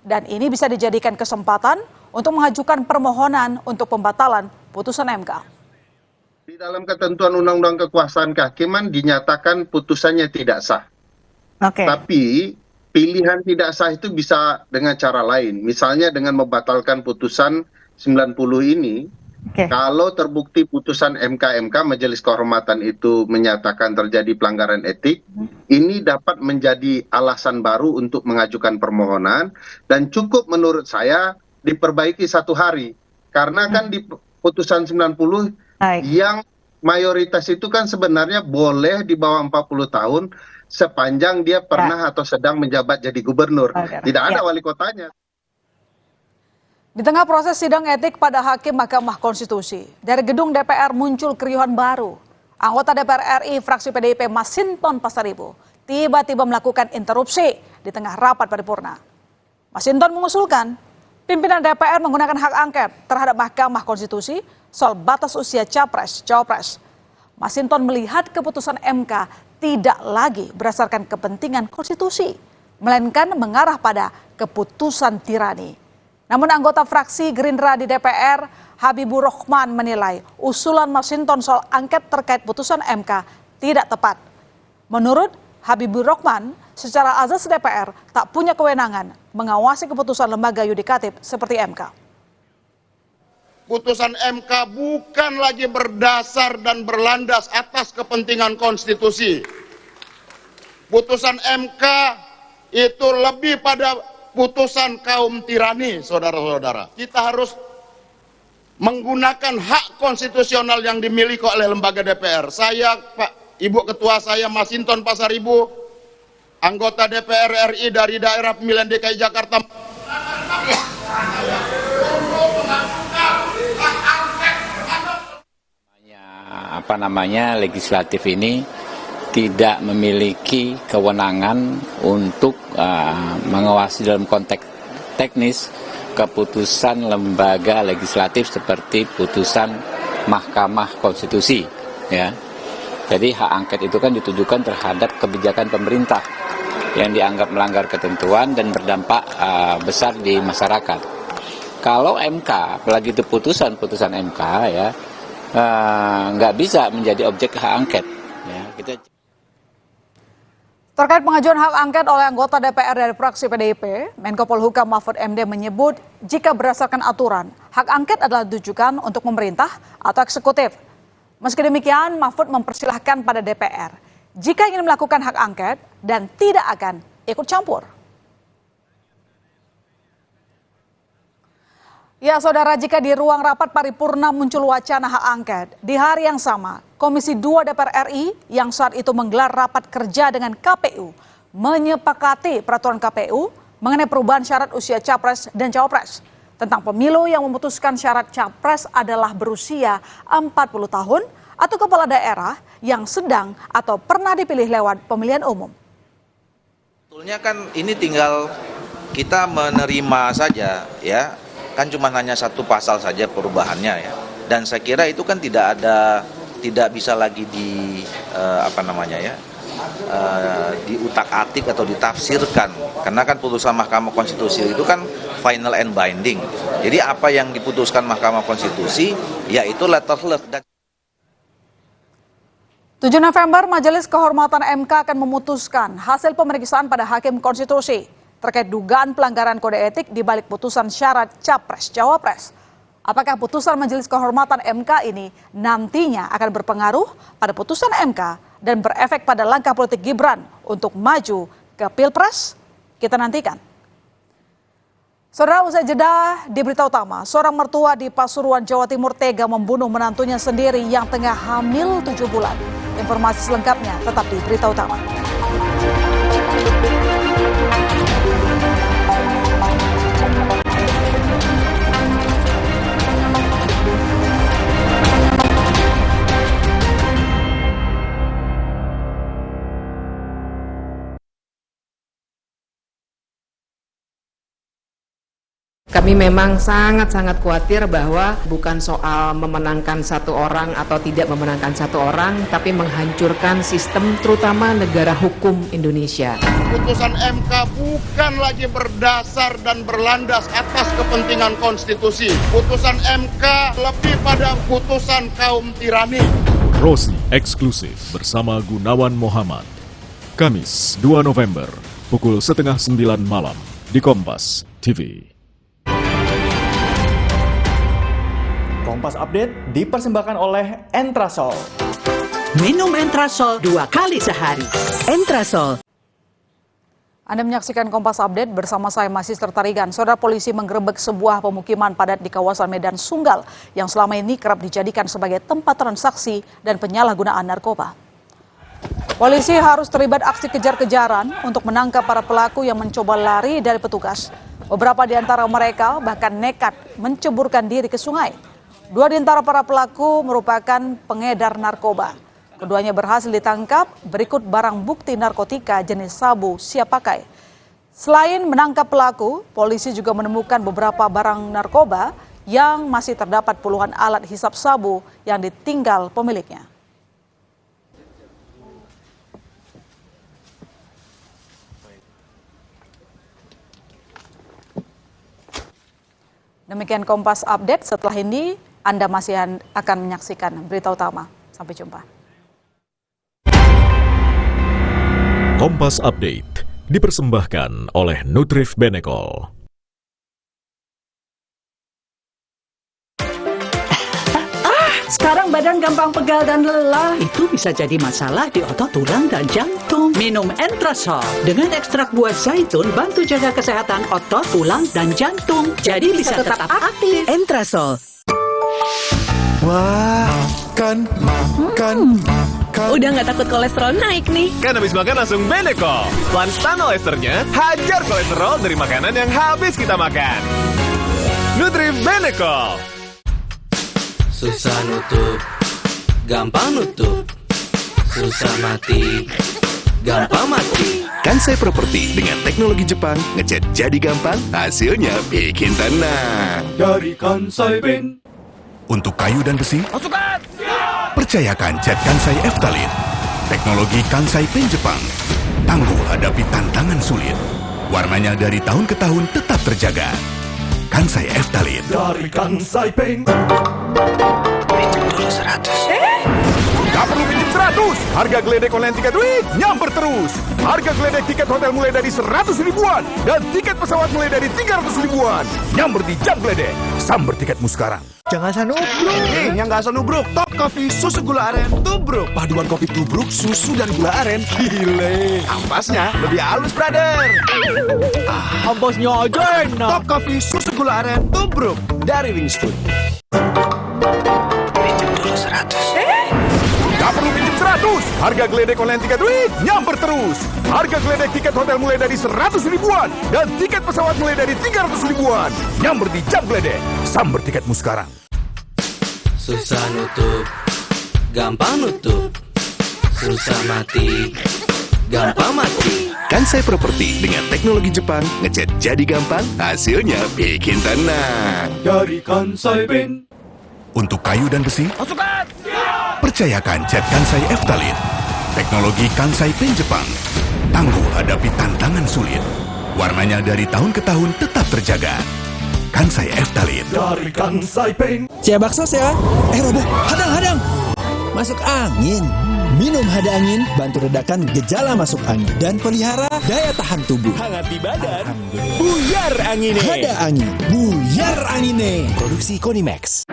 Dan ini bisa dijadikan kesempatan untuk mengajukan permohonan untuk pembatalan putusan MK. Di dalam ketentuan Undang-Undang Kekuasaan Kehakiman dinyatakan putusannya tidak sah. Tapi pilihan tidak sah itu bisa dengan cara lain. Misalnya dengan membatalkan putusan 90 ini. Kalau terbukti putusan MK Majelis Kehormatan itu menyatakan terjadi pelanggaran etik, ini dapat menjadi alasan baru untuk mengajukan permohonan, dan cukup menurut saya diperbaiki 1 hari. Karena kan di putusan 90 yang mayoritas itu kan sebenarnya boleh di bawah 40 tahun sepanjang dia pernah atau sedang menjabat jadi gubernur. Tidak ada wali kotanya. Di tengah proses sidang etik pada Hakim Mahkamah Konstitusi, dari gedung DPR muncul keriuhan baru. Anggota DPR RI fraksi PDIP Masinton Pasaribu tiba-tiba melakukan interupsi di tengah rapat paripurna. Masinton mengusulkan pimpinan DPR menggunakan hak angket terhadap Mahkamah Konstitusi soal batas usia Capres-Cawapres. Masinton melihat keputusan MK tidak lagi berdasarkan kepentingan konstitusi, melainkan mengarah pada keputusan tirani. Namun anggota fraksi Gerindra di DPR, Habibur Rahman menilai usulan Masinton soal angket terkait putusan MK tidak tepat. Menurut Habibur Rahman, secara azas DPR tak punya kewenangan mengawasi keputusan lembaga yudikatif seperti MK. Putusan MK bukan lagi berdasar dan berlandas atas kepentingan konstitusi. Putusan MK itu lebih pada putusan kaum tirani, saudara-saudara. Kita harus menggunakan hak konstitusional yang dimiliki oleh lembaga DPR. Saya, Pak Ibu Ketua saya Masinton Pasaribu, anggota DPR RI dari daerah pemilihan DKI Jakarta. Legislatif ini tidak memiliki kewenangan untuk mengawasi dalam konteks teknis keputusan lembaga legislatif seperti putusan Mahkamah Konstitusi, ya. Jadi hak angket itu kan ditujukan terhadap kebijakan pemerintah yang dianggap melanggar ketentuan dan berdampak besar di masyarakat. Kalau MK, apalagi itu putusan MK, ya, nggak bisa menjadi objek hak angket. Ya, Terkait pengajuan hak angket oleh anggota DPR dari fraksi PDIP, Menko Polhukam Mahfud MD menyebut jika berdasarkan aturan, hak angket adalah ditujukan untuk pemerintah atau eksekutif. Meski demikian, Mahfud mempersilahkan pada DPR jika ingin melakukan hak angket dan tidak akan ikut campur. Ya saudara, jika di ruang rapat paripurna muncul wacana hak angket, di hari yang sama Komisi 2 DPR RI yang saat itu menggelar rapat kerja dengan KPU menyepakati peraturan KPU mengenai perubahan syarat usia capres dan cawapres. Tentang pemilu yang memutuskan syarat capres adalah berusia 40 tahun atau kepala daerah yang sedang atau pernah dipilih lewat pemilihan umum. Sebetulnya kan ini tinggal kita menerima saja ya, kan cuma hanya satu pasal saja perubahannya ya. Dan saya kira itu kan tidak bisa lagi diutak-atik atau ditafsirkan, karena kan putusan Mahkamah Konstitusi itu kan final and binding. Jadi apa yang diputuskan Mahkamah Konstitusi yaitu letterless. 7 November, Majelis Kehormatan MK akan memutuskan hasil pemeriksaan pada Hakim Konstitusi terkait dugaan pelanggaran kode etik di balik putusan syarat Capres-Cawapres. Apakah putusan Majelis Kehormatan MK ini nantinya akan berpengaruh pada putusan MK dan berefek pada langkah politik Gibran untuk maju ke Pilpres? Kita nantikan. Saudara, usai jeda di berita utama, seorang mertua di Pasuruan, Jawa Timur tega membunuh menantunya sendiri yang tengah hamil 7 bulan. Informasi selengkapnya tetap di berita utama. Kami memang sangat-sangat khawatir bahwa bukan soal memenangkan satu orang atau tidak memenangkan satu orang, tapi menghancurkan sistem terutama negara hukum Indonesia. Putusan MK bukan lagi berdasar dan berlandas atas kepentingan konstitusi. Putusan MK lebih pada putusan kaum tirani. Rossi eksklusif bersama Gunawan Muhammad. Kamis 2 November, pukul 8:30 malam di Kompas TV. Kompas Update dipersembahkan oleh Entrasol. Minum Entrasol 2 kali sehari. Entrasol. Anda menyaksikan Kompas Update bersama saya Sister Tarigan. Saudara, polisi menggerebek sebuah pemukiman padat di kawasan Medan Sunggal yang selama ini kerap dijadikan sebagai tempat transaksi dan penyalahgunaan narkoba. Polisi harus terlibat aksi kejar-kejaran untuk menangkap para pelaku yang mencoba lari dari petugas. Beberapa di antara mereka bahkan nekat menceburkan diri ke sungai. 2 di antara para pelaku merupakan pengedar narkoba. Keduanya berhasil ditangkap berikut barang bukti narkotika jenis sabu siap pakai. Selain menangkap pelaku, polisi juga menemukan beberapa barang narkoba yang masih terdapat puluhan alat hisap sabu yang ditinggal pemiliknya. Demikian Kompas Update. Setelah ini Anda masih akan menyaksikan berita utama. Sampai jumpa. Kompas Update dipersembahkan oleh Nutrif Benecol. Sekarang badan gampang pegal dan lelah. Itu bisa jadi masalah di otot, tulang, dan jantung. Minum Entrasol. Dengan ekstrak buah zaitun, bantu jaga kesehatan otot, tulang, dan jantung. Jadi bisa tetap aktif. Entrasol. Wah, makan. Udah nggak takut kolesterol naik nih. Kan habis makan langsung Benecol. Lanstan esternya, hajar kolesterol dari makanan yang habis kita makan. Nutrif Benecol. Susah nutup, gampang nutup. Susah mati, gampang mati. Kansai Property dengan teknologi Jepang, ngecat jadi gampang, hasilnya bikin tenang. Dari Kansai Paint. Untuk kayu dan besi, Masukkan! percayakan cat Kansai Eftalin. Teknologi Kansai Paint Jepang. Tangguh hadapi tantangan sulit. Warnanya dari tahun ke tahun tetap terjaga. Kansai Eftalin. Dari Kansai Paint. Pinjam dulu 100. Gak perlu pinjam 100. Harga geledek online tiket duit nyamper terus. Harga geledek tiket hotel mulai dari 100 ribuan dan tiket pesawat mulai dari 300 ribuan. Nyamper di Jam Geledek. Samber tiketmu sekarang. Jangan asal nubruk. Nih, yang nggak asal nubruk. Top Coffee susu gula aren tubruk. Paduan kopi tubruk, susu dan gula aren. Gile. Ampasnya lebih halus, brother. Ampasnya aja enak. Top Coffee susu gula aren tubruk dari Wingstone. Pinjam dulu 100. 100. Harga geledek online tiket duit nyamber terus. Harga geledek tiket hotel mulai dari 100 ribuan dan tiket pesawat mulai dari 300 ribuan. Nyamber di Jam Geledek. Samber tiketmu sekarang. Susah nutup, gampang nutup. Susah mati, gampang mati. Kansai Properti dengan teknologi Jepang, ngecat jadi gampang, hasilnya bikin tenang. Dari Kansai Paint. Untuk kayu dan besi, Pasukan! percayakan cat Kansai Eftalin. Teknologi Kansai Paint Jepang. Tangguh hadapi tantangan sulit. Warnanya dari tahun ke tahun tetap terjaga. Kansai Eftalin. Dari Kansai Paint. Cia bakso ya. Roboh, hadang. Masuk angin. Minum hada angin, bantu redakan gejala masuk angin dan pelihara daya tahan tubuh. Hangat di badan. Buyar angine. Hada angin, buyar angine. Produksi Konimax.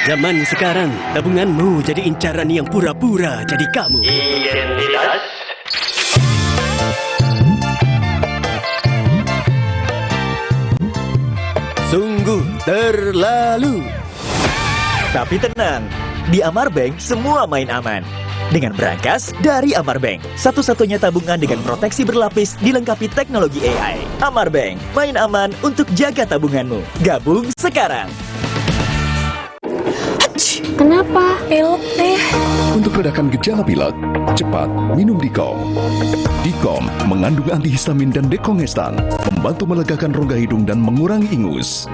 Zaman sekarang, tabunganmu jadi incaran yang pura-pura jadi kamu. Identitas. Sungguh terlalu. Tapi tenang, di Amarbank semua main aman. Dengan Brankas dari Amarbank, satu-satunya tabungan dengan proteksi berlapis dilengkapi teknologi AI. Amarbank, main aman untuk jaga tabunganmu. Gabung sekarang. Kenapa? Pilek deh. Untuk redakan gejala pilek, cepat minum Dikom. Dikom mengandung antihistamin dan dekongestan, membantu melegakan rongga hidung dan mengurangi ingus.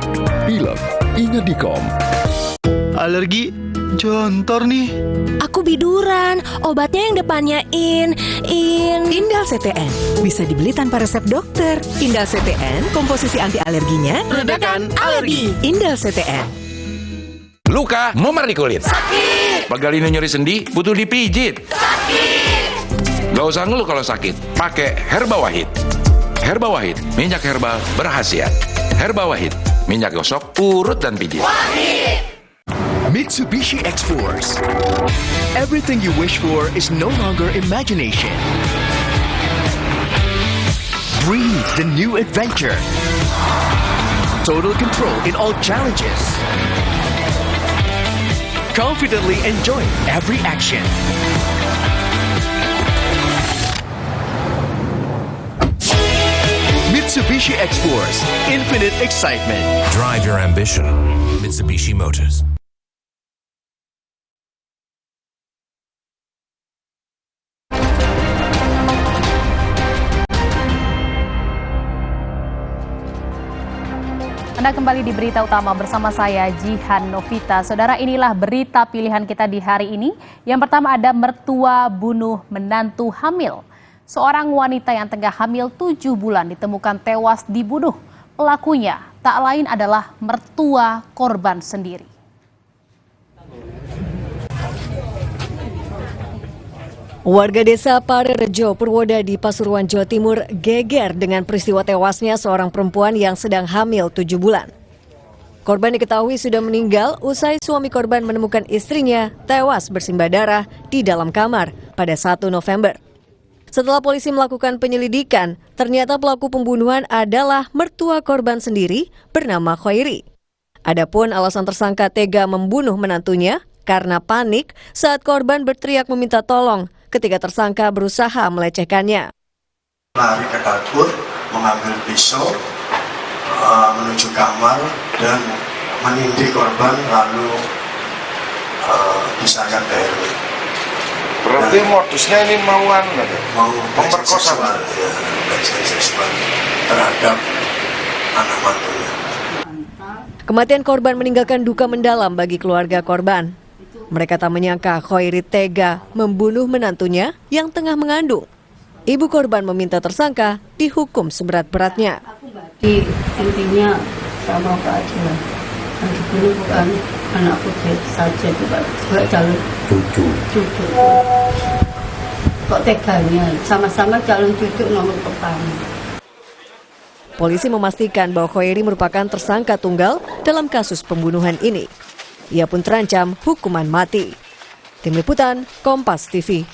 Pilek, ingat Dikom. Alergi, jontor nih. Aku biduran, obatnya yang depannya Indal CTN. Bisa dibeli tanpa resep dokter. Indal CTN, komposisi anti alerginya redakan alergi. Indal CTN. Luka, memar di kulit. Sakit. Pegalino nyeri sendi, butuh dipijit. Sakit. Gak usah ngeluh kalau sakit, pakai Herba Wahid. Herba Wahid, minyak herbal berkhasiat. Herba Wahid, minyak gosok, urut dan pijit. Wahid. Mitsubishi X-Force. Everything you wish for is no longer imagination. Breathe the new adventure. Total control in all challenges. Confidently enjoy every action. Mitsubishi X-Force. Infinite excitement. Drive your ambition. Mitsubishi Motors. Anda kembali di Berita Utama bersama saya Jihan Novita. Saudara, inilah berita pilihan kita di hari ini. Yang pertama ada mertua bunuh menantu hamil. Seorang wanita yang tengah hamil 7 bulan ditemukan tewas dibunuh. Pelakunya tak lain adalah mertua korban sendiri. Warga desa Parerejo, Purwodadi, Pasuruan, Jawa Timur geger dengan peristiwa tewasnya seorang perempuan yang sedang hamil 7 bulan. Korban diketahui sudah meninggal usai suami korban menemukan istrinya tewas bersimbah darah di dalam kamar pada 1 November. Setelah polisi melakukan penyelidikan, ternyata pelaku pembunuhan adalah mertua korban sendiri bernama Khairi. Adapun alasan tersangka tega membunuh menantunya karena panik saat korban berteriak meminta tolong ketika tersangka berusaha melecehkannya. Lari ke dapur, mengambil pisau, menuju kamar dan menindih korban lalu disayat leher. Berarti modusnya ini mau memperkosa, seksual terhadap anak mantunya. Kematian korban meninggalkan duka mendalam bagi keluarga korban. Mereka tak menyangka Khairi tega membunuh menantunya yang tengah mengandung. Ibu korban meminta tersangka dihukum seberat-beratnya. Intinya sama keadilan. Yang dibunuh bukan anakku saja, juga calon cucu. Kok teganya? Sama-sama calon cucu nomor pertama. Polisi memastikan bahwa Khairi merupakan tersangka tunggal dalam kasus pembunuhan ini. Ia pun terancam hukuman mati. Tim Liputan, Kompas TV.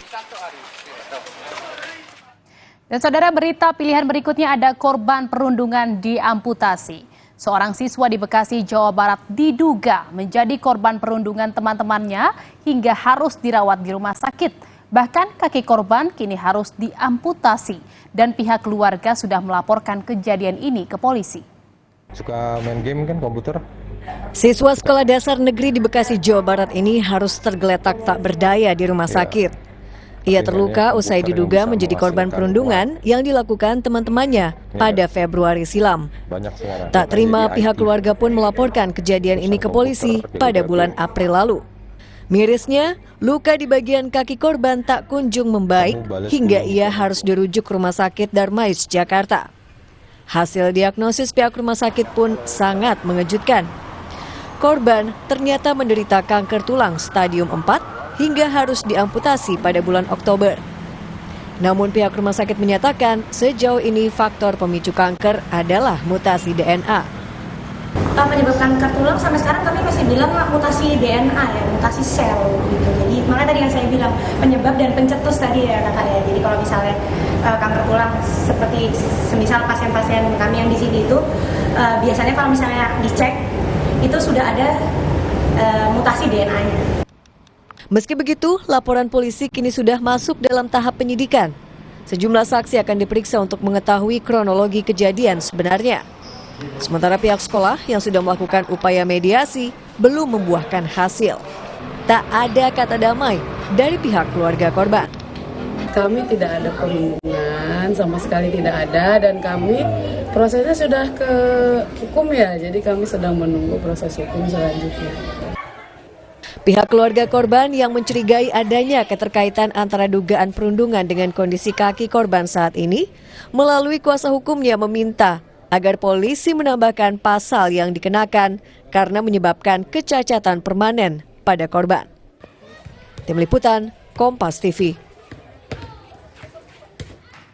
Dan saudara, berita pilihan berikutnya ada korban perundungan diamputasi. Seorang siswa di Bekasi, Jawa Barat diduga menjadi korban perundungan teman-temannya hingga harus dirawat di rumah sakit. Bahkan kaki korban kini harus diamputasi dan pihak keluarga sudah melaporkan kejadian ini ke polisi. Suka main game kan komputer? Siswa sekolah dasar negeri di Bekasi, Jawa Barat ini harus tergeletak tak berdaya di rumah sakit. Ia terluka usai diduga menjadi korban perundungan yang dilakukan teman-temannya pada Februari silam. Tak terima, pihak keluarga pun melaporkan kejadian ini ke polisi pada bulan April lalu. Mirisnya, luka di bagian kaki korban tak kunjung membaik hingga ia harus dirujuk ke Rumah Sakit Darmais, Jakarta. Hasil diagnosis pihak rumah sakit pun sangat mengejutkan. Korban ternyata menderita kanker tulang stadium 4 hingga harus diamputasi pada bulan Oktober. Namun pihak rumah sakit menyatakan sejauh ini faktor pemicu kanker adalah mutasi DNA. Penyebab kanker tulang sampai sekarang kami masih bilang mutasi DNA ya, mutasi sel gitu. Jadi makanya tadi yang saya bilang penyebab dan pencetus tadi ya kakak ya. Jadi kalau misalnya kanker tulang seperti semisal pasien-pasien kami yang di sini itu biasanya kalau misalnya dicek itu sudah ada mutasi DNA-nya. Meski begitu, laporan polisi kini sudah masuk dalam tahap penyidikan. Sejumlah saksi akan diperiksa untuk mengetahui kronologi kejadian sebenarnya. Sementara pihak sekolah yang sudah melakukan upaya mediasi belum membuahkan hasil. Tak ada kata damai dari pihak keluarga korban. Kami tidak ada perundungan, sama sekali tidak ada, dan kami prosesnya sudah ke hukum ya, jadi kami sedang menunggu proses hukum selanjutnya. Pihak keluarga korban yang mencurigai adanya keterkaitan antara dugaan perundungan dengan kondisi kaki korban saat ini, melalui kuasa hukumnya meminta agar polisi menambahkan pasal yang dikenakan karena menyebabkan kecacatan permanen pada korban. Tim Liputan, Kompas TV.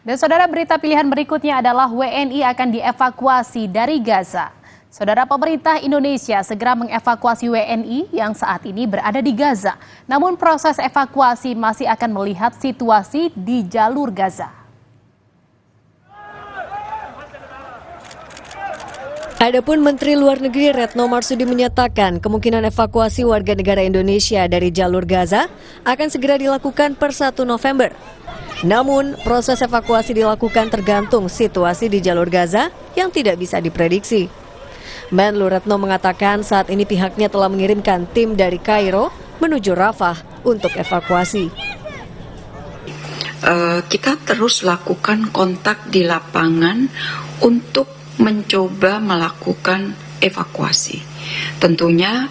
Dan saudara, berita pilihan berikutnya adalah WNI akan dievakuasi dari Gaza. Saudara, pemerintah Indonesia segera mengevakuasi WNI yang saat ini berada di Gaza. Namun proses evakuasi masih akan melihat situasi di jalur Gaza. Adapun Menteri Luar Negeri Retno Marsudi menyatakan kemungkinan evakuasi warga negara Indonesia dari jalur Gaza akan segera dilakukan per 1 November. Namun, proses evakuasi dilakukan tergantung situasi di jalur Gaza yang tidak bisa diprediksi. Menlu Retno mengatakan saat ini pihaknya telah mengirimkan tim dari Kairo menuju Rafah untuk evakuasi. Kita terus lakukan kontak di lapangan untuk mencoba melakukan evakuasi. Tentunya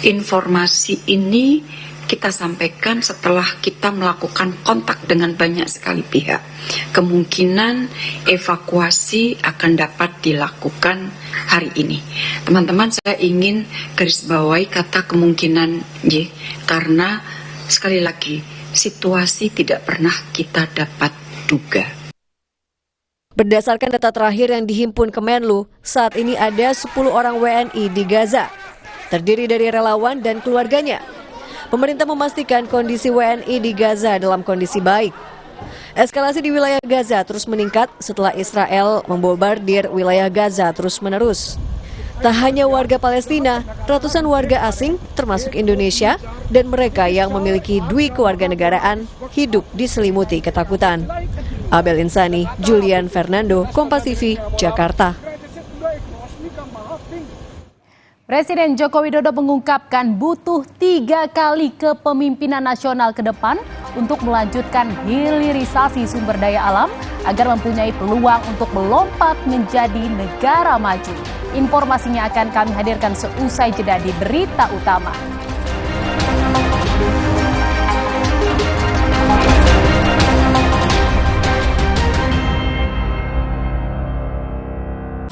informasi ini kita sampaikan setelah kita melakukan kontak dengan banyak sekali pihak. Kemungkinan evakuasi akan dapat dilakukan hari ini. Teman-teman, saya ingin garis bawahi kata kemungkinan Y, karena sekali lagi situasi tidak pernah kita dapat duga. Berdasarkan data terakhir yang dihimpun Kemenlu, saat ini ada 10 orang WNI di Gaza, terdiri dari relawan dan keluarganya. Pemerintah memastikan kondisi WNI di Gaza dalam kondisi baik. Eskalasi di wilayah Gaza terus meningkat setelah Israel membombardir wilayah Gaza terus-menerus. Tak hanya warga Palestina, ratusan warga asing termasuk Indonesia dan mereka yang memiliki dui kewarganegaraan hidup diselimuti ketakutan. Abel Insani, Julian Fernando, Kompas TV, Jakarta. Presiden Joko Widodo mengungkapkan butuh 3 kali kepemimpinan nasional ke depan untuk melanjutkan hilirisasi sumber daya alam agar mempunyai peluang untuk melompat menjadi negara maju. Informasinya akan kami hadirkan seusai jeda di Berita Utama.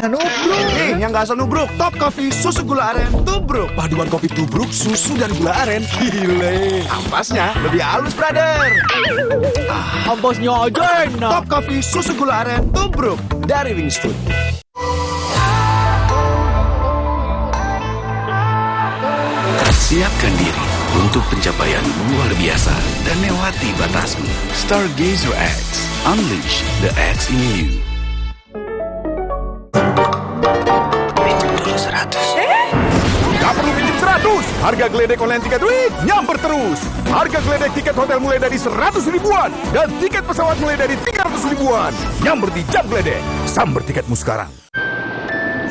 Nih, yang nggak asal nubruk, Top Coffee susu gula aren tubruk. Paduan kopi tubruk, susu dan gula aren. Gile. Ampasnya lebih halus, brother. Ampasnya aja enak. Top Coffee susu gula aren tubruk dari Wingstreet. Siapkan diri untuk pencapaian luar biasa dan lewati batasmu. Stargazer X, unleash the X in you. Gak perlu pinjam 100. Harga geledek online tiket duit nyamper terus. Harga geledek tiket hotel mulai dari 100 ribuan dan tiket pesawat mulai dari 300 ribuan. Nyamber di Jam Geledek. Samber tiketmu sekarang.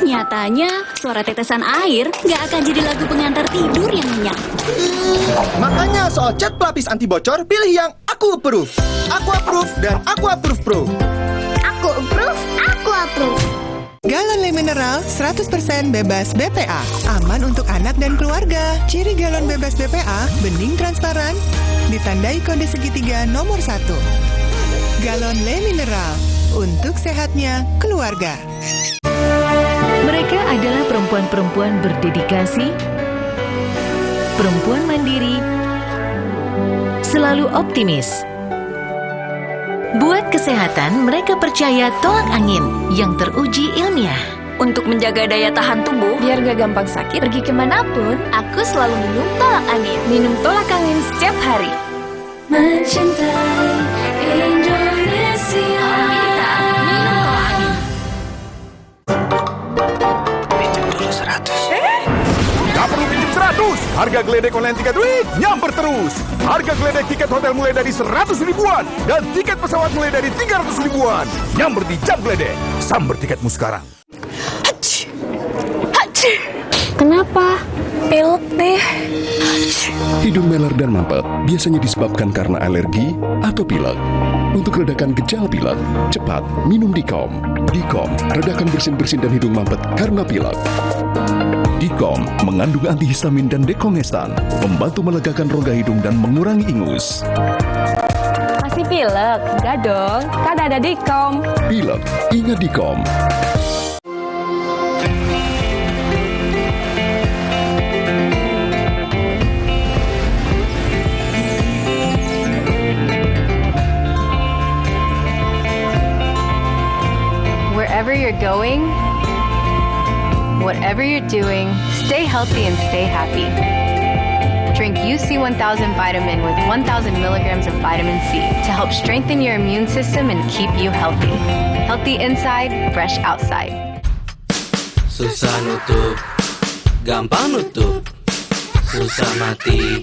Nyatanya, suara tetesan air nggak akan jadi lagu pengantar tidur yang nyenyak. Makanya soal cat pelapis anti bocor, pilih yang Aku Approve. Aku Approve dan Aku Approve Pro. Aku approve, aku approve. Galon Le Mineral 100% bebas BPA. Aman untuk anak dan keluarga. Ciri galon bebas BPA, bening transparan, ditandai kode segitiga nomor 1. Galon Le Mineral, untuk sehatnya keluarga. Mereka adalah perempuan-perempuan berdedikasi, perempuan mandiri, selalu optimis. Buat kesehatan, mereka percaya tolak angin yang teruji ilmiah. Untuk menjaga daya tahan tubuh, biar gak gampang sakit, pergi kemanapun, aku selalu minum tolak angin. Minum tolak angin setiap hari. Mencintai Indonesia. Pinjam dulu 100. Gak perlu pinjam 100. Harga geledek online tiket duit nyamper terus. Harga geledek tiket hotel mulai dari 100 ribuan dan tiket pesawat mulai dari 300 ribuan. Nyamber di Jam Geledek. Samber tiketmu sekarang. Kenapa? Pilek deh. Hidung meler dan mampet biasanya disebabkan karena alergi atau pilek. Untuk redakan gejala pilek, cepat minum Dikom. Dikom, redakan bersin-bersin dan hidung mampet karena pilek. Dikom mengandung antihistamin dan dekongestan, membantu melegakan rongga hidung dan mengurangi ingus. Masih pilek? Enggak dong, kan ada Dikom. Pilek, ingat Dikom. Wherever you're going, whatever you're doing, stay healthy and stay happy. Drink UC 1000 vitamin with 1000 milligrams of vitamin C to help strengthen your immune system and keep you healthy. Healthy inside, fresh outside. Susah nutup, gampang nutup. Susah mati,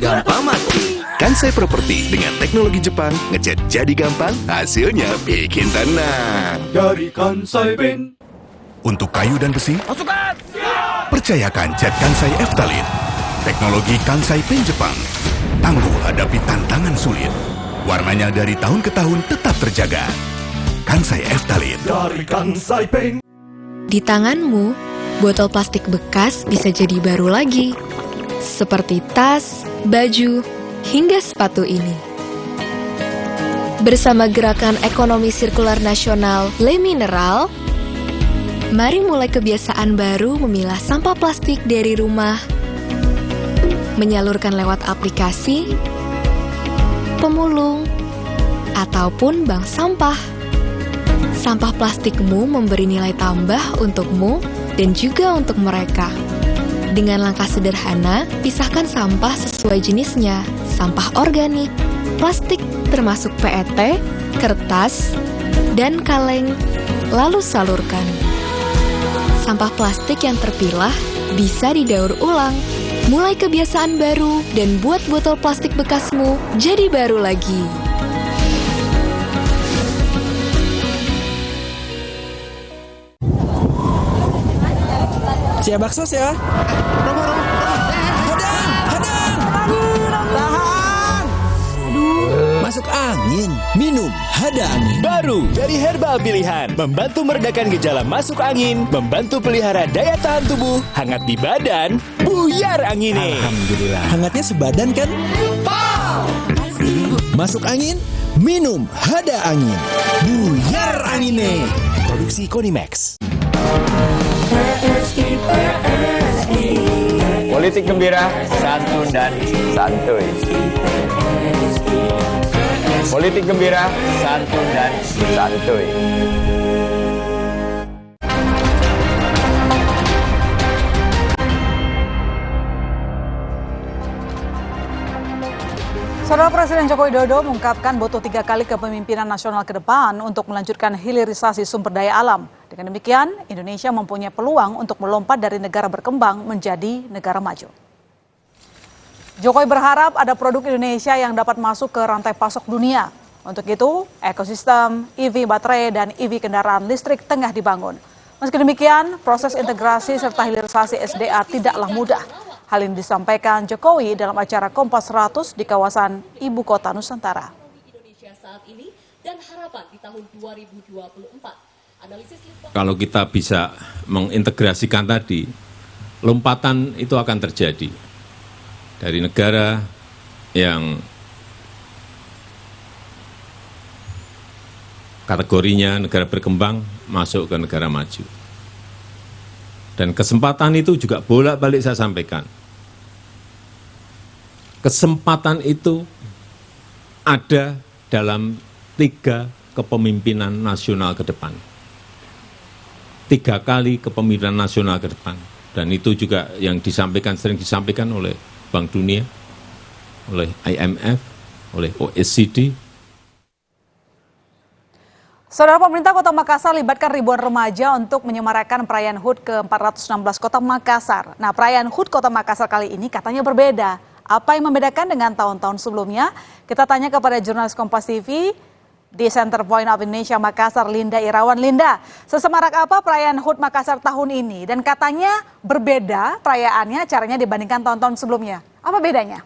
gampang mati. Kansai Property dengan teknologi Jepang, ngecat jadi gampang, hasilnya bikin tenang. Dari Kansai Paint. Untuk kayu dan besi, Pasukan! percayakan cat Kansai Eftalin. Teknologi Kansai Paint Jepang. Tangguh hadapi tantangan sulit. Warnanya dari tahun ke tahun tetap terjaga. Kansai Eftalin. Dari Kansai Paint. Di tanganmu, botol plastik bekas bisa jadi baru lagi. Seperti tas, baju, hingga sepatu ini. Bersama Gerakan Ekonomi Sirkular Nasional Le Mineral, mari mulai kebiasaan baru memilah sampah plastik dari rumah, menyalurkan lewat aplikasi, pemulung, ataupun bank sampah. Sampah plastikmu memberi nilai tambah untukmu dan juga untuk mereka. Dengan langkah sederhana, pisahkan sampah sesuai jenisnya, sampah organik, plastik termasuk PET, kertas, dan kaleng, lalu salurkan. Sampah plastik yang terpilah bisa didaur ulang. Mulai kebiasaan baru dan buat botol plastik bekasmu jadi baru lagi. Siap bakso ya. Masuk angin, minum Hada Angin. Baru dari herbal pilihan, membantu meredakan gejala masuk angin, membantu pelihara daya tahan tubuh, hangat di badan, buyar angine. Alhamdulillah. Hangatnya sebadan kan? Masuk angin, minum Hada Angin. Buyar angine. Produksi Konimax. Politik gembira, santun dan santuy. Politik gembira, santun dan santuy. Saudara Presiden Joko Widodo mengungkapkan butuh 3 kali kepemimpinan nasional ke depan untuk melanjutkan hilirisasi sumber daya alam. Dengan demikian, Indonesia mempunyai peluang untuk melompat dari negara berkembang menjadi negara maju. Jokowi berharap ada produk Indonesia yang dapat masuk ke rantai pasok dunia. Untuk itu, ekosistem EV baterai dan EV kendaraan listrik tengah dibangun. Meski demikian, proses integrasi serta hilirisasi SDA tidaklah mudah. Hal ini disampaikan Jokowi dalam acara Kompas 100 di kawasan Ibu Kota Nusantara. Indonesia saat ini dan harapan di tahun 2024. Kalau kita bisa mengintegrasikan tadi, lompatan itu akan terjadi dari negara yang kategorinya negara berkembang masuk ke negara maju. Dan kesempatan itu juga bolak-balik saya sampaikan. Kesempatan itu ada dalam 3 kepemimpinan nasional ke depan. 3 kali kepemimpinan nasional ke depan. Dan itu juga yang sering disampaikan oleh Bank Dunia, oleh IMF, oleh OECD. Saudara, pemerintah Kota Makassar libatkan ribuan remaja untuk menyemarakan perayaan HUT ke-416 Kota Makassar. Nah, perayaan HUT Kota Makassar kali ini katanya berbeda. Apa yang membedakan dengan tahun-tahun sebelumnya? Kita tanya kepada jurnalis Kompas TV di Center Point of Indonesia Makassar, Linda Irawan. Linda, sesemarak apa perayaan HUT Makassar tahun ini? Dan katanya berbeda perayaannya caranya dibandingkan tahun-tahun sebelumnya. Apa bedanya?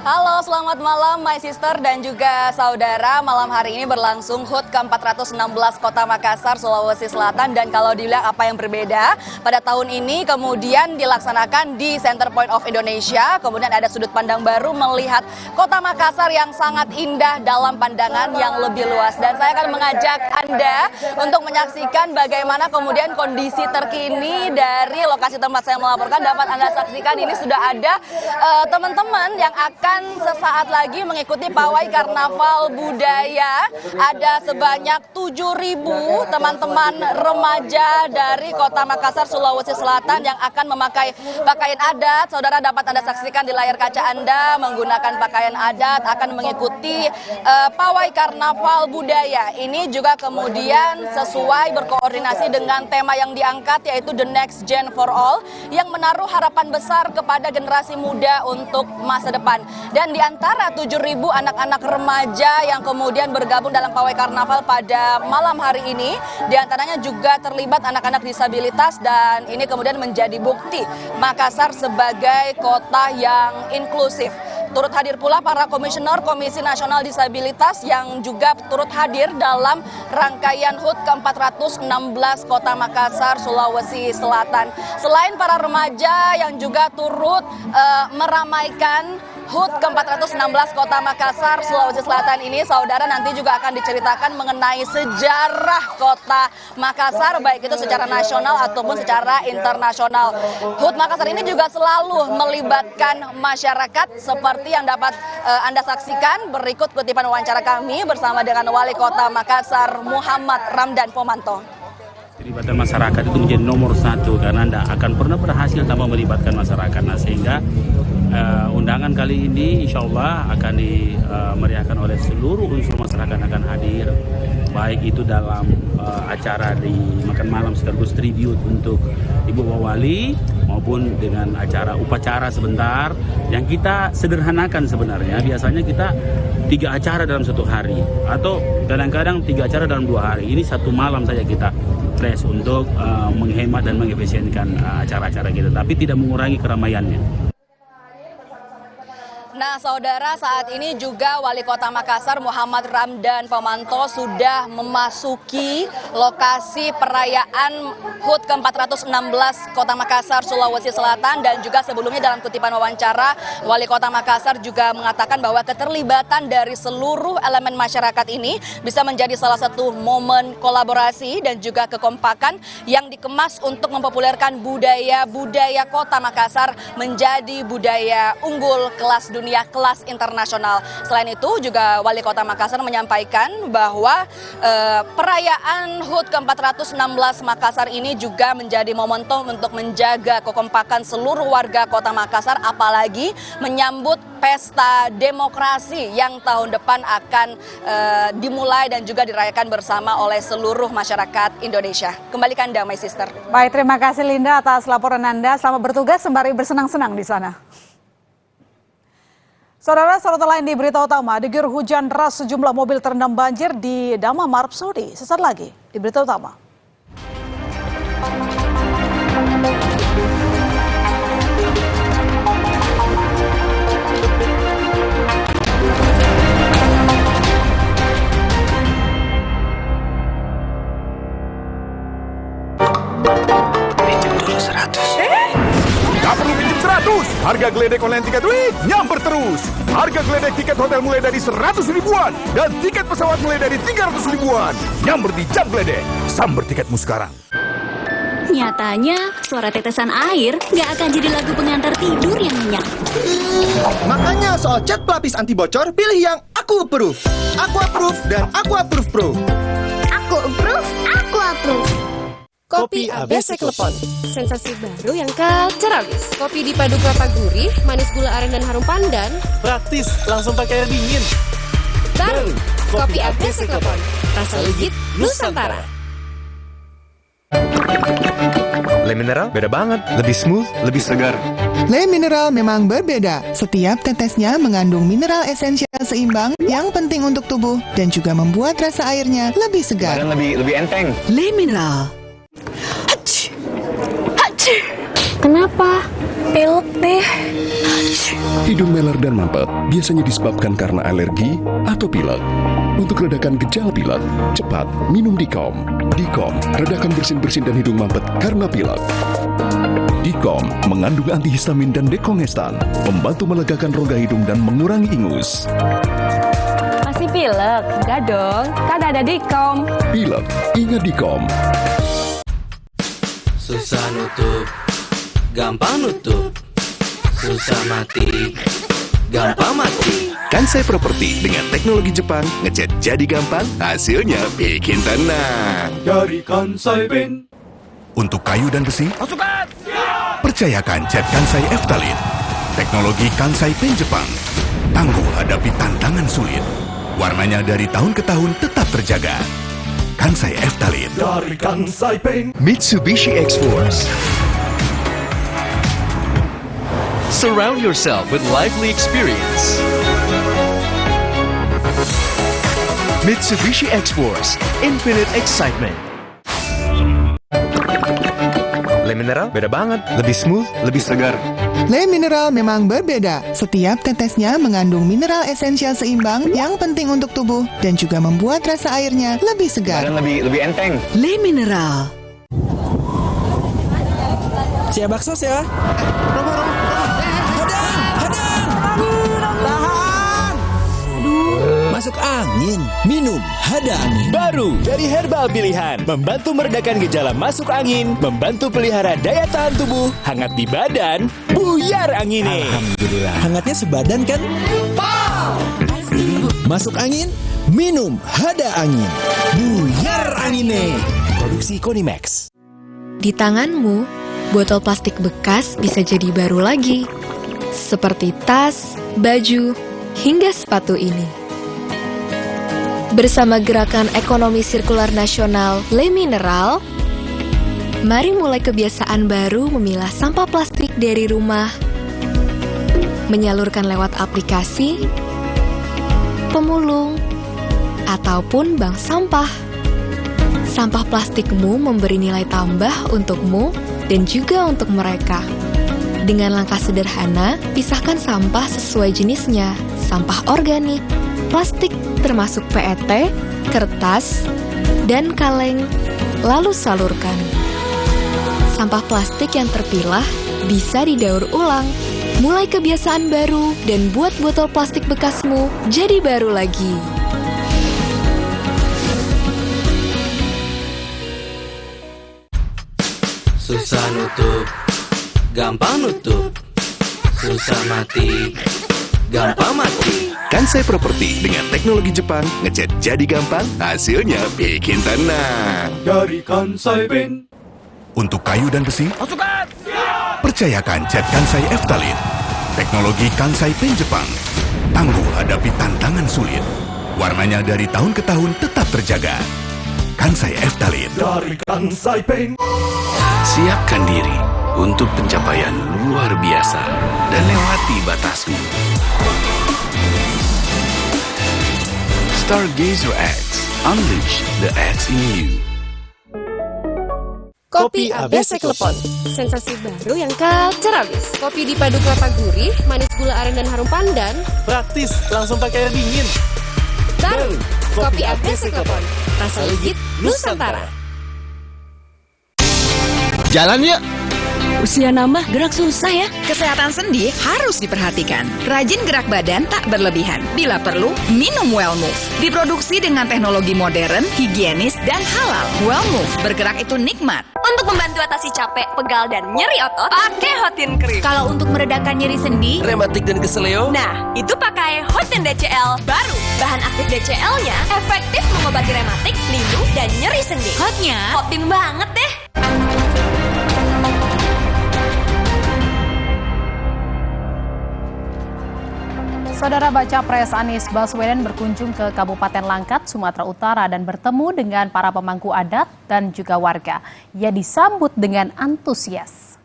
Halo, selamat malam my sister dan juga saudara. Malam hari ini berlangsung HUT ke-416 Kota Makassar, Sulawesi Selatan. Dan kalau dibilang apa yang berbeda, pada tahun ini kemudian dilaksanakan di Center Point of Indonesia. Kemudian ada sudut pandang baru melihat Kota Makassar yang sangat indah dalam pandangan yang lebih luas. Dan saya akan mengajak Anda untuk menyaksikan bagaimana kemudian kondisi terkini dari lokasi tempat saya melaporkan. Dapat Anda saksikan ini sudah ada teman-teman yang akan sesaat lagi mengikuti pawai karnaval budaya. Ada sebanyak 7.000 teman-teman remaja dari Kota Makassar, Sulawesi Selatan yang akan memakai pakaian adat. Saudara dapat Anda saksikan di layar kaca Anda menggunakan pakaian adat akan mengikuti pawai karnaval budaya. Ini juga kemudian sesuai berkoordinasi dengan tema yang diangkat yaitu The Next Gen for All yang menaruh harapan besar kepada generasi muda untuk masa depan. Dan di antara 7.000 anak-anak remaja yang kemudian bergabung dalam pawai karnaval pada malam hari ini, di antaranya juga terlibat anak-anak disabilitas dan ini kemudian menjadi bukti Makassar sebagai kota yang inklusif. Turut hadir pula para komisioner Komisi Nasional Disabilitas yang juga turut hadir dalam rangkaian HUT ke-416 Kota Makassar, Sulawesi Selatan. Selain para remaja yang juga turut meramaikan HUT ke-416 Kota Makassar, Sulawesi Selatan ini, saudara, nanti juga akan diceritakan mengenai sejarah Kota Makassar, baik itu secara nasional ataupun secara internasional. HUT Makassar ini juga selalu melibatkan masyarakat seperti yang dapat Anda saksikan. Berikut kutipan wawancara kami bersama dengan Wali Kota Makassar, Muhammad Ramdan Pomanto. Keterlibatan masyarakat itu menjadi nomor 1 karena Anda akan pernah berhasil tanpa melibatkan masyarakat. Nah, sehingga undangan kali ini insya Allah akan dimeriahkan oleh seluruh unsur masyarakat akan hadir, baik itu dalam acara di makan malam sekaligus tribute untuk Ibu Wali maupun dengan acara upacara sebentar yang kita sederhanakan sebenarnya. Biasanya kita 3 acara dalam 1 hari atau kadang-kadang 3 acara dalam 2 hari. Ini 1 malam saja kita flash untuk menghemat dan mengefisienkan acara-acara kita, tapi tidak mengurangi keramaiannya. Nah, saudara, saat ini juga Wali Kota Makassar Muhammad Ramdan Pomanto sudah memasuki lokasi perayaan HUT ke-416 Kota Makassar, Sulawesi Selatan. Dan juga sebelumnya dalam kutipan wawancara, Wali Kota Makassar juga mengatakan bahwa keterlibatan dari seluruh elemen masyarakat ini bisa menjadi salah satu momen kolaborasi dan juga kekompakan yang dikemas untuk mempopulerkan budaya-budaya Kota Makassar menjadi budaya unggul kelas dunia dunia kelas internasional. Selain itu juga Wali Kota Makassar menyampaikan bahwa perayaan HUT ke-416 Makassar ini juga menjadi momentum untuk menjaga kekompakan seluruh warga Kota Makassar, apalagi menyambut pesta demokrasi yang tahun depan akan dimulai dan juga dirayakan bersama oleh seluruh masyarakat Indonesia. Kembalikan Anda, my sister. Baik, terima kasih Linda atas laporan Anda. Selamat bertugas sembari bersenang-senang di sana. Saudara, sorotan lain di berita utama, diguyur hujan deras sejumlah mobil terendam banjir di Damam, Arab Saudi. Sesaat lagi di berita utama. Pinjam dulu 100. Gak perlu pinjam 100. Harga geledek online tiket duit nyamper terus. Harga geledek tiket hotel mulai dari 100 ribuan dan tiket pesawat mulai dari 300 ribuan. Nyamper di Jam Geledek. Samber tiketmu sekarang. Nyatanya, suara tetesan air nggak akan jadi lagu pengantar tidur yang nyenyak. Makanya soal cat pelapis anti bocor, pilih yang Aku Approve. Aku Approve dan Aku Approve Pro. Aku Approve, Aku Approve. Kopi ABC Klepon, sensasi baru yang kacau habis. Kopi dipadu kelapa gurih, manis gula aren dan harum pandan. Praktis, langsung pakai air dingin. Baru, Kopi ABC Klepon, rasa legit Nusantara. Le Mineral beda banget, lebih smooth, lebih segar. Le Mineral memang berbeda. Setiap tetesnya mengandung mineral esensial seimbang yang penting untuk tubuh dan juga membuat rasa airnya lebih segar. Dan lebih enteng. Le Mineral. Kenapa? Pilek deh. Hidung meler dan mampet biasanya disebabkan karena alergi atau pilek. Untuk redakan gejala pilek, cepat minum Dikom. Dikom, redakan bersin-bersin dan hidung mampet karena pilek. Dikom mengandung antihistamin dan dekongestan, membantu melegakan rongga hidung dan mengurangi ingus. Masih pilek? Enggak dong, kan ada Dikom. Pilek, ingat Dikom. Susah nutup, gampang nutup. Susah mati, gampang mati. Kansai Property dengan teknologi Jepang, ngecat jadi gampang, hasilnya bikin tenang. Dari Kansai Paint. Untuk kayu dan besi, percayakan cat Kansai Eftalin. Teknologi Kansai Paint Jepang. Tangguh hadapi tantangan sulit. Warnanya dari tahun ke tahun tetap terjaga. Kansai Eftalin. Dari Kansai Paint. Mitsubishi X-Force. Surround yourself with lively experience. Mitsubishi X-Force. Infinite excitement. Le Mineral beda banget, lebih smooth, lebih segar. Le Mineral memang berbeda. Setiap tetesnya mengandung mineral esensial seimbang yang penting untuk tubuh dan juga membuat rasa airnya lebih segar. Dan lebih enteng. Le Mineral. Siap bakso ya? Masuk angin, minum Hada Angin. Baru dari herbal pilihan, membantu meredakan gejala masuk angin, membantu pelihara daya tahan tubuh, hangat di badan, buyar anginnya. Alhamdulillah. Hangatnya sebadan kan? Masuk angin, minum Hada Angin. Buyar anginnya. Produksi Konimax. Di tanganmu, botol plastik bekas bisa jadi baru lagi. Seperti tas, baju, hingga sepatu ini. Bersama Gerakan Ekonomi Sirkular Nasional Le Mineral, mari mulai kebiasaan baru memilah sampah plastik dari rumah, menyalurkan lewat aplikasi, pemulung, ataupun bank sampah. Sampah plastikmu memberi nilai tambah untukmu dan juga untuk mereka. Dengan langkah sederhana, pisahkan sampah sesuai jenisnya, sampah organik, plastik termasuk PET, kertas, dan kaleng, lalu salurkan. Sampah plastik yang terpilah bisa didaur ulang. Mulai kebiasaan baru dan buat botol plastik bekasmu jadi baru lagi. Susah nutup, gampang nutup. Susah mati, gampang mati. Kansai Property dengan teknologi Jepang, ngecat jadi gampang, hasilnya bikin tenang. Dari Kansai Paint. Untuk kayu dan besi, Pasukan! percayakan cat Kansai Eftalin. Teknologi Kansai Paint Jepang. Tangguh hadapi tantangan sulit. Warnanya dari tahun ke tahun tetap terjaga. Kansai Eftalin. Dari Kansai Paint. Siapkan diri untuk pencapaian luar biasa dan lewati batasmu. Stargazer X. Unleash the X in you. Kopi ABC Klepon, sensasi baru yang culture abis. Kopi dipadu kelapa gurih, manis gula aren dan harum pandan. Praktis, langsung pakai air dingin. Baru, Kopi ABC Klepon, rasa legit Nusantara. Jalan yuk! Usia nambah, gerak susah ya. Kesehatan sendi harus diperhatikan. Rajin gerak badan tak berlebihan. Bila perlu, minum Wellmove. Diproduksi dengan teknologi modern, higienis, dan halal. Wellmove, bergerak itu nikmat. Untuk membantu atasi capek, pegal, dan nyeri otot, pakai Hotin Cream. Kalau untuk meredakan nyeri sendi, rematik dan keseleo, nah, itu pakai Hotin DCL. Baru, bahan aktif DCL-nya efektif mengobati rematik, lindung, dan nyeri sendi. hotnya Hotin banget deh. Saudara Baca Pres Anies Baswedan berkunjung ke Kabupaten Langkat, Sumatera Utara dan bertemu dengan para pemangku adat dan juga warga. Ia disambut dengan antusias.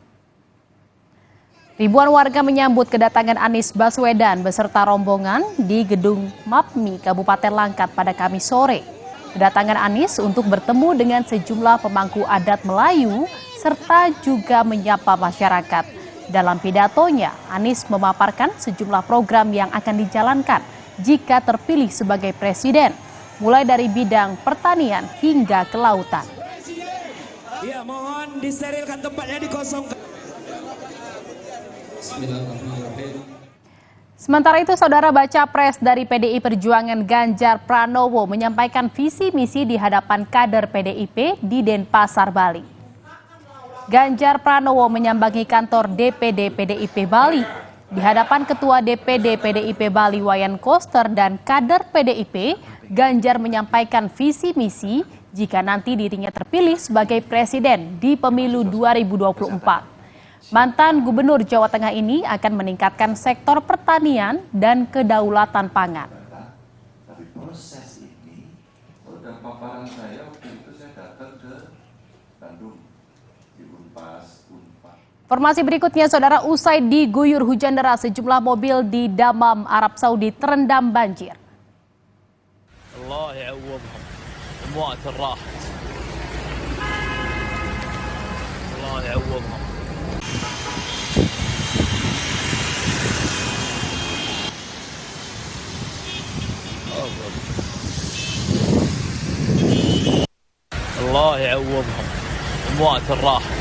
Ribuan warga menyambut kedatangan Anies Baswedan beserta rombongan di Gedung MAPMI Kabupaten Langkat pada Kamis sore. Kedatangan Anies untuk bertemu dengan sejumlah pemangku adat Melayu serta juga menyapa masyarakat. Dalam pidatonya, Anies memaparkan sejumlah program yang akan dijalankan jika terpilih sebagai presiden, mulai dari bidang pertanian hingga kelautan. Ya, mohon disterilkan tempatnya, dikosongkan. Sementara itu, Saudara Baca Pres dari PDI Perjuangan Ganjar Pranowo menyampaikan visi misi di hadapan kader PDIP di Denpasar, Bali. Ganjar Pranowo menyambangi kantor DPD PDIP Bali. Di hadapan Ketua DPD PDIP Bali Wayan Koster dan kader PDIP, Ganjar menyampaikan visi misi jika nanti dirinya terpilih sebagai presiden di pemilu 2024. Mantan Gubernur Jawa Tengah ini akan meningkatkan sektor pertanian dan kedaulatan pangan. Tapi proses ini, pada paparan saya waktu itu saya datang ke Bandung. Informasi berikutnya, Saudara, usai diguyur hujan deras, sejumlah mobil di Dammam, Arab Saudi terendam banjir. Allah ya'awwadhum mu'at ar-rahat. Allah ya'awwadhum. Allah ya'awwadhum mu'at ar-rahat.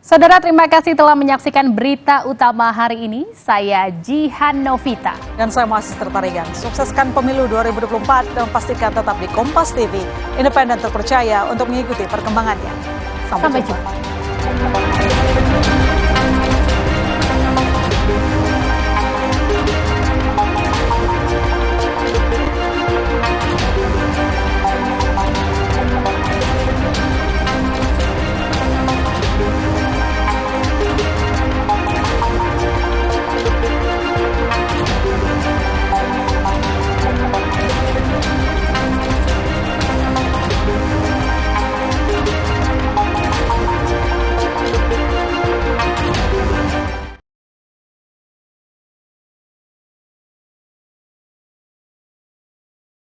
Saudara, terima kasih telah menyaksikan berita utama hari ini. Saya Jihan Novita. Dan saya masih tertarikan. Sukseskan pemilu 2024 dan pastikan tetap di Kompas TV. Independen terpercaya untuk mengikuti perkembangannya. Sampai jumpa.